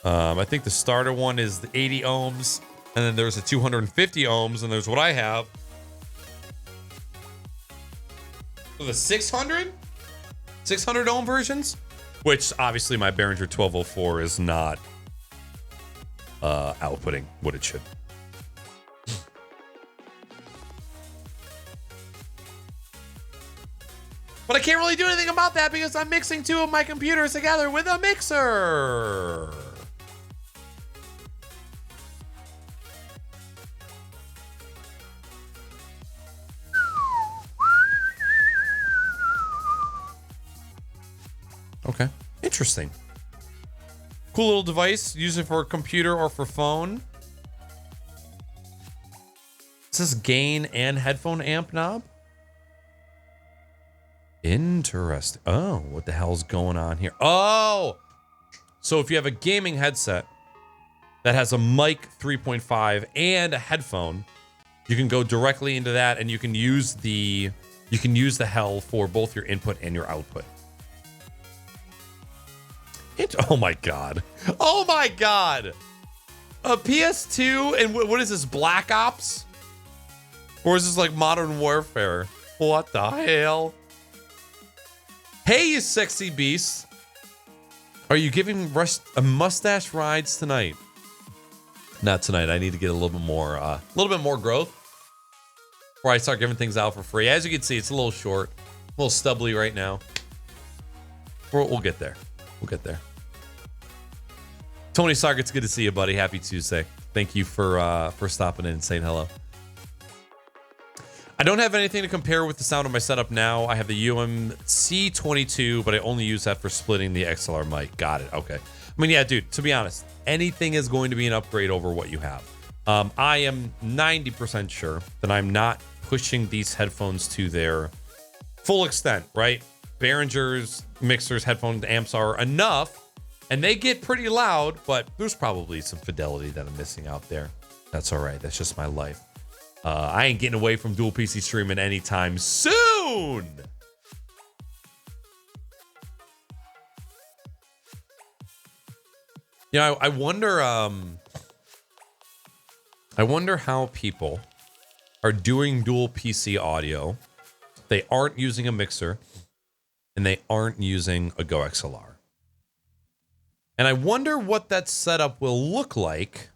I think the starter one is the 80 ohms, and then there's a 250 ohms, and there's what I have. So the 600 ohm versions, which obviously my Behringer 1204 is not outputting what it should. But I can't really do anything about that because I'm mixing two of my computers together with a mixer. Okay, interesting. Cool little device. Use it for a computer or for phone. Is this gain and headphone amp knob? Interesting. Oh, what the hell's going on here? Oh, so if you have a gaming headset that has a mic 3.5 and a headphone, you can go directly into that, and you can use the hell for both your input and your output. Oh my god! Oh my god! A PS2 and what is this? Black Ops? Or is this like Modern Warfare? What the hell? Hey, you sexy beast! Are you giving Rush a mustache rides tonight? Not tonight. I need to get a little bit more growth before I start giving things out for free. As you can see, it's a little short, a little stubbly right now. We'll get there. We'll get there. Tony Sark, it's good to see you, buddy. Happy Tuesday. Thank you for stopping in and saying hello. I don't have anything to compare with the sound of my setup now. I have the UMC22, but I only use that for splitting the XLR mic. Got it. Okay. I mean, yeah, dude, to be honest, anything is going to be an upgrade over what you have. I am 90% sure that I'm not pushing these headphones to their full extent, right? Behringer's mixers, headphones, amps are enough, and they get pretty loud, but there's probably some fidelity that I'm missing out there. That's all right. That's just my life. I ain't getting away from dual PC streaming anytime soon. You know, I wonder how people are doing dual PC audio. They aren't using a mixer, and they aren't using a Go XLR. And I wonder what that setup will look like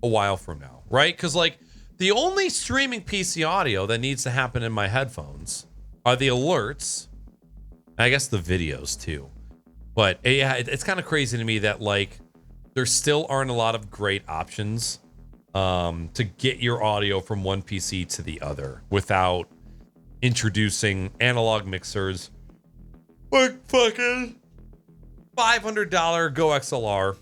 a while from now, right? Because like the only streaming PC audio that needs to happen in my headphones are the alerts. I guess the videos too. But yeah, it's kind of crazy to me that like there still aren't a lot of great options to get your audio from one PC to the other without introducing analog mixers like fucking $500 Go XLR.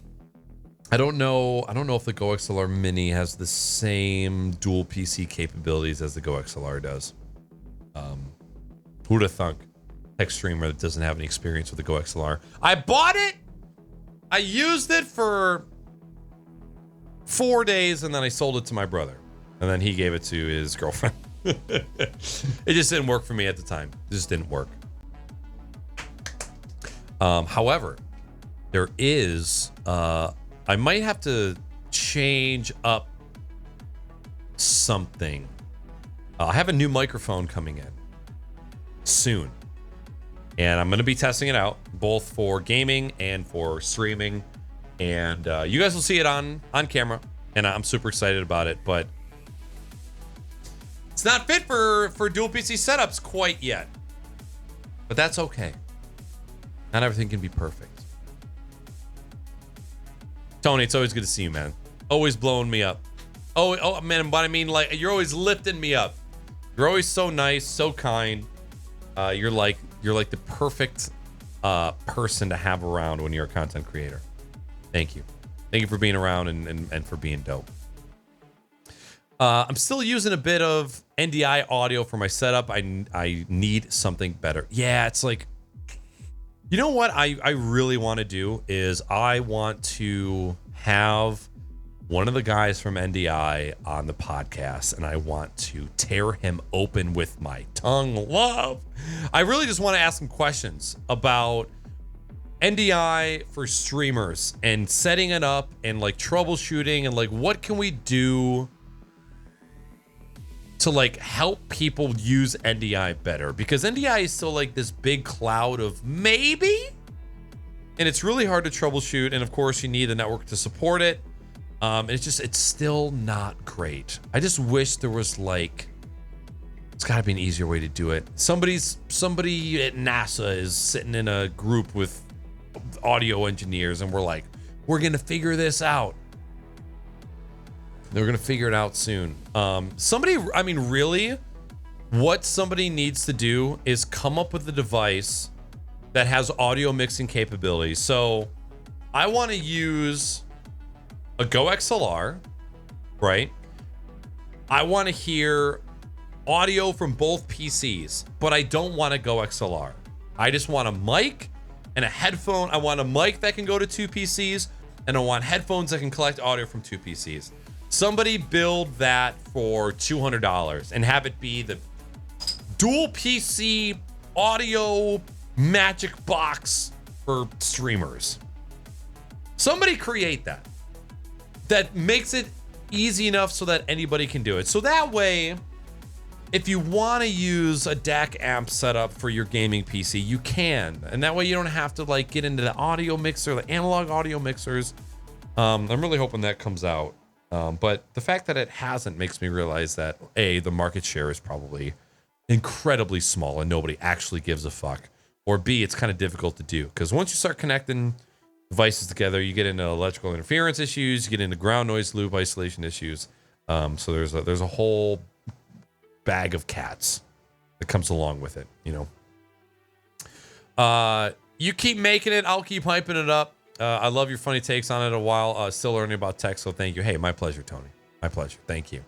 I don't know if the Go XLR Mini has the same dual PC capabilities as the Go XLR does. Who'd have thunk? Tech streamer that doesn't have any experience with the Go XLR. I bought it. I used it for 4 days, and then I sold it to my brother, and then he gave it to his girlfriend. It just didn't work for me at the time. It just didn't work. However, there is I might have to change up something. I have a new microphone coming in soon, and I'm going to be testing it out both for gaming and for streaming, and you guys will see it on camera, and I'm super excited about it, but it's not fit for dual PC setups quite yet, but that's okay. Not everything can be perfect. Tony, it's always good to see you, man. Always blowing me up. Oh man, but I mean, like, you're always lifting me up. You're always so nice, so kind. You're like the perfect person to have around when you're a content creator. Thank you. Thank you for being around and for being dope. I'm still using a bit of NDI audio for my setup. I need something better. Yeah, it's like, you know what I really want to do is I want to have one of the guys from NDI on the podcast, and I want to tear him open with my tongue love. I really just want to ask him questions about NDI for streamers and setting it up and like troubleshooting and like what can we do to like help people use NDI better, because NDI is still like this big cloud of maybe, and it's really hard to troubleshoot, and of course you need a network to support it. It's still not great. I just wish there was like, it's got to be an easier way to do it. Somebody at NASA is sitting in a group with audio engineers, and we're like, we're gonna figure this out. They're gonna figure it out soon. Really, what somebody needs to do is come up with a device that has audio mixing capabilities. So I want to use a Go XLR, right? I want to hear audio from both PCs, but I don't want to go XLR. I just want a mic and a headphone. I want a mic that can go to two PCs, and I want headphones that can collect audio from two PCs. Somebody build that for $200 and have it be the dual PC audio magic box for streamers. Somebody create that. That makes it easy enough so that anybody can do it. So that way, if you want to use a DAC amp setup for your gaming PC, you can. And that way you don't have to like get into the audio mixer, the analog audio mixers. I'm really hoping that comes out. But the fact that it hasn't makes me realize that A, the market share is probably incredibly small and nobody actually gives a fuck. Or B, it's kind of difficult to do. Because once you start connecting devices together, you get into electrical interference issues, you get into ground noise loop isolation issues. So there's a whole bag of cats that comes along with it, you know. You keep making it, I'll keep hyping it up. I love your funny takes on it a while. Still learning about tech, so thank you. Hey, my pleasure, Tony. My pleasure. Thank you.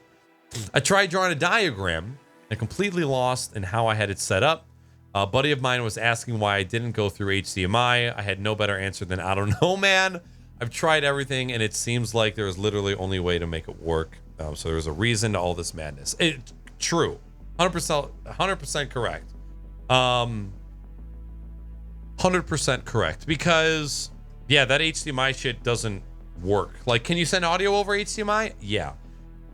I tried drawing a diagram and completely lost in how I had it set up. A buddy of mine was asking why I didn't go through HDMI. I had no better answer than, I don't know, man. I've tried everything, and it seems like there is literally only way to make it work. So there's a reason to all this madness. True. 100% correct. 100% correct. Because, yeah, that HDMI shit doesn't work. Like, can you send audio over HDMI? Yeah.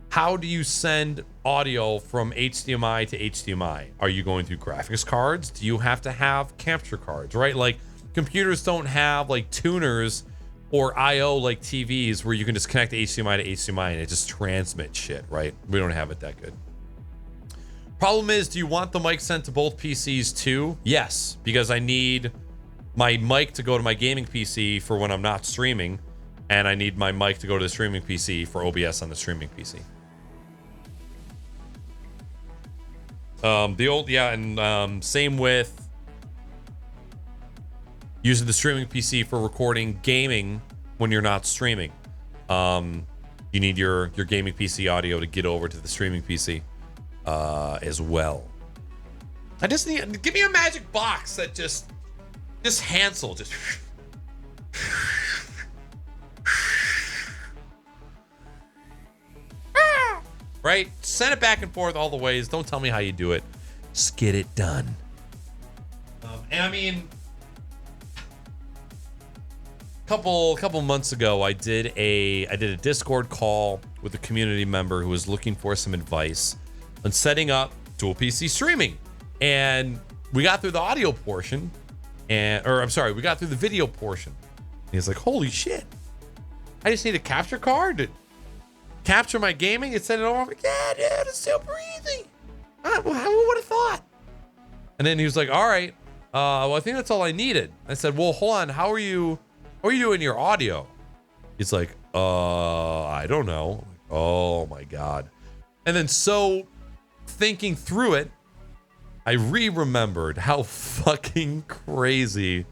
How do you send audio from HDMI to HDMI? Are you going through graphics cards? Do you have to have capture cards, right? Like, computers don't have like tuners or IO like TVs where you can just connect HDMI to HDMI and it just transmits shit, right? We don't have it that good. Problem is, do you want the mic sent to both PCs too? Yes, because I need my mic to go to my gaming PC for when I'm not streaming, and I need my mic to go to the streaming PC for OBS on the streaming PC. Same with using the streaming PC for recording gaming when you're not streaming. You need your gaming PC audio to get over to the streaming PC as well. I just need, give me a magic box that just Hansel, just right? Send it back and forth all the ways. Don't tell me how you do it. Just get it done. And I mean, couple months ago, I did a Discord call with a community member who was looking for some advice on setting up dual PC streaming. And we got through the audio portion, we got through the video portion. And he's like, holy shit, I just need a capture card to capture my gaming and send it over. I'm like, yeah, dude, it's super easy. Who would have thought? And then he was like, all right, well, I think that's all I needed. I said, well, hold on, how are you doing your audio? He's like, I don't know. I'm like, oh my God. And then so thinking through it, I remembered how fucking crazy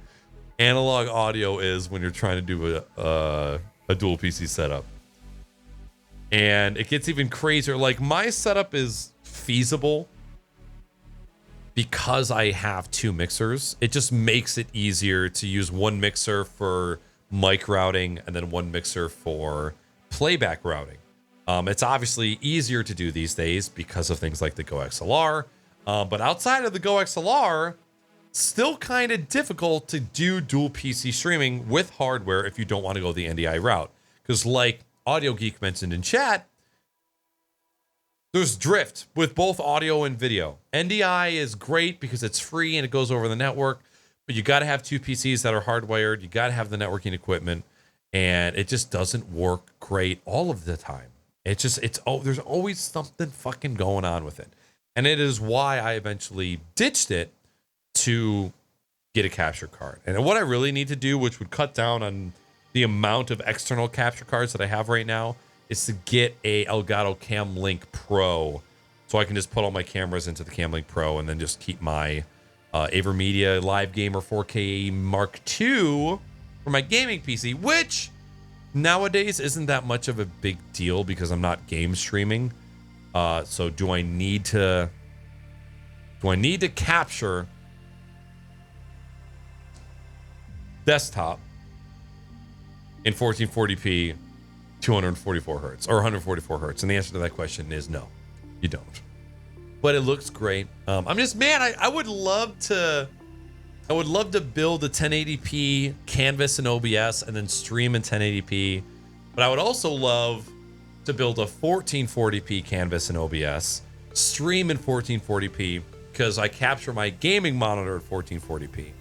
analog audio is when you're trying to do a dual PC setup. And it gets even crazier. Like, my setup is feasible because I have two mixers. It just makes it easier to use one mixer for mic routing and then one mixer for playback routing. It's obviously easier to do these days because of things like the Go XLR. But outside of the Go XLR, still kind of difficult to do dual PC streaming with hardware if you don't want to go the NDI route. Because like Audio Geek mentioned in chat, there's drift with both audio and video. NDI is great because it's free and it goes over the network, but you got to have two PCs that are hardwired. You got to have the networking equipment, and it just doesn't work great all of the time. There's always something fucking going on with it. And it is why I eventually ditched it to get a capture card. And what I really need to do, which would cut down on the amount of external capture cards that I have right now, is to get a Elgato Cam Link Pro, so I can just put all my cameras into the Cam Link Pro and then just keep my AverMedia Live Gamer 4K Mark II for my gaming PC, which nowadays isn't that much of a big deal because I'm not game streaming. So do I need to capture desktop in 1440p 244 hertz or 144 hertz? And the answer to that question is no, you don't. But it looks great. I'm just, man, I would love to build a 1080p canvas in OBS and then stream in 1080p. But I would also love to build a 1440p canvas in OBS, stream in 1440p, because I capture my gaming monitor at 1440p.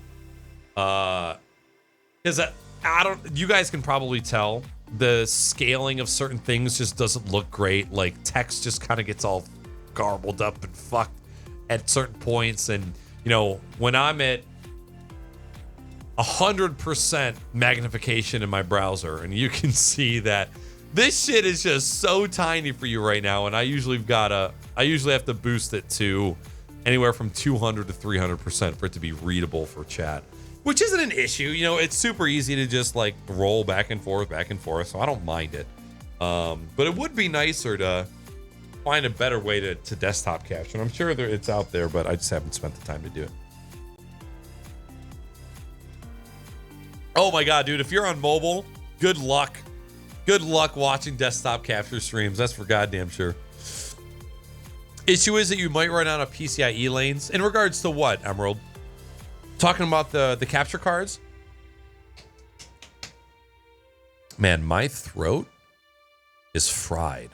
Because I don't, you guys can probably tell the scaling of certain things just doesn't look great. Like text just kind of gets all garbled up and fucked at certain points. And, you know, when I'm at 100% magnification in my browser, and you can see that this shit is just so tiny for you right now, and I usually have to boost it to anywhere from 200 to 300% for it to be readable for chat, which isn't an issue. You know, it's super easy to just like roll back and forth, so I don't mind it. But it would be nicer to find a better way to desktop capture. And I'm sure it's out there, but I just haven't spent the time to do it. Oh my God, dude, if you're on mobile, good luck. Good luck watching desktop capture streams. That's for goddamn sure. Issue is that you might run out of PCIe lanes. In regards to what, Emerald? Talking about the capture cards? Man, my throat is fried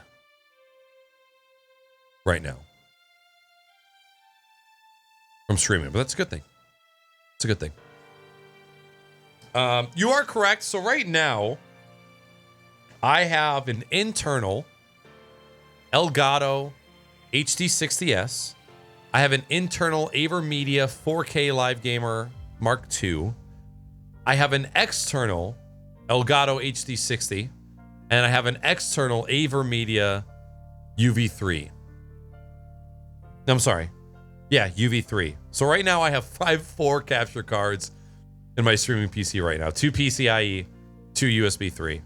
right now from streaming, but that's a good thing. It's a good thing. You are correct. So right now, I have an internal Elgato HD60S. I have an internal AverMedia 4K Live Gamer Mark II. I have an external Elgato HD60, and I have an external AverMedia UV3. I'm sorry. Yeah, UV3. So right now I have 4 capture cards in my streaming PC right now. 2 PCIe, 2 USB 3.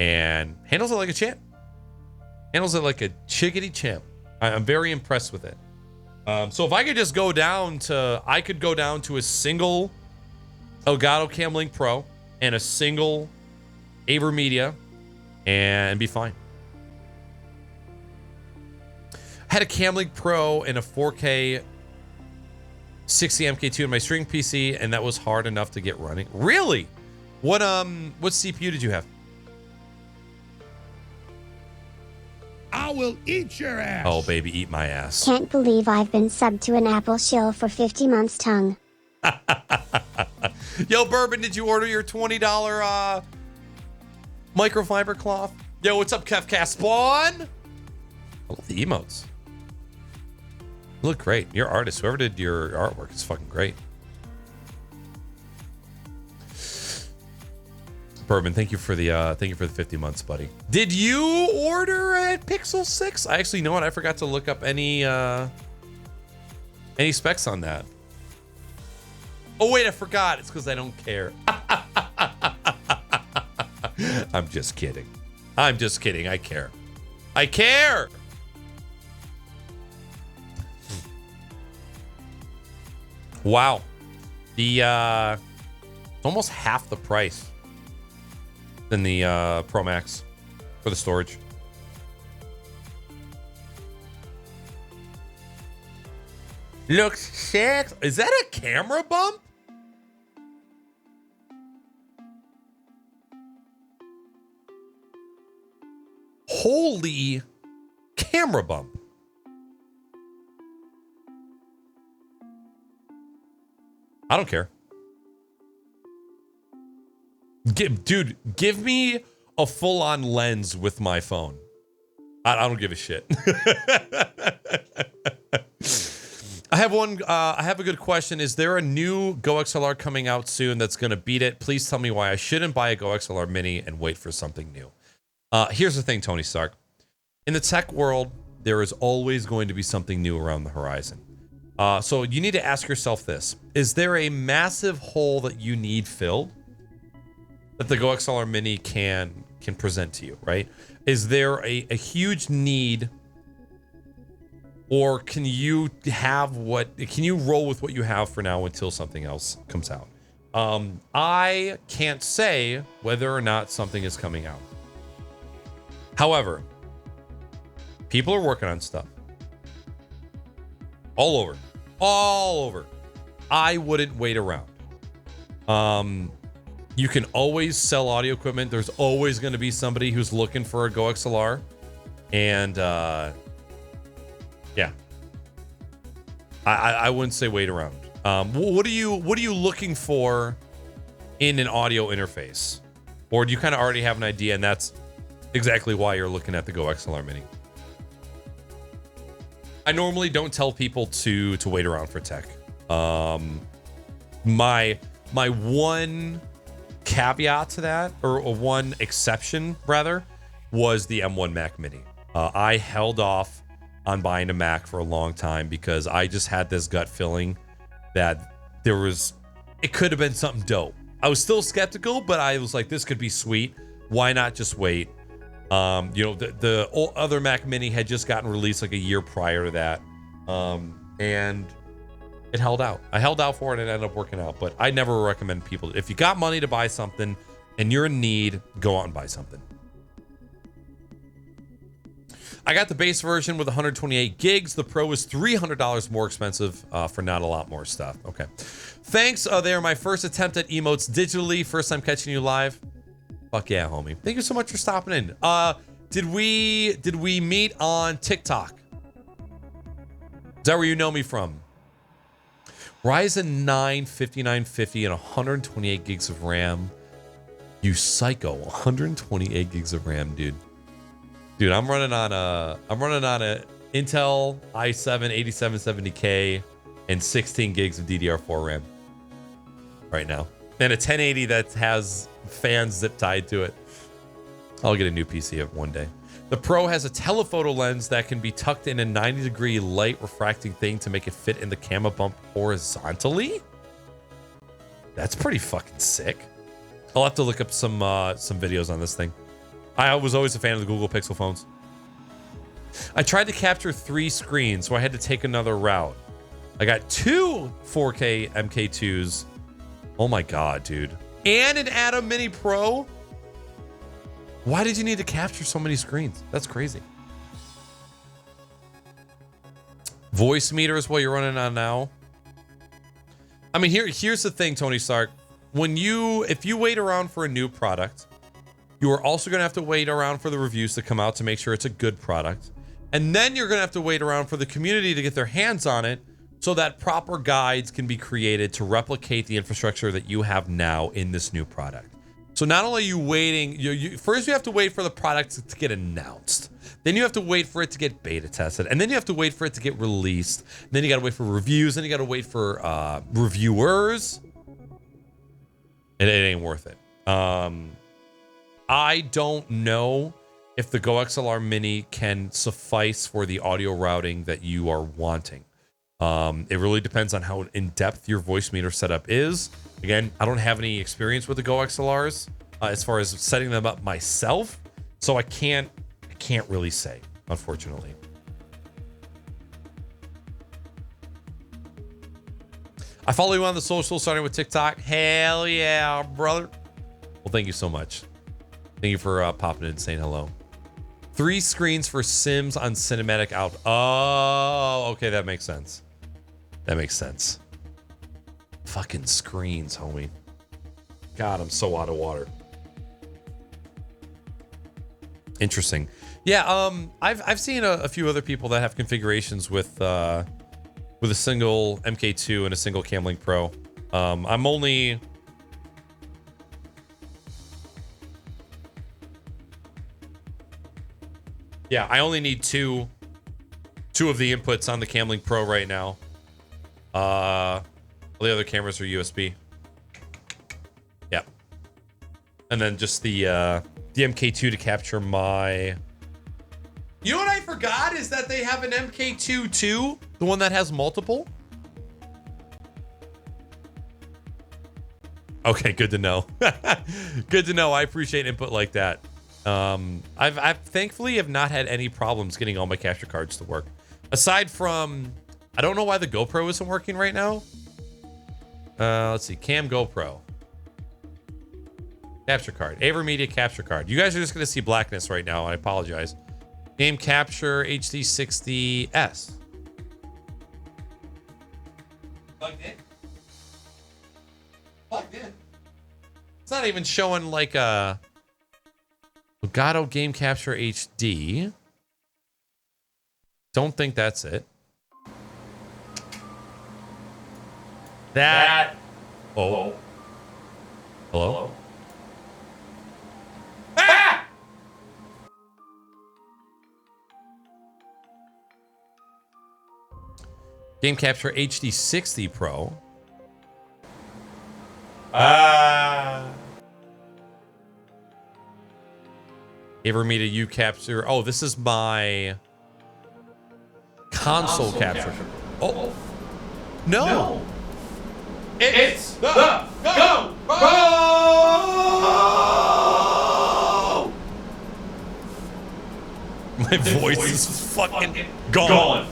And handles it like a champ. Handles it like a chickadee champ. I'm very impressed with it. So if I could just go down to a single Elgato Cam Link Pro and a single AverMedia and be fine. I had a Cam Link Pro and a 4K 60 MK2 in my streaming PC, and that was hard enough to get running. Really? What CPU did you have? I will eat your ass. Oh, baby, eat my ass. Can't believe I've been subbed to an Apple shill for 50 months tongue. Yo, Bourbon, did you order your $20 microfiber cloth? Yo, what's up, Kefcast Spawn? I love the emotes. You look great. You're an artist. Whoever did your artwork is fucking great. Bourbon, thank you for the 50 months, buddy. Did you order at Pixel 6? I actually know what, I forgot to look up any specs on that. Oh wait, I forgot. It's because I don't care. I'm just kidding. I'm just kidding. I care. I care. Wow. The almost half the price than the Pro Max for the storage. Looks sick. Is that a camera bump? Holy camera bump. I don't care. Dude, give me a full-on lens with my phone. I don't give a shit. I have a good question. Is there a new Go XLR coming out soon that's going to beat it? Please tell me why I shouldn't buy a Go XLR Mini and wait for something new. Here's the thing, Tony Stark. In the tech world, there is always going to be something new around the horizon. So you need to ask yourself this. Is there a massive hole that you need filled that the Go XLR Mini can present to you, right? Is there a huge need Or can you roll with what you have for now until something else comes out? I can't say whether or not something is coming out. However, people are working on stuff. All over. I wouldn't wait around. You can always sell audio equipment. There's always going to be somebody who's looking for a Go XLR. And, yeah. I wouldn't say wait around. What are you looking for in an audio interface? Or do you kind of already have an idea and that's exactly why you're looking at the Go XLR Mini? I normally don't tell people to wait around for tech. My one caveat to that, or one exception rather, was the M1 Mac Mini. I held off on buying a Mac for a long time because I just had this gut feeling that it could have been something dope. I was still skeptical, but I was like, this could be sweet. Why not just wait? The other Mac Mini had just gotten released like a year prior to that. And it held out. I held out for it and it ended up working out. But I never recommend people, if you got money to buy something and you're in need, go out and buy something. I got the base version with 128 gigs. The Pro is $300 more expensive for not a lot more stuff. Okay. Thanks. They are my first attempt at emotes digitally. First time catching you live. Fuck yeah, homie. Thank you so much for stopping in. Did we meet on TikTok? Is that where you know me from? Ryzen 9 5950 and 128 gigs of RAM. You psycho. 128 gigs of RAM, dude. Dude, I'm running on a Intel i7 8770K and 16 gigs of DDR4 RAM right now. And a 1080 that has fans zip tied to it. I'll get a new PC one day. The Pro has a telephoto lens that can be tucked in a 90-degree light refracting thing to make it fit in the camera bump horizontally. That's pretty fucking sick. I'll have to look up some videos on this thing. I was always a fan of the Google Pixel phones. I tried to capture 3 screens, so I had to take another route. I got 2 4K MK2s. Oh my god, dude. And an Atom Mini Pro? Why did you need to capture so many screens? That's crazy. Voice meter is what you're running on now. I mean, here's the thing, Tony Stark. If you wait around for a new product, you are also going to have to wait around for the reviews to come out to make sure it's a good product. And then you're going to have to wait around for the community to get their hands on it so that proper guides can be created to replicate the infrastructure that you have now in this new product. So not only are you waiting, first you have to wait for the product to get announced. Then you have to wait for it to get beta tested. And then you have to wait for it to get released. And then you got to wait for reviews. Then you got to wait for reviewers. And it ain't worth it. I don't know if the Go XLR Mini can suffice for the audio routing that you are wanting. It really depends on how in-depth your voice meter setup is. Again, I don't have any experience with the Go XLRs as far as setting them up myself, so I can't really say, unfortunately. I follow you on the social, starting with TikTok. Hell yeah, brother. Well, thank you so much. Thank you for popping in and saying hello. 3 screens for Sims on cinematic out. Oh, okay, that makes sense. That makes sense. Fucking screens, homie. God, I'm so out of water. Interesting. Yeah, I've seen a few other people that have configurations with a single MK2 and a single Camlink Pro. I'm only... Yeah, I only need two of the inputs on the Camlink Pro right now. All the other cameras are USB. Yeah. And then just the MK2 to capture my... You know what I forgot is that they have an MK2 too? The one that has multiple? Okay, good to know. Good to know. I appreciate input like that. I've thankfully have not had any problems getting all my capture cards to work. Aside from, I don't know why the GoPro isn't working right now. Let's see, Cam GoPro. Capture card, AverMedia capture card. You guys are just gonna see blackness right now. I apologize. Game Capture HD60S. Plugged in. Plugged in. It's not even showing like a Elgato Game Capture HD. Don't think that's it. That. Oh. Hello? Ah! Game Capture HD60 Pro. AverMedia U Capture. Oh, this is my console capture. Oh. No. It's the GoPro! My voice is fucking gone.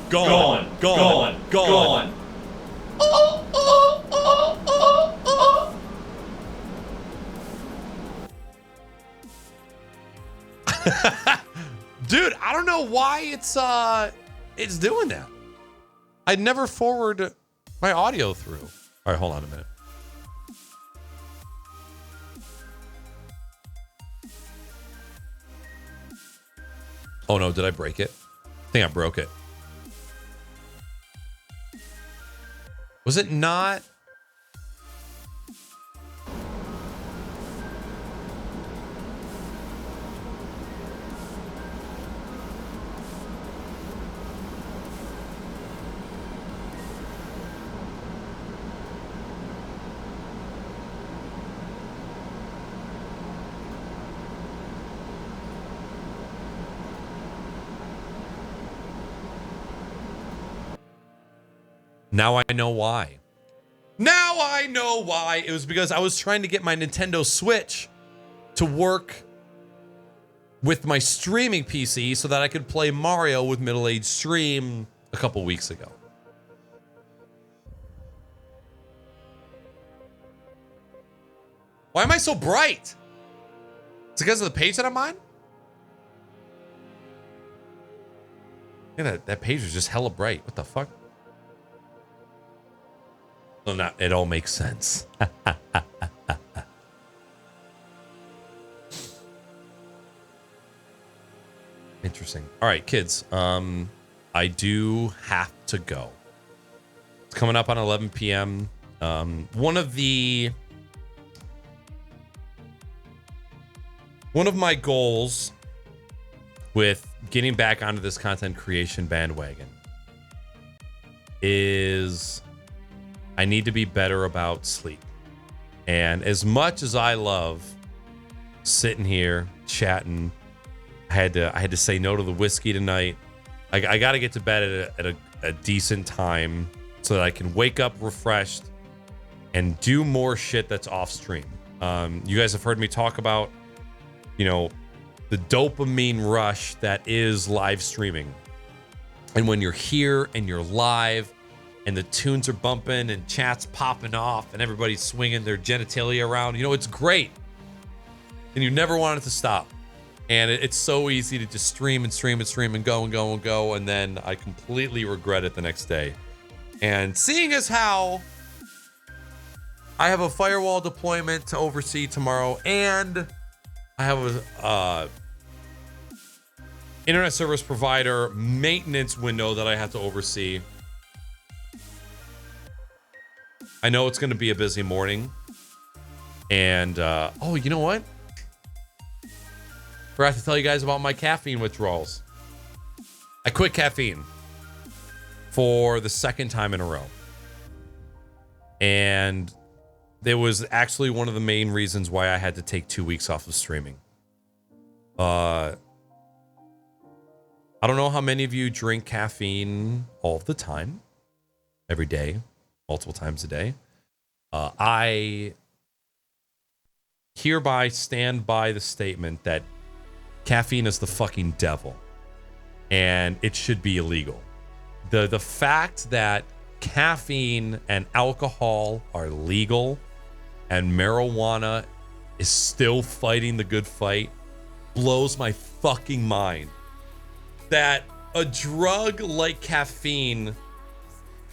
Dude, I don't know why it's doing that. I'd never forward my audio through. All right, hold on a minute. Oh no, did I break it? I think I broke it. Was it not? Now I know why. Now I know why. It was because I was trying to get my Nintendo Switch to work with my streaming PC so that I could play Mario with Middle Age Stream a couple weeks ago. Why am I so bright? It's because of the page that I'm on? Yeah, that page was just hella bright. What the fuck? So now it all makes sense. Interesting. All right, kids. I do have to go. It's coming up on 11 p.m. One of my goals with getting back onto this content creation bandwagon is I need to be better about sleep. And as much as I love sitting here chatting, I had to say no to the whiskey tonight. I got to get to bed at a decent time so that I can wake up refreshed and do more shit that's off stream. You guys have heard me talk about, you know, the dopamine rush that is live streaming. And when you're here and you're live and the tunes are bumping and chat's popping off and everybody's swinging their genitalia around, you know, it's great. And you never want it to stop. And it's so easy to just stream and go. And then I completely regret it the next day. And seeing as how I have a firewall deployment to oversee tomorrow and I have a internet service provider maintenance window that I have to oversee, I know it's going to be a busy morning. And, oh, you know what? Forgot to tell you guys about my caffeine withdrawals. I quit caffeine for the second time in a row. And it was actually one of the main reasons why I had to take 2 weeks off of streaming. I don't know how many of you drink caffeine all the time, every day, multiple times a day. I hereby stand by the statement that caffeine is the fucking devil and it should be illegal. The fact that caffeine and alcohol are legal and marijuana is still fighting the good fight blows my fucking mind. That a drug like caffeine,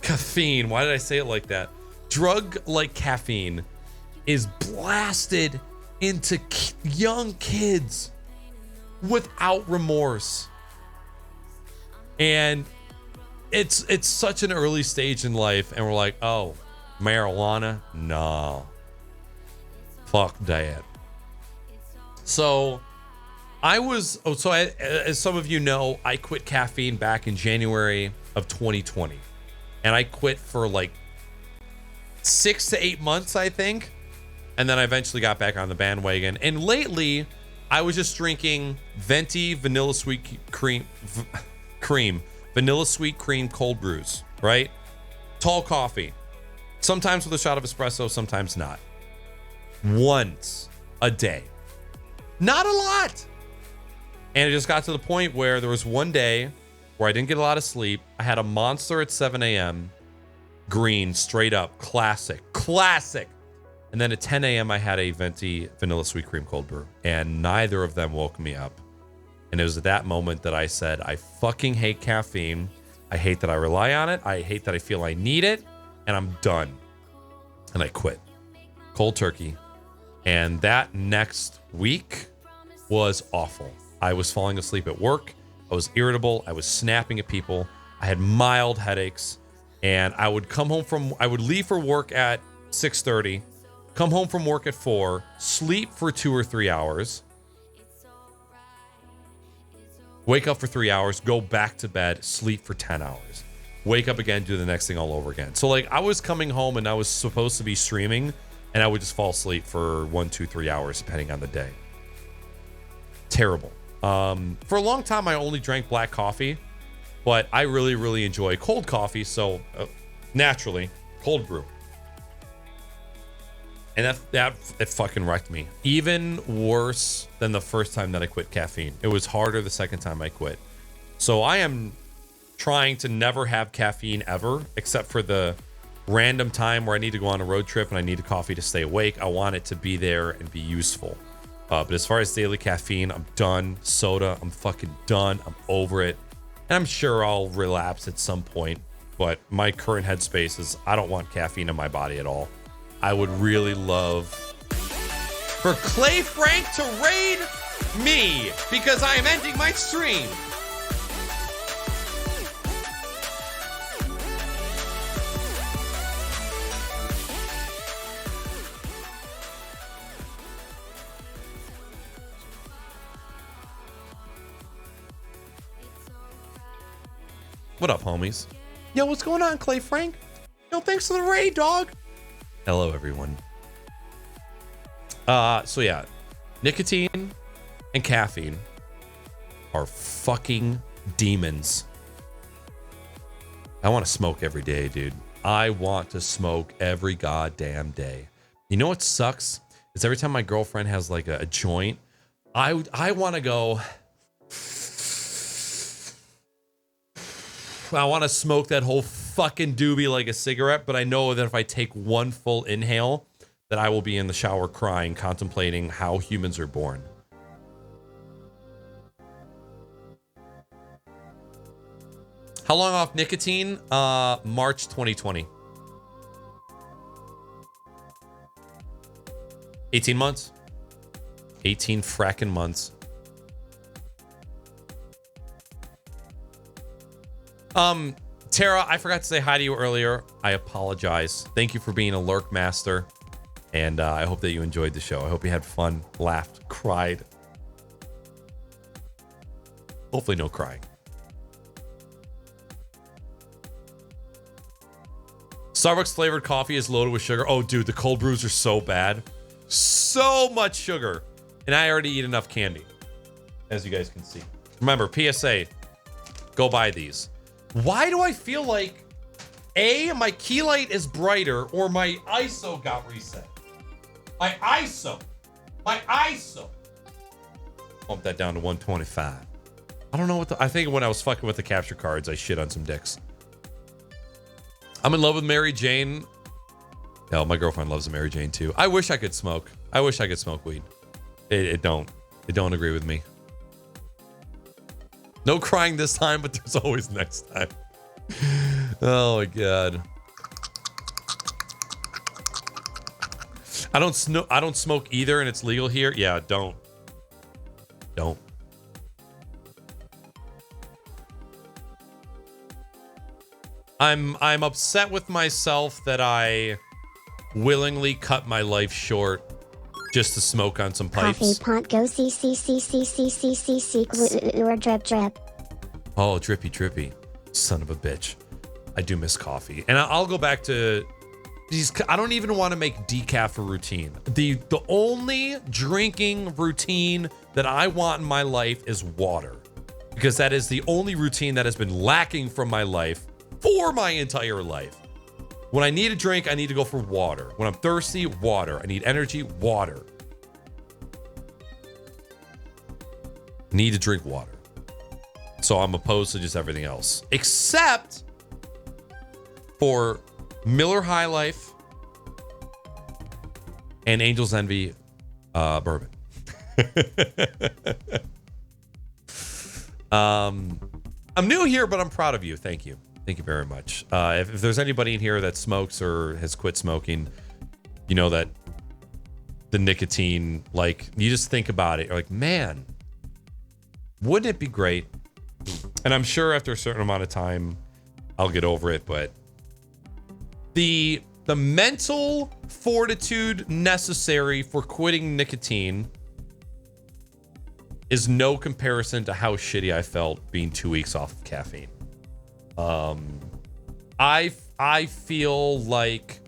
why did I say it like that? Drug like caffeine is blasted into young kids without remorse. And it's such an early stage in life, and we're like, oh, marijuana? No. Fuck that. So as some of you know, I quit caffeine back in January of 2020. And I quit for like 6 to 8 months, I think. And then I eventually got back on the bandwagon. And lately, I was just drinking venti vanilla sweet cream vanilla sweet cream cold brews, right? Tall coffee. Sometimes with a shot of espresso, sometimes not. Once a day. Not a lot. And it just got to the point where there was one day where I didn't get a lot of sleep. I had a Monster at 7 a.m. Green, straight up, classic. And then at 10 a.m. I had a venti vanilla sweet cream cold brew. And neither of them woke me up. And it was at that moment that I said, I fucking hate caffeine. I hate that I rely on it. I hate that I feel I need it. And I'm done. And I quit. Cold turkey. And that next week was awful. I was falling asleep at work. I was irritable. I was snapping at people. I had mild headaches. And I would leave for work at 6:30, come home from work at 4, sleep for 2 or 3 hours, wake up for 3 hours, go back to bed, sleep for 10 hours, wake up again, do the next thing all over again. So like I was coming home and I was supposed to be streaming, and I would just fall asleep for 1, 2, 3 hours depending on the day. Terrible. For a long time I only drank black coffee, but I really, really enjoy cold coffee. So naturally, cold brew. And it fucking wrecked me. Even worse than the first time that I quit caffeine. It was harder the second time I quit. So I am trying to never have caffeine ever, except for the random time where I need to go on a road trip and I need a coffee to stay awake. I want it to be there and be useful. But as far as daily caffeine, I'm done. Soda, I'm fucking done. I'm over it. And I'm sure I'll relapse at some point. But my current headspace is I don't want caffeine in my body at all. I would really love for Clay Frank to raid me because I am ending my stream. What up, homies? Yo, what's going on, Clay Frank? Yo, thanks for the raid, dog. Hello, everyone. So yeah, nicotine and caffeine are fucking demons. I want to smoke every day, dude. I want to smoke every goddamn day. You know what sucks? Is every time my girlfriend has like a joint, I want to go. I want to smoke that whole fucking doobie like a cigarette, but I know that if I take one full inhale, that I will be in the shower crying, contemplating how humans are born. How long off nicotine? March 2020. 18 months. 18 fracking months. Tara, I forgot to say hi to you earlier. I apologize. Thank you for being a lurk master. And I hope that you enjoyed the show. I hope you had fun, laughed, cried. Hopefully no crying. Starbucks flavored coffee is loaded with sugar. Oh, dude, the cold brews are so bad. So much sugar. And I already eat enough candy, as you guys can see. Remember, PSA, go buy these. Why do I feel like A, my key light is brighter, or my ISO got reset? My ISO. Bump that down to 125. I don't know what I think when I was fucking with the capture cards, I shit on some dicks. I'm in love with Mary Jane. No, my girlfriend loves Mary Jane too. I wish I could smoke. I wish I could smoke weed. It don't agree with me. No crying this time, but there's always next time. Oh my god. I don't smoke either, and it's legal here. Yeah, don't. I'm upset with myself that I willingly cut my life short just to smoke on some pipes. Coffee pont go see or drip drip. Oh, drippy. Son of a bitch. I do miss coffee. And I'll go back to these. I don't even want to make decaf a routine. The only drinking routine that I want in my life is water. Because that is the only routine that has been lacking from my life for my entire life. When I need a drink, I need to go for water. When I'm thirsty, water. I need energy, water. Need to drink water. So I'm opposed to just everything else. Except for Miller High Life and Angel's Envy bourbon. I'm new here, but I'm proud of you. Thank you. Thank you very much. If there's anybody in here that smokes or has quit smoking, you know that the nicotine, like, you just think about it. You're like, man, wouldn't it be great? And I'm sure after a certain amount of time, I'll get over it. But the mental fortitude necessary for quitting nicotine is no comparison to how shitty I felt being 2 weeks off of caffeine. I feel like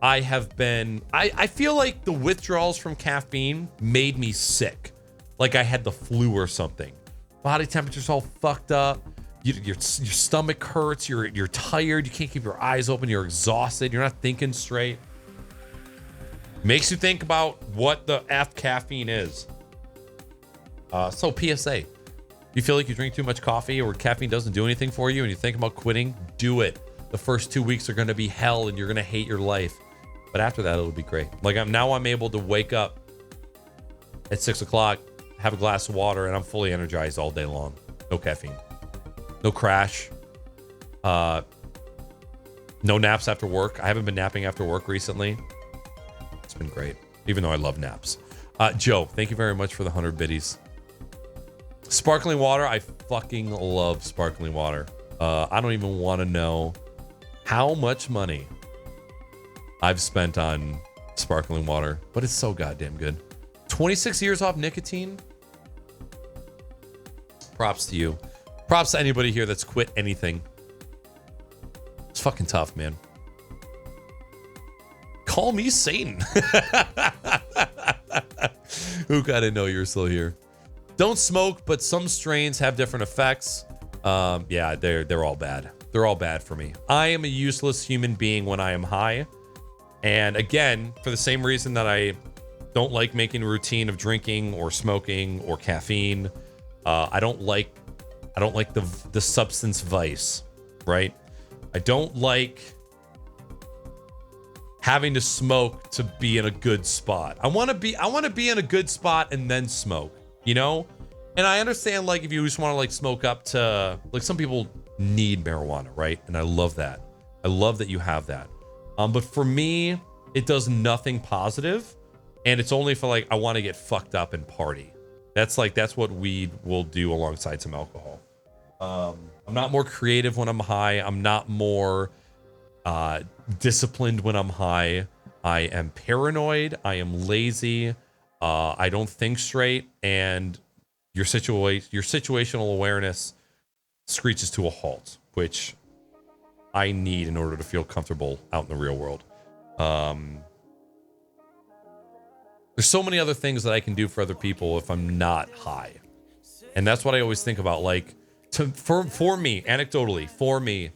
I have been. I feel like the withdrawals from caffeine made me sick, like I had the flu or something. Body temperature's all fucked up. Your stomach hurts. You're tired. You can't keep your eyes open. You're exhausted. You're not thinking straight. Makes you think about what the F caffeine is. So PSA. You feel like you drink too much coffee or caffeine doesn't do anything for you and you think about quitting, do it. The first 2 weeks are going to be hell and you're going to hate your life. But after that, it'll be great. Like I'm able to wake up at 6 o'clock, have a glass of water, and I'm fully energized all day long. No caffeine. No crash. No naps after work. I haven't been napping after work recently. It's been great, even though I love naps. Joe, thank you very much for the 100 biddies. Sparkling water. I fucking love sparkling water. I don't even want to know how much money I've spent on sparkling water, but it's so goddamn good. 26 years off nicotine. Props to you. Props to anybody here that's quit anything. It's fucking tough, man. Call me Satan. Who gotta know you're still here? Don't smoke, but some strains have different effects. Yeah, they're all bad. They're all bad for me. I am a useless human being when I am high. And again, for the same reason that I don't like making a routine of drinking or smoking or caffeine. I don't like the substance vice, right? I don't like having to smoke to be in a good spot. I want to be in a good spot and then smoke, you know? And I understand, like, if you just want to like smoke up to, like, some people need marijuana, right? And I love that. I love that you have that. But for me, it does nothing positive, and it's only for, like, I want to get fucked up and party. That's what weed will do alongside some alcohol. I'm not more creative when I'm high. I'm not more disciplined when I'm high. I am paranoid. I am lazy. I don't think straight, and your situational awareness screeches to a halt, which I need in order to feel comfortable out in the real world. There's so many other things that I can do for other people if I'm not high. And that's what I always think about. Like, for me, anecdotally, for me,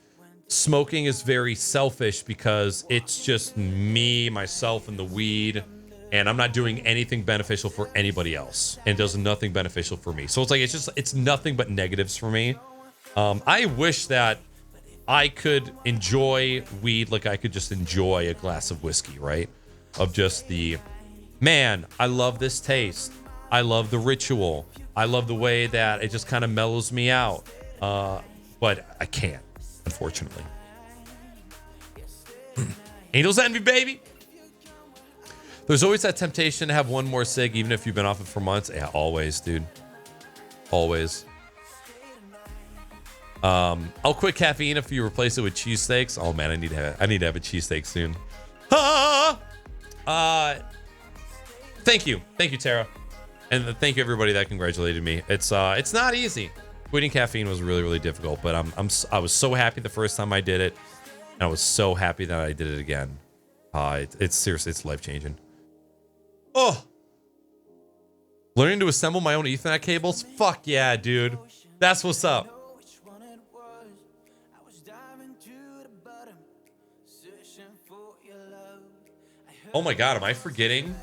smoking is very selfish because it's just me, myself, and the weed. And I'm not doing anything beneficial for anybody else. And does nothing beneficial for me. So it's like, it's nothing but negatives for me. I wish that I could enjoy weed like I could just enjoy a glass of whiskey, right? Of just the, man, I love this taste. I love the ritual. I love the way that it just kind of mellows me out. But I can't, unfortunately. Angel's Envy, baby. There's always that temptation to have one more cig, even if you've been off it for months. Yeah, always, dude. Always. I'll quit caffeine if you replace it with cheesesteaks. Oh man, I need to have a cheesesteak soon. Thank you, Tara, and thank you everybody that congratulated me. It's not easy. Quitting caffeine was really, really difficult, but I was so happy the first time I did it, and I was so happy that I did it again. It's seriously, it's life changing. Oh, learning to assemble my own Ethernet cables. Fuck yeah, dude. That's what's up. Oh my god, am I forgetting?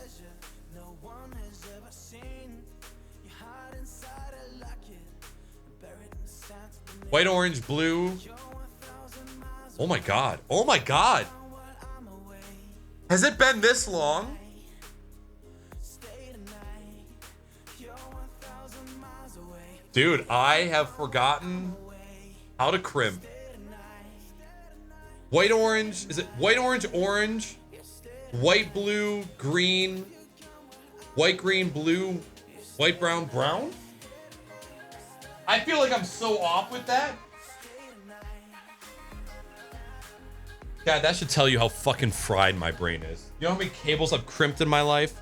White, orange, blue. Oh my god. Oh my god. Has it been this long? Dude, I have forgotten how to crimp. White, orange. Is it white, orange, orange? White, blue, green. White, green, blue. White, brown, brown? I feel like I'm so off with that. God, that should tell you how fucking fried my brain is. You know how many cables I've crimped in my life?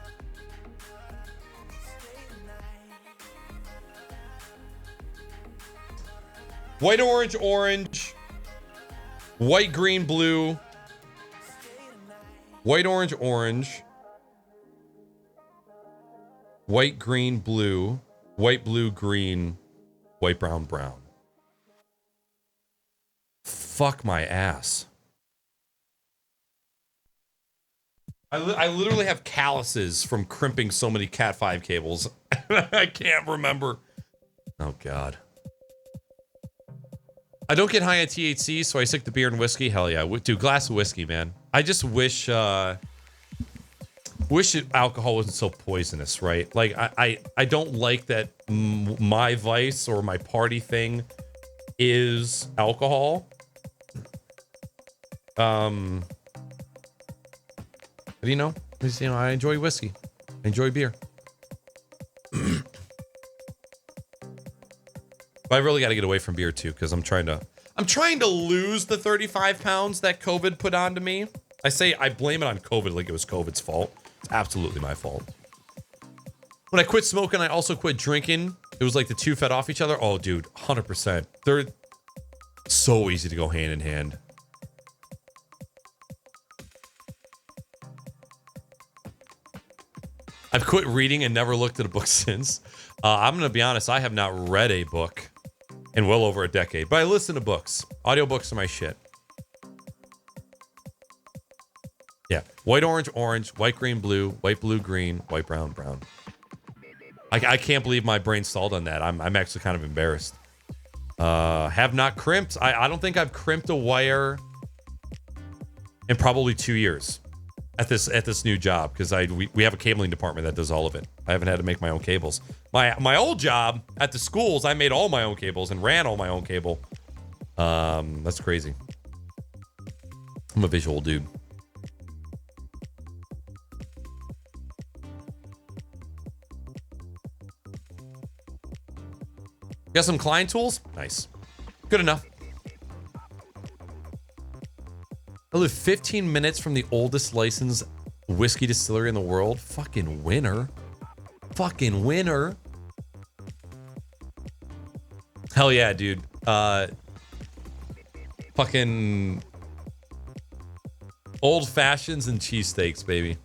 White, orange, orange. White, green, blue. White, orange, orange. White, green, blue. White, blue, green. White, brown, brown. Fuck my ass. I literally have calluses from crimping so many Cat 5 cables. I can't remember. Oh, God. I don't get high on THC, so I stick to beer and whiskey. Hell yeah. Dude, glass of whiskey, man. I just wish alcohol wasn't so poisonous, right? Like, I don't like that my vice or my party thing is alcohol. But you know, I enjoy whiskey. I enjoy beer. But I really got to get away from beer too, because I'm trying to lose the 35 pounds that COVID put onto me. I blame it on COVID like it was COVID's fault. It's absolutely my fault. When I quit smoking, I also quit drinking. It was like the two fed off each other. Oh, dude, 100%. They're so easy to go hand in hand. I've quit reading and never looked at a book since. I'm going to be honest, I have not read a book in well over a decade, but I listen to books. Audiobooks are my shit. Yeah. White, orange, orange. White, green, blue. White, blue, green. White, brown, brown. I can't believe my brain stalled on that. I'm actually kind of embarrassed. Have not crimped. I don't think I've crimped a wire in probably 2 years at this new job, because we have a cabling department that does all of it. I haven't had to make my own cables. My old job at the schools, I made all my own cables and ran all my own cable. That's crazy. I'm a visual dude. Got some Klein tools? Nice. Good enough. I live 15 minutes from the oldest licensed whiskey distillery in the world. Fucking winner. Fucking winner. Hell yeah, dude. Fucking old fashions and cheesesteaks, baby.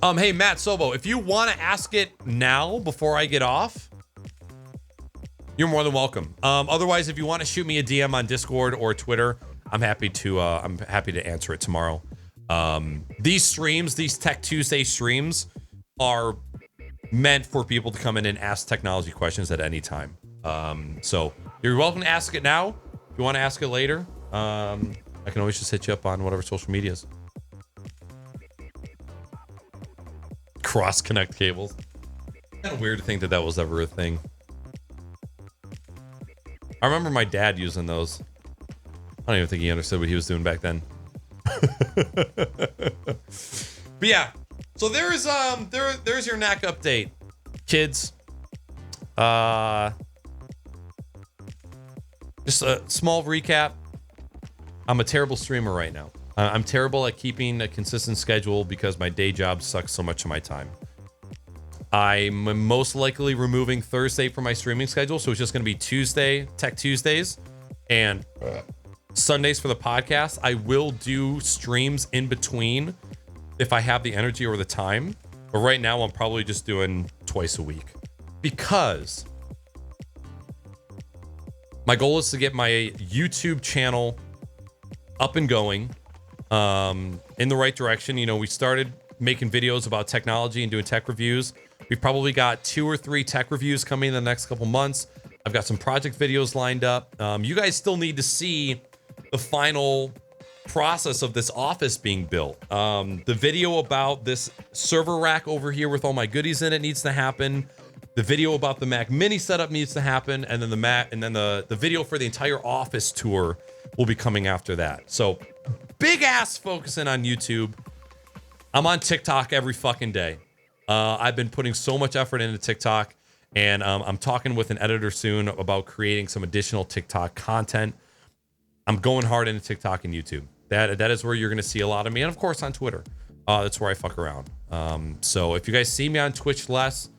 Hey, Matt Sobo, if you want to ask it now before I get off, you're more than welcome. Otherwise, if you want to shoot me a DM on Discord or Twitter, I'm happy to answer it tomorrow. These streams, these Tech Tuesday streams, are meant for people to come in and ask technology questions at any time. So you're welcome to ask it now, If you want to ask it later, I can always just hit you up on whatever social medias. Cross connect cables. Kind of weird to think that that was ever a thing. I remember my dad using those. I don't even think he understood what he was doing back then. But yeah, so there's your knack update, kids. Just a small recap. I'm a terrible streamer right now. I'm terrible at keeping a consistent schedule because my day job sucks so much of my time. I'm most likely removing Thursday from my streaming schedule, so it's just going to be Tuesday, Tech Tuesdays, and Sundays for the podcast. I will do streams in between if I have the energy or the time, but right now I'm probably just doing twice a week because my goal is to get my YouTube channel up and going in the right direction. You know, we started making videos about technology and doing tech reviews. We've probably got 2 or 3 tech reviews coming in the next couple months. I've got some project videos lined up. You guys still need to see the final process of this office being built. The video about this server rack over here with all my goodies in it needs to happen. The video about the Mac Mini setup needs to happen, and then the video for the entire office tour will be coming after that. So big ass focusing on YouTube. I'm on TikTok every fucking day. I've been putting so much effort into TikTok, and I'm talking with an editor soon about creating some additional TikTok content. I'm going hard into TikTok and YouTube. That is where you're going to see a lot of me, and of course on Twitter. That's where I fuck around. So if you guys see me on Twitch less,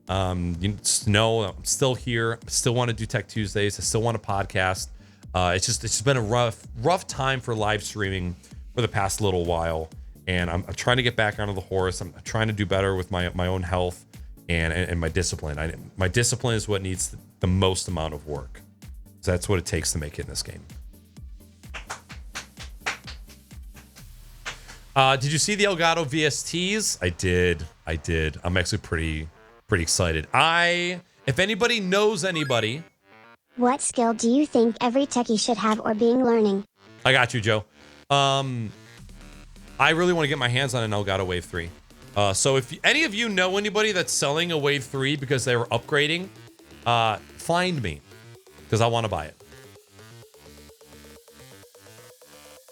you just know I'm still here. I still want to do Tech Tuesdays. I still want to podcast. It's just been a rough time for live streaming for the past little while, and I'm trying to get back onto the horse. I'm trying to do better with my own health and my discipline. My discipline is what needs the most amount of work. So that's what it takes to make it in this game. Did you see the Elgato VSTs? I did. I'm actually pretty excited. If anybody knows anybody. What skill do you think every techie should have or being learning? I got you, Joe. I really want to get my hands on an Elgato Wave 3. So if any of you know anybody that's selling a Wave 3 because they were upgrading, find me because I want to buy it.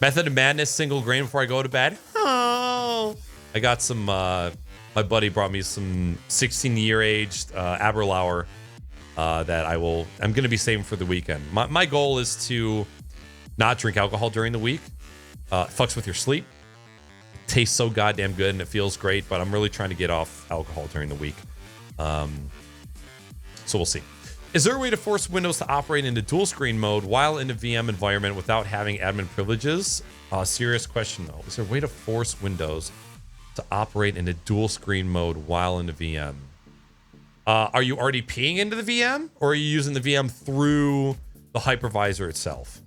Method of Madness, single grain before I go to bed. Oh, I got some. My buddy brought me some 16-year-aged Aberlour that I'm going to be saving for the weekend. My goal is to not drink alcohol during the week. It fucks with your sleep. It tastes so goddamn good and it feels great, but I'm really trying to get off alcohol during the week. So we'll see. Is there a way to force Windows to operate into dual screen mode while in a VM environment without having admin privileges? Serious question though. Is there a way to force Windows to operate in a dual screen mode while in the VM? Are you already RDPing into the VM, or are you using the VM through the hypervisor itself?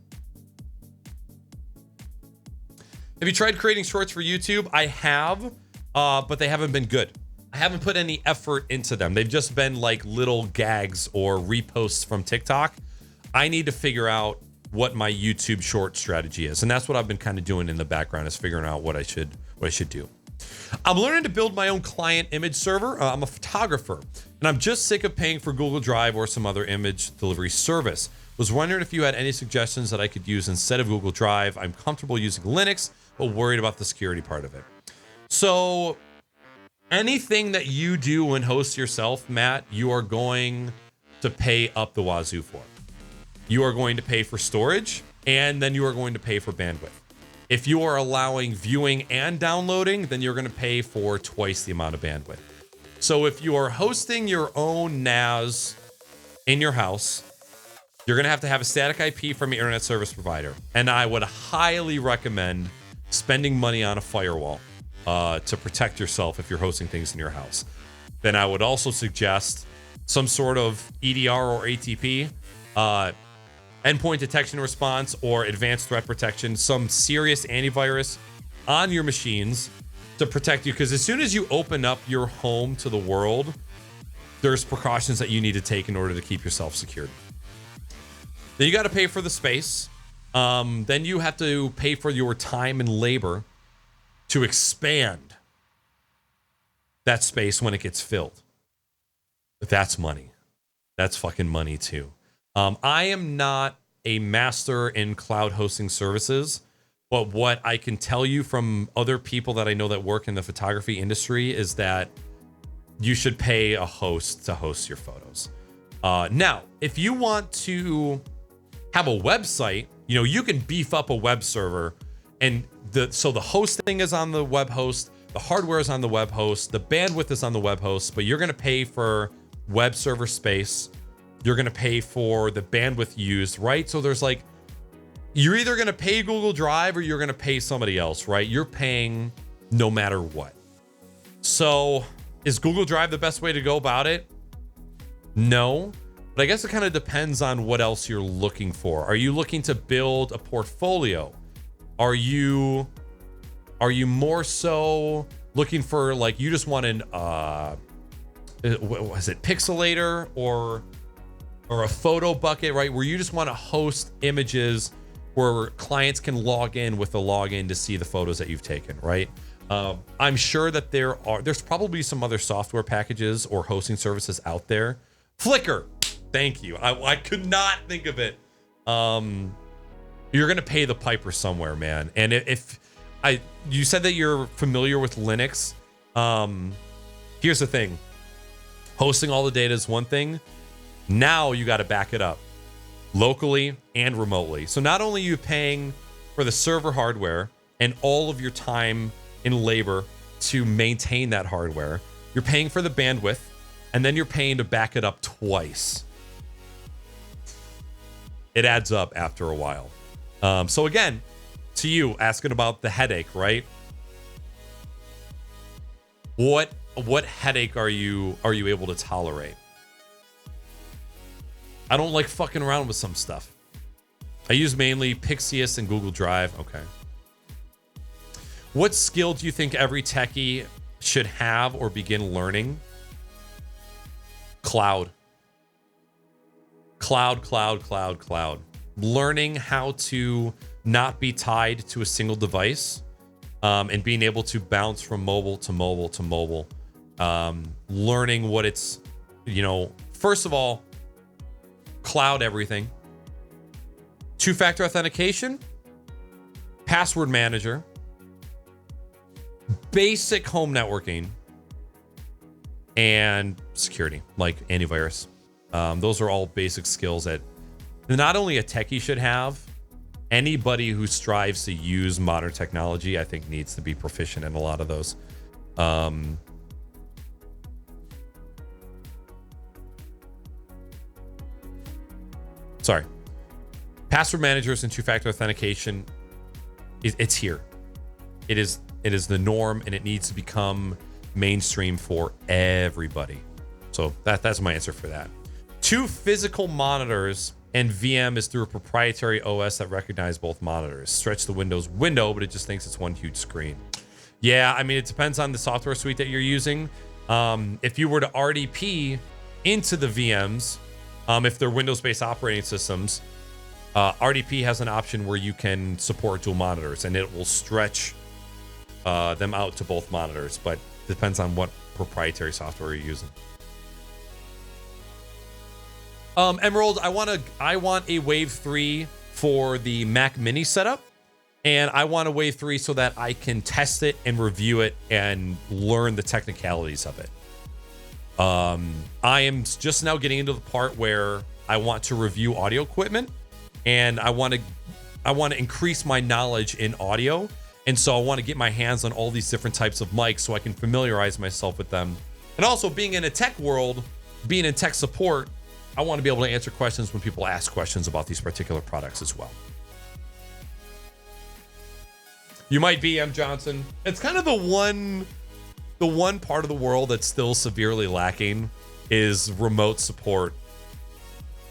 Have you tried creating shorts for YouTube? I have, but they haven't been good. I haven't put any effort into them. They've just been like little gags or reposts from TikTok. I need to figure out what my YouTube short strategy is, and that's what I've been kind of doing in the background, is figuring out what I should do. I'm learning to build my own client image server. I'm a photographer, and I'm just sick of paying for Google Drive or some other image delivery service. Was wondering if you had any suggestions that I could use instead of Google Drive. I'm comfortable using Linux, but worried about the security part of it. So anything that you do and host yourself, Matt, you are going to pay up the wazoo for. You are going to pay for storage, and then you are going to pay for bandwidth. If you are allowing viewing and downloading, then you're going to pay for twice the amount of bandwidth. So if you are hosting your own NAS in your house, you're going to have a static IP from your internet service provider. And I would highly recommend spending money on a firewall to protect yourself if you're hosting things in your house. Then I would also suggest some sort of EDR or ATP, endpoint detection response, or advanced threat protection, some serious antivirus on your machines to protect you. Because as soon as you open up your home to the world, there's precautions that you need to take in order to keep yourself secured. Then you got to pay for the space. Then you have to pay for your time and labor to expand that space when it gets filled. But that's money. That's fucking money too. I am not a master in cloud hosting services, but what I can tell you from other people that I know that work in the photography industry is that you should pay a host to host your photos. Now, if you want to have a website, you can beef up a web server, and so the hosting is on the web host, the hardware is on the web host, the bandwidth is on the web host, but you're going to pay for web server space. You're going to pay for the bandwidth used, right? So there's like, you're either going to pay Google Drive or you're going to pay somebody else, right? You're paying no matter what. So is Google Drive the best way to go about it? No, but I guess it kind of depends on what else you're looking for. Are you looking to build a portfolio? Are you more so looking for, like, you just want an was it Pixelator or a photo bucket, right? Where you just want to host images where clients can log in with a login to see the photos that you've taken, right? I'm sure that there's probably some other software packages or hosting services out there. Flickr, thank you. I could not think of it. You're gonna pay the piper somewhere, man. And you said that you're familiar with Linux. Here's the thing. Hosting all the data is one thing. Now you got to back it up locally and remotely. So not only are you paying for the server hardware and all of your time and labor to maintain that hardware, you're paying for the bandwidth, and then you're paying to back it up twice. It adds up after a while. So again, to you, asking about the headache, right? What headache are you able to tolerate? I don't like fucking around with some stuff. I use mainly Pixius and Google Drive. Okay. What skill do you think every techie should have or begin learning? Cloud. Cloud. Learning how to not be tied to a single device, and being able to bounce from mobile to mobile to mobile. Learning what it's, first of all, cloud everything. Two-factor authentication, password manager, basic home networking, and security, like antivirus. Those are all basic skills that not only a techie should have, anybody who strives to use modern technology, I think, needs to be proficient in a lot of those. Sorry. Password managers and two-factor authentication, it's here. It is the norm, and it needs to become mainstream for everybody. So that's my answer for that. 2 physical monitors and VM is through a proprietary OS that recognizes both monitors. Stretch the Windows window, but it just thinks it's one huge screen. Yeah, I mean, it depends on the software suite that you're using. If you were to RDP into the VMs, if they're Windows-based operating systems, RDP has an option where you can support dual monitors, and it will stretch them out to both monitors, but it depends on what proprietary software you're using. Emerald, I want a Wave 3 for the Mac Mini setup, and I want a Wave 3 so that I can test it and review it and learn the technicalities of it. I am just now getting into the part where I want to review audio equipment, and I want to increase my knowledge in audio, and so I want to get my hands on all these different types of mics so I can familiarize myself with them. And also, being in a tech world, being in tech support, I want to be able to answer questions when people ask questions about these particular products as well. You might be M. Johnson. It's kind of the one part of the world that's still severely lacking is remote support.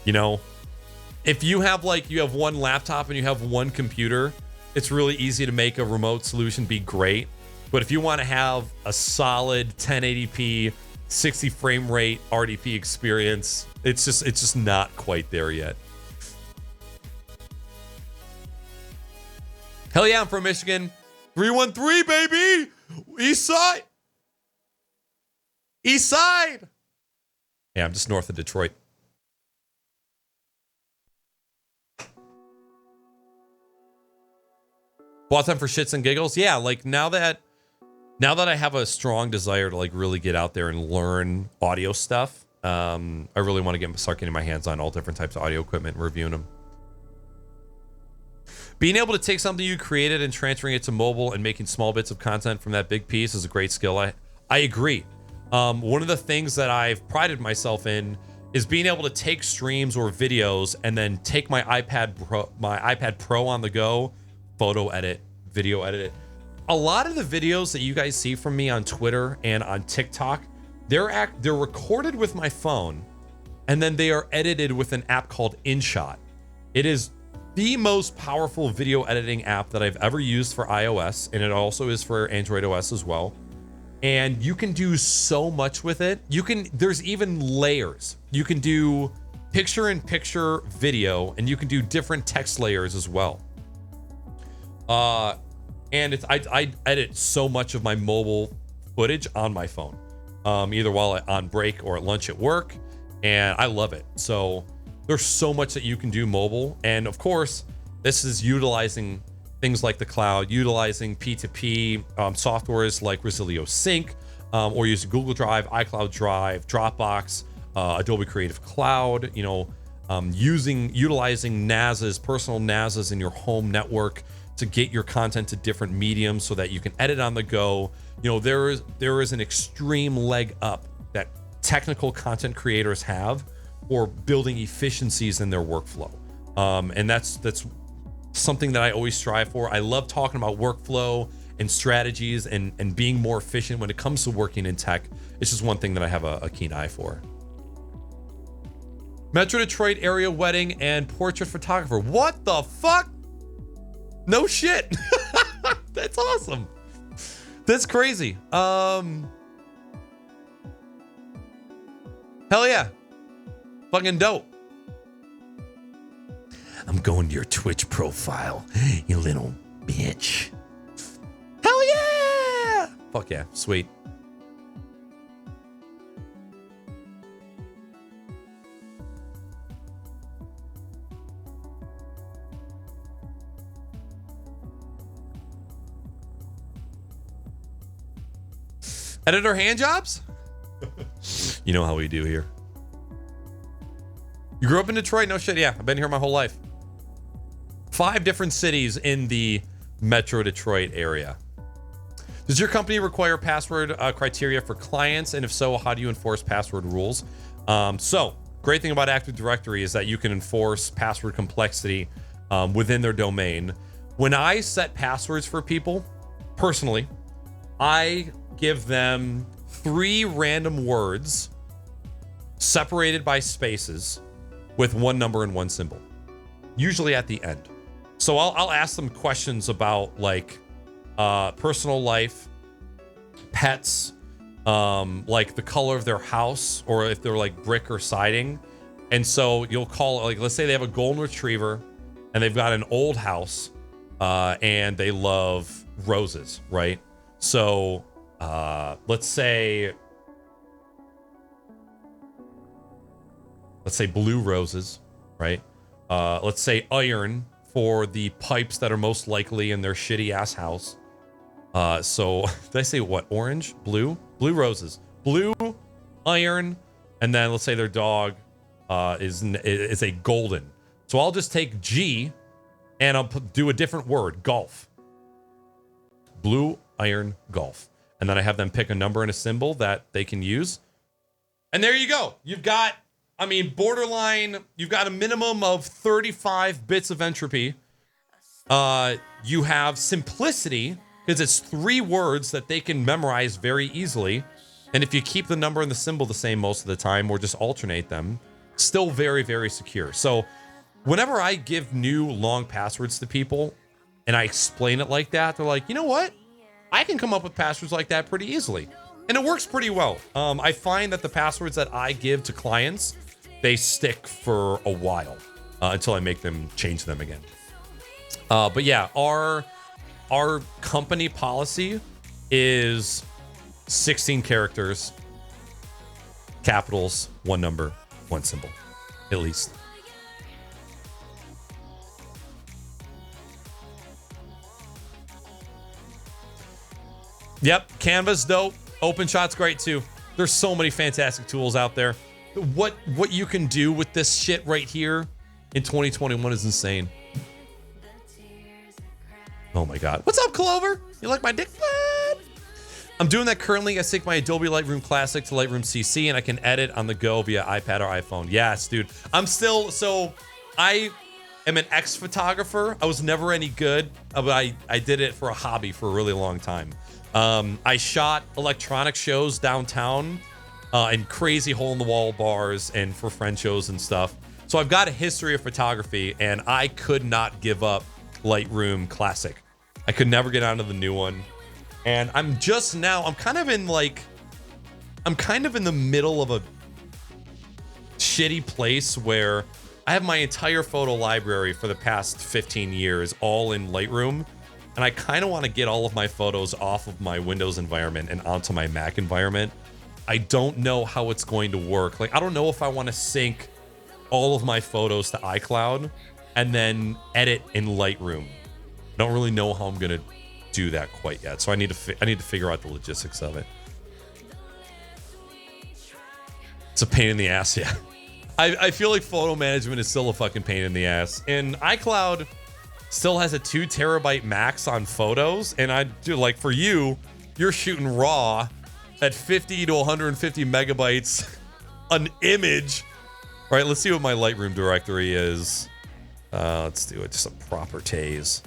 If you have one laptop and you have one computer, it's really easy to make a remote solution be great. But if you want to have a solid 1080p 60 frame rate RDP experience, it's just not quite there yet. Hell yeah, I'm from Michigan. 313, baby. East side. East side. Yeah, I'm just north of Detroit. Bought them for shits and giggles. Yeah, like now that I have a strong desire to like really get out there and learn audio stuff, I really want to start getting my hands on all different types of audio equipment and reviewing them. Being able to take something you created and transferring it to mobile and making small bits of content from that big piece is a great skill. I agree. One of the things that I've prided myself in is being able to take streams or videos and then take my iPad Pro on the go, photo edit, video edit it. A lot of the videos that you guys see from me on Twitter and on TikTok, they're recorded with my phone, and then they are edited with an app called InShot. It is the most powerful video editing app that I've ever used for iOS, and it also is for Android OS as well. And you can do so much with it. There's even layers. You can do picture-in-picture video, and you can do different text layers as well. And I edit so much of my mobile footage on my phone, either while on break or at lunch at work, and I love it. So there's so much that you can do mobile, and of course, this is utilizing things like the cloud, utilizing P2P softwares like Resilio Sync, or using Google Drive, iCloud Drive, Dropbox, Adobe Creative Cloud. Utilizing NASs, personal NASs in your home network to get your content to different mediums so that you can edit on the go. There is an extreme leg up that technical content creators have for building efficiencies in their workflow. And that's something that I always strive for. I love talking about workflow and strategies and being more efficient when it comes to working in tech. It's just one thing that I have a keen eye for. Metro Detroit area wedding and portrait photographer. What the fuck? No shit. That's awesome. That's crazy. Hell yeah. Fucking dope. I'm going to your Twitch profile, you little bitch. Hell yeah. Fuck yeah. Sweet. Editor hand jobs? You know how we do here. You grew up in Detroit? No shit, yeah. I've been here my whole life. 5 different cities in the Metro Detroit area. Does your company require password criteria for clients? And if so, how do you enforce password rules? So, great thing about Active Directory is that you can enforce password complexity within their domain. When I set passwords for people, personally, I give them 3 random words separated by spaces with 1 number and 1 symbol, usually at the end. So I'll ask them questions about like personal life, pets, like the color of their house, or if they're like brick or siding. And so you'll call, like, let's say they have a golden retriever and they've got an old house and they love roses, right? So let's say blue roses, right? Let's say iron for the pipes that are most likely in their shitty ass house. So did I say what? Orange, blue roses, blue, iron, and then let's say their dog is a golden. So I'll just take G and I'll do a different word, golf. Blue, iron, golf. And then I have them pick a number and a symbol that they can use. And there you go. You've got, borderline, you've got a minimum of 35 bits of entropy. You have simplicity, because it's 3 words that they can memorize very easily. And if you keep the number and the symbol the same most of the time, or just alternate them, still very, very secure. So whenever I give new long passwords to people and I explain it like that, they're like, you know what? I can come up with passwords like that pretty easily. And it works pretty well. I find that the passwords that I give to clients, they stick for a while until I make them change them again. But yeah, our our company policy is 16 characters, capitals, one number, one symbol, at least. Yep, Canva's dope. OpenShot's great too. There's so many fantastic tools out there. What you can do with this shit right here in 2021 is insane. Oh my god. What's up, Clover? You like my dick? What? I'm doing that currently. I sync my Adobe Lightroom Classic to Lightroom CC, and I can edit on the go via iPad or iPhone. Yes, dude. I am an ex-photographer. I was never any good, but I did it for a hobby for a really long time. I shot electronic shows downtown in crazy hole-in-the-wall bars and for friend shows and stuff. So I've got a history of photography, and I could not give up Lightroom Classic. I could never get onto the new one. And I'm kind of in the middle of a shitty place where I have my entire photo library for the past 15 years all in Lightroom. And I kind of want to get all of my photos off of my Windows environment and onto my Mac environment. I don't know how it's going to work. Like, I don't know if I want to sync all of my photos to iCloud and then edit in Lightroom. I don't really know how I'm going to do that quite yet. So I need to figure out the logistics of it. It's a pain in the ass, yeah. I feel like photo management is still a fucking pain in the ass. And iCloud still has a 2 terabyte max on photos, and I do, like, for you're shooting raw at 50 to 150 megabytes an image. All right, let's see what my Lightroom directory is. Let's do it, just a proper tase.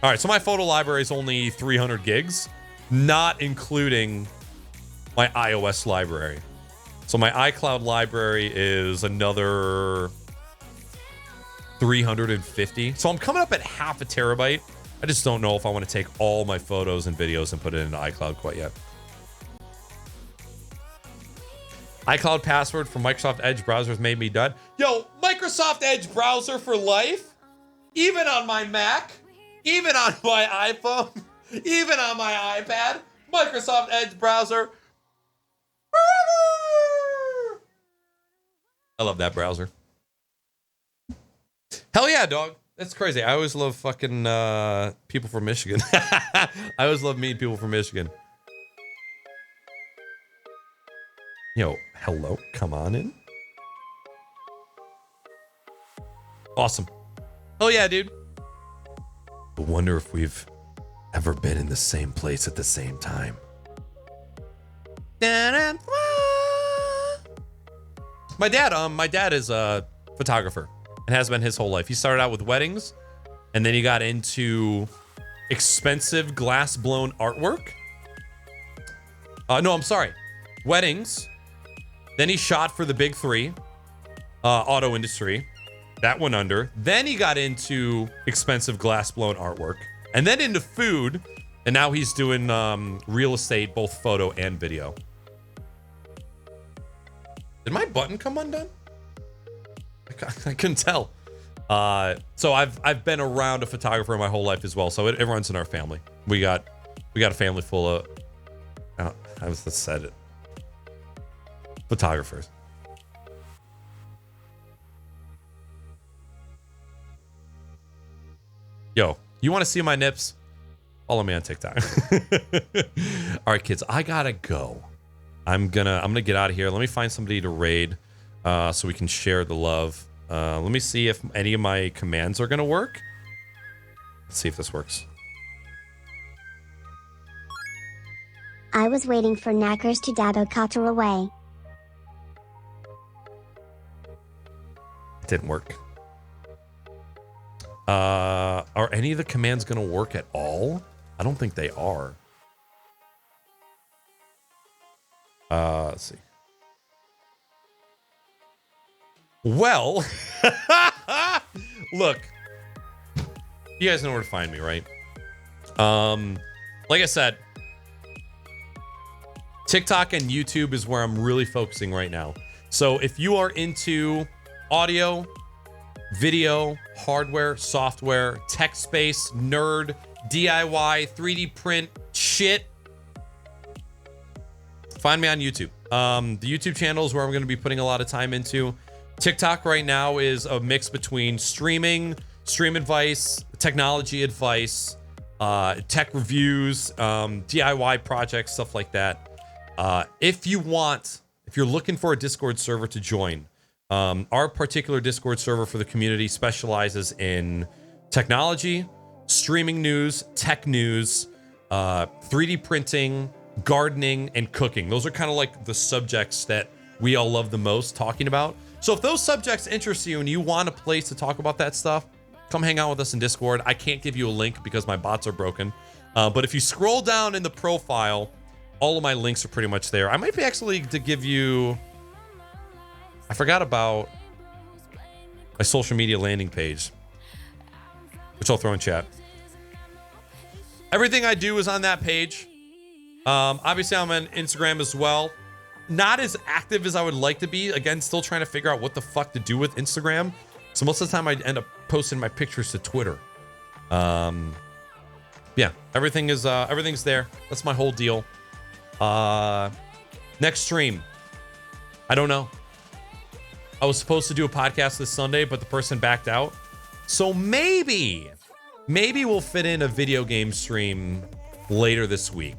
All right, so my photo library is only 300 gigs, not including my iOS library. So my iCloud library is another 350. So I'm coming up at half a terabyte. I just don't know if I want to take all my photos and videos and put it into iCloud quite yet. iCloud password for Microsoft Edge browsers made me done. Yo, Microsoft Edge browser for life? Even on my Mac? Even on my iPhone? Even on my iPad? Microsoft Edge browser forever! I love that browser. Hell yeah, dog. That's crazy. I always love fucking people from Michigan. I always love meeting people from Michigan. Yo, hello. Come on in. Awesome. Oh yeah, dude. I wonder if we've ever been in the same place at the same time. My dad is a photographer and has been his whole life. He started out with weddings, and then he got into expensive glass blown artwork. No, I'm sorry. Weddings. Then he shot for the big three, auto industry. That went under. Then he got into expensive glass blown artwork, and then into food. And now he's doing real estate, both photo and video. Did my button come undone? I couldn't tell. So I've been around a photographer my whole life as well. So it runs in our family. We got a family full of. I was just said it. Photographers. Yo, you want to see my nips? Follow me on TikTok. All right, kids, I gotta go. I'm gonna get out of here. Let me find somebody to raid, so we can share the love. Let me see if any of my commands are gonna work. Let's see if this works. I was waiting for knackers to dab a cotter away. It didn't work. Are any of the commands gonna work at all? I don't think they are. Let's see. Well, look, you guys know where to find me, right? Like I said, TikTok and YouTube is where I'm really focusing right now. So if you are into audio, video, hardware, software, tech space, nerd, DIY, 3D print shit, find me on YouTube. The YouTube channel is where I'm going to be putting a lot of time into. TikTok right now is a mix between stream advice, technology advice, tech reviews, DIY projects, stuff like that. If you're looking for a Discord server to join, our particular Discord server for the community specializes in technology, streaming news, tech news, 3D printing, gardening, and cooking. Those are kind of like the subjects that we all love the most talking about. So if those subjects interest you and you want a place to talk about that stuff, come hang out with us in Discord. I can't give you a link because my bots are broken. But if you scroll down in the profile, all of my links are pretty much there. I might be actually to give you... I forgot about my social media landing page, which I'll throw in chat. Everything I do is on that page. Obviously, I'm on Instagram as well. Not as active as I would like to be. Again, still trying to figure out what the fuck to do with Instagram. So most of the time, I end up posting my pictures to Twitter. Yeah, everything's there. That's my whole deal. Next stream, I don't know. I was supposed to do a podcast this Sunday, but the person backed out. So maybe we'll fit in a video game stream later this week.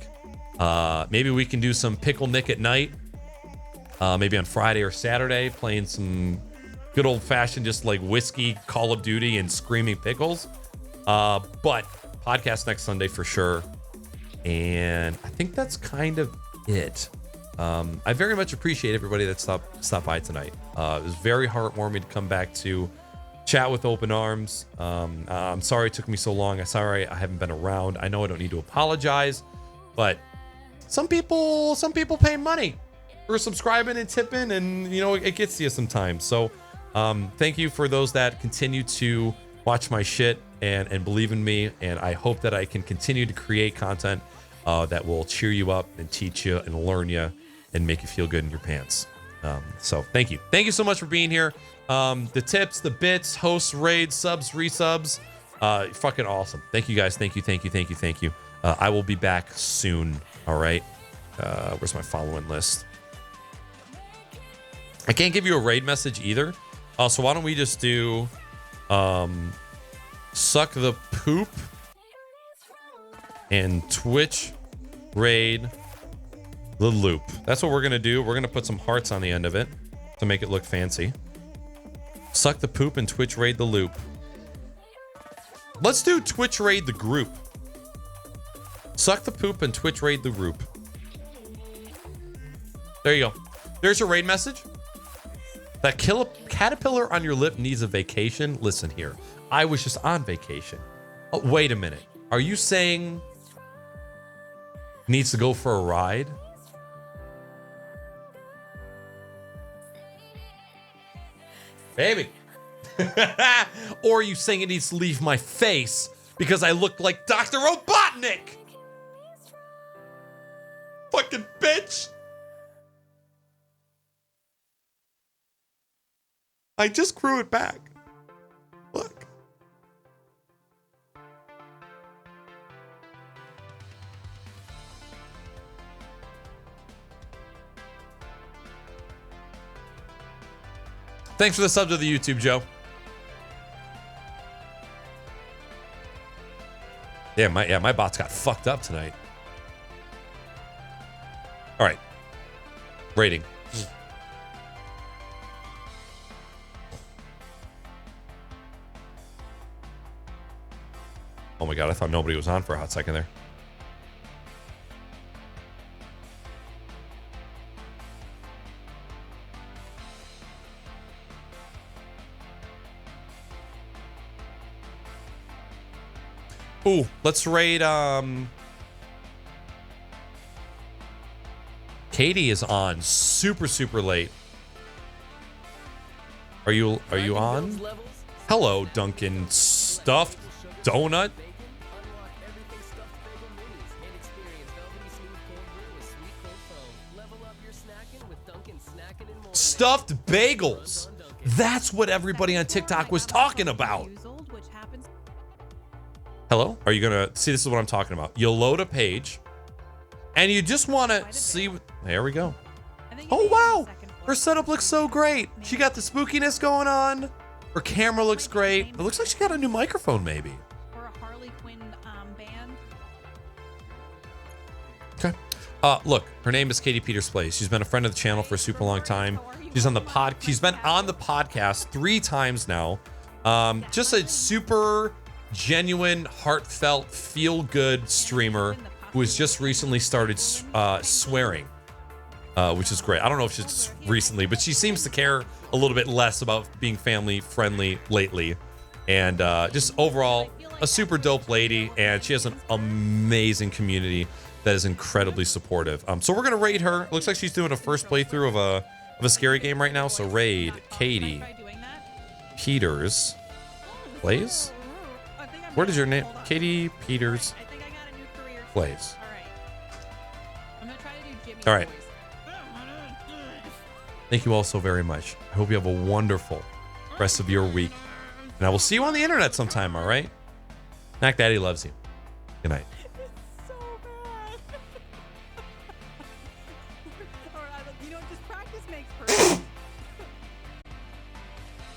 Maybe we can do some Pickle Nick at night. Maybe on Friday or Saturday, playing some good old fashioned, just like whiskey, Call of Duty, and screaming pickles. But podcast next Sunday for sure. And I think that's kind of it. I very much appreciate everybody that stopped by tonight. It was very heartwarming to come back to chat with open arms. I'm sorry it took me so long. I'm sorry I haven't been around. I know I don't need to apologize, but some people pay money for subscribing and tipping, and you know it gets to you sometimes. So thank you for those that continue to watch my shit and believe in me, and I hope that I can continue to create content that will cheer you up and teach you and learn you and make you feel good in your pants. So thank you so much for being here. The tips, the bits, hosts, raids, subs, resubs, fucking awesome. Thank you guys. Thank you. I will be back soon. All right. Where's my following list? I can't give you a raid message either. So why don't we just do suck the poop and Twitch raid the loop. That's what we're gonna do. We're gonna put some hearts on the end of it to make it look fancy. Suck the poop and Twitch raid the loop. Let's do Twitch raid the group. Suck the poop and Twitch raid the group. There you go. There's your raid message. That caterpillar on your lip needs a vacation. Listen here. I was just on vacation. Oh, wait a minute. Are you saying needs to go for a ride? Baby. Or are you saying it needs to leave my face because I look like Dr. Robotnik? Fucking bitch. I just grew it back. Look. Thanks for the sub to the YouTube, Joe. Yeah, my bots got fucked up tonight. All right. Rating. Oh my god, I thought nobody was on for a hot second there. Ooh, let's raid Katie is on super late. Are you on? Hello, Duncan Stuffed Donut. Stuffed bagels. That's what everybody on TikTok was talking about. Hello? Are you gonna see? This is what I'm talking about. You'll load a page and you just want to see. There we go. Oh, wow. Her setup looks so great. She got the spookiness going on. Her camera looks great. It looks like she got a new microphone, maybe. Or a Harley Quinn band. Okay. Look, her name is Katie Peters Plays. She's been a friend of the channel for a super long time. She's been on the podcast 3 times now. Just a super genuine, heartfelt, feel-good streamer who has just recently started swearing, which is great. I don't know if she's recently, but she seems to care a little bit less about being family friendly lately. And just overall, a super dope lady, and she has an amazing community that is incredibly supportive. So we're gonna raid her. Looks like she's doing a first playthrough of a scary game right now. So raid Katie Peters Plays. What is your name? Katie Peters Plays. All right. Thank you all so very much. I hope you have a wonderful rest of your week. And I will see you on the internet sometime, all right? Mac Daddy loves you. Good night. It's so bad. You know, just practice makes perfect.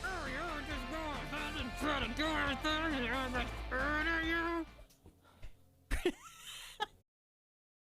Oh, you're just going ahead and try to do everything.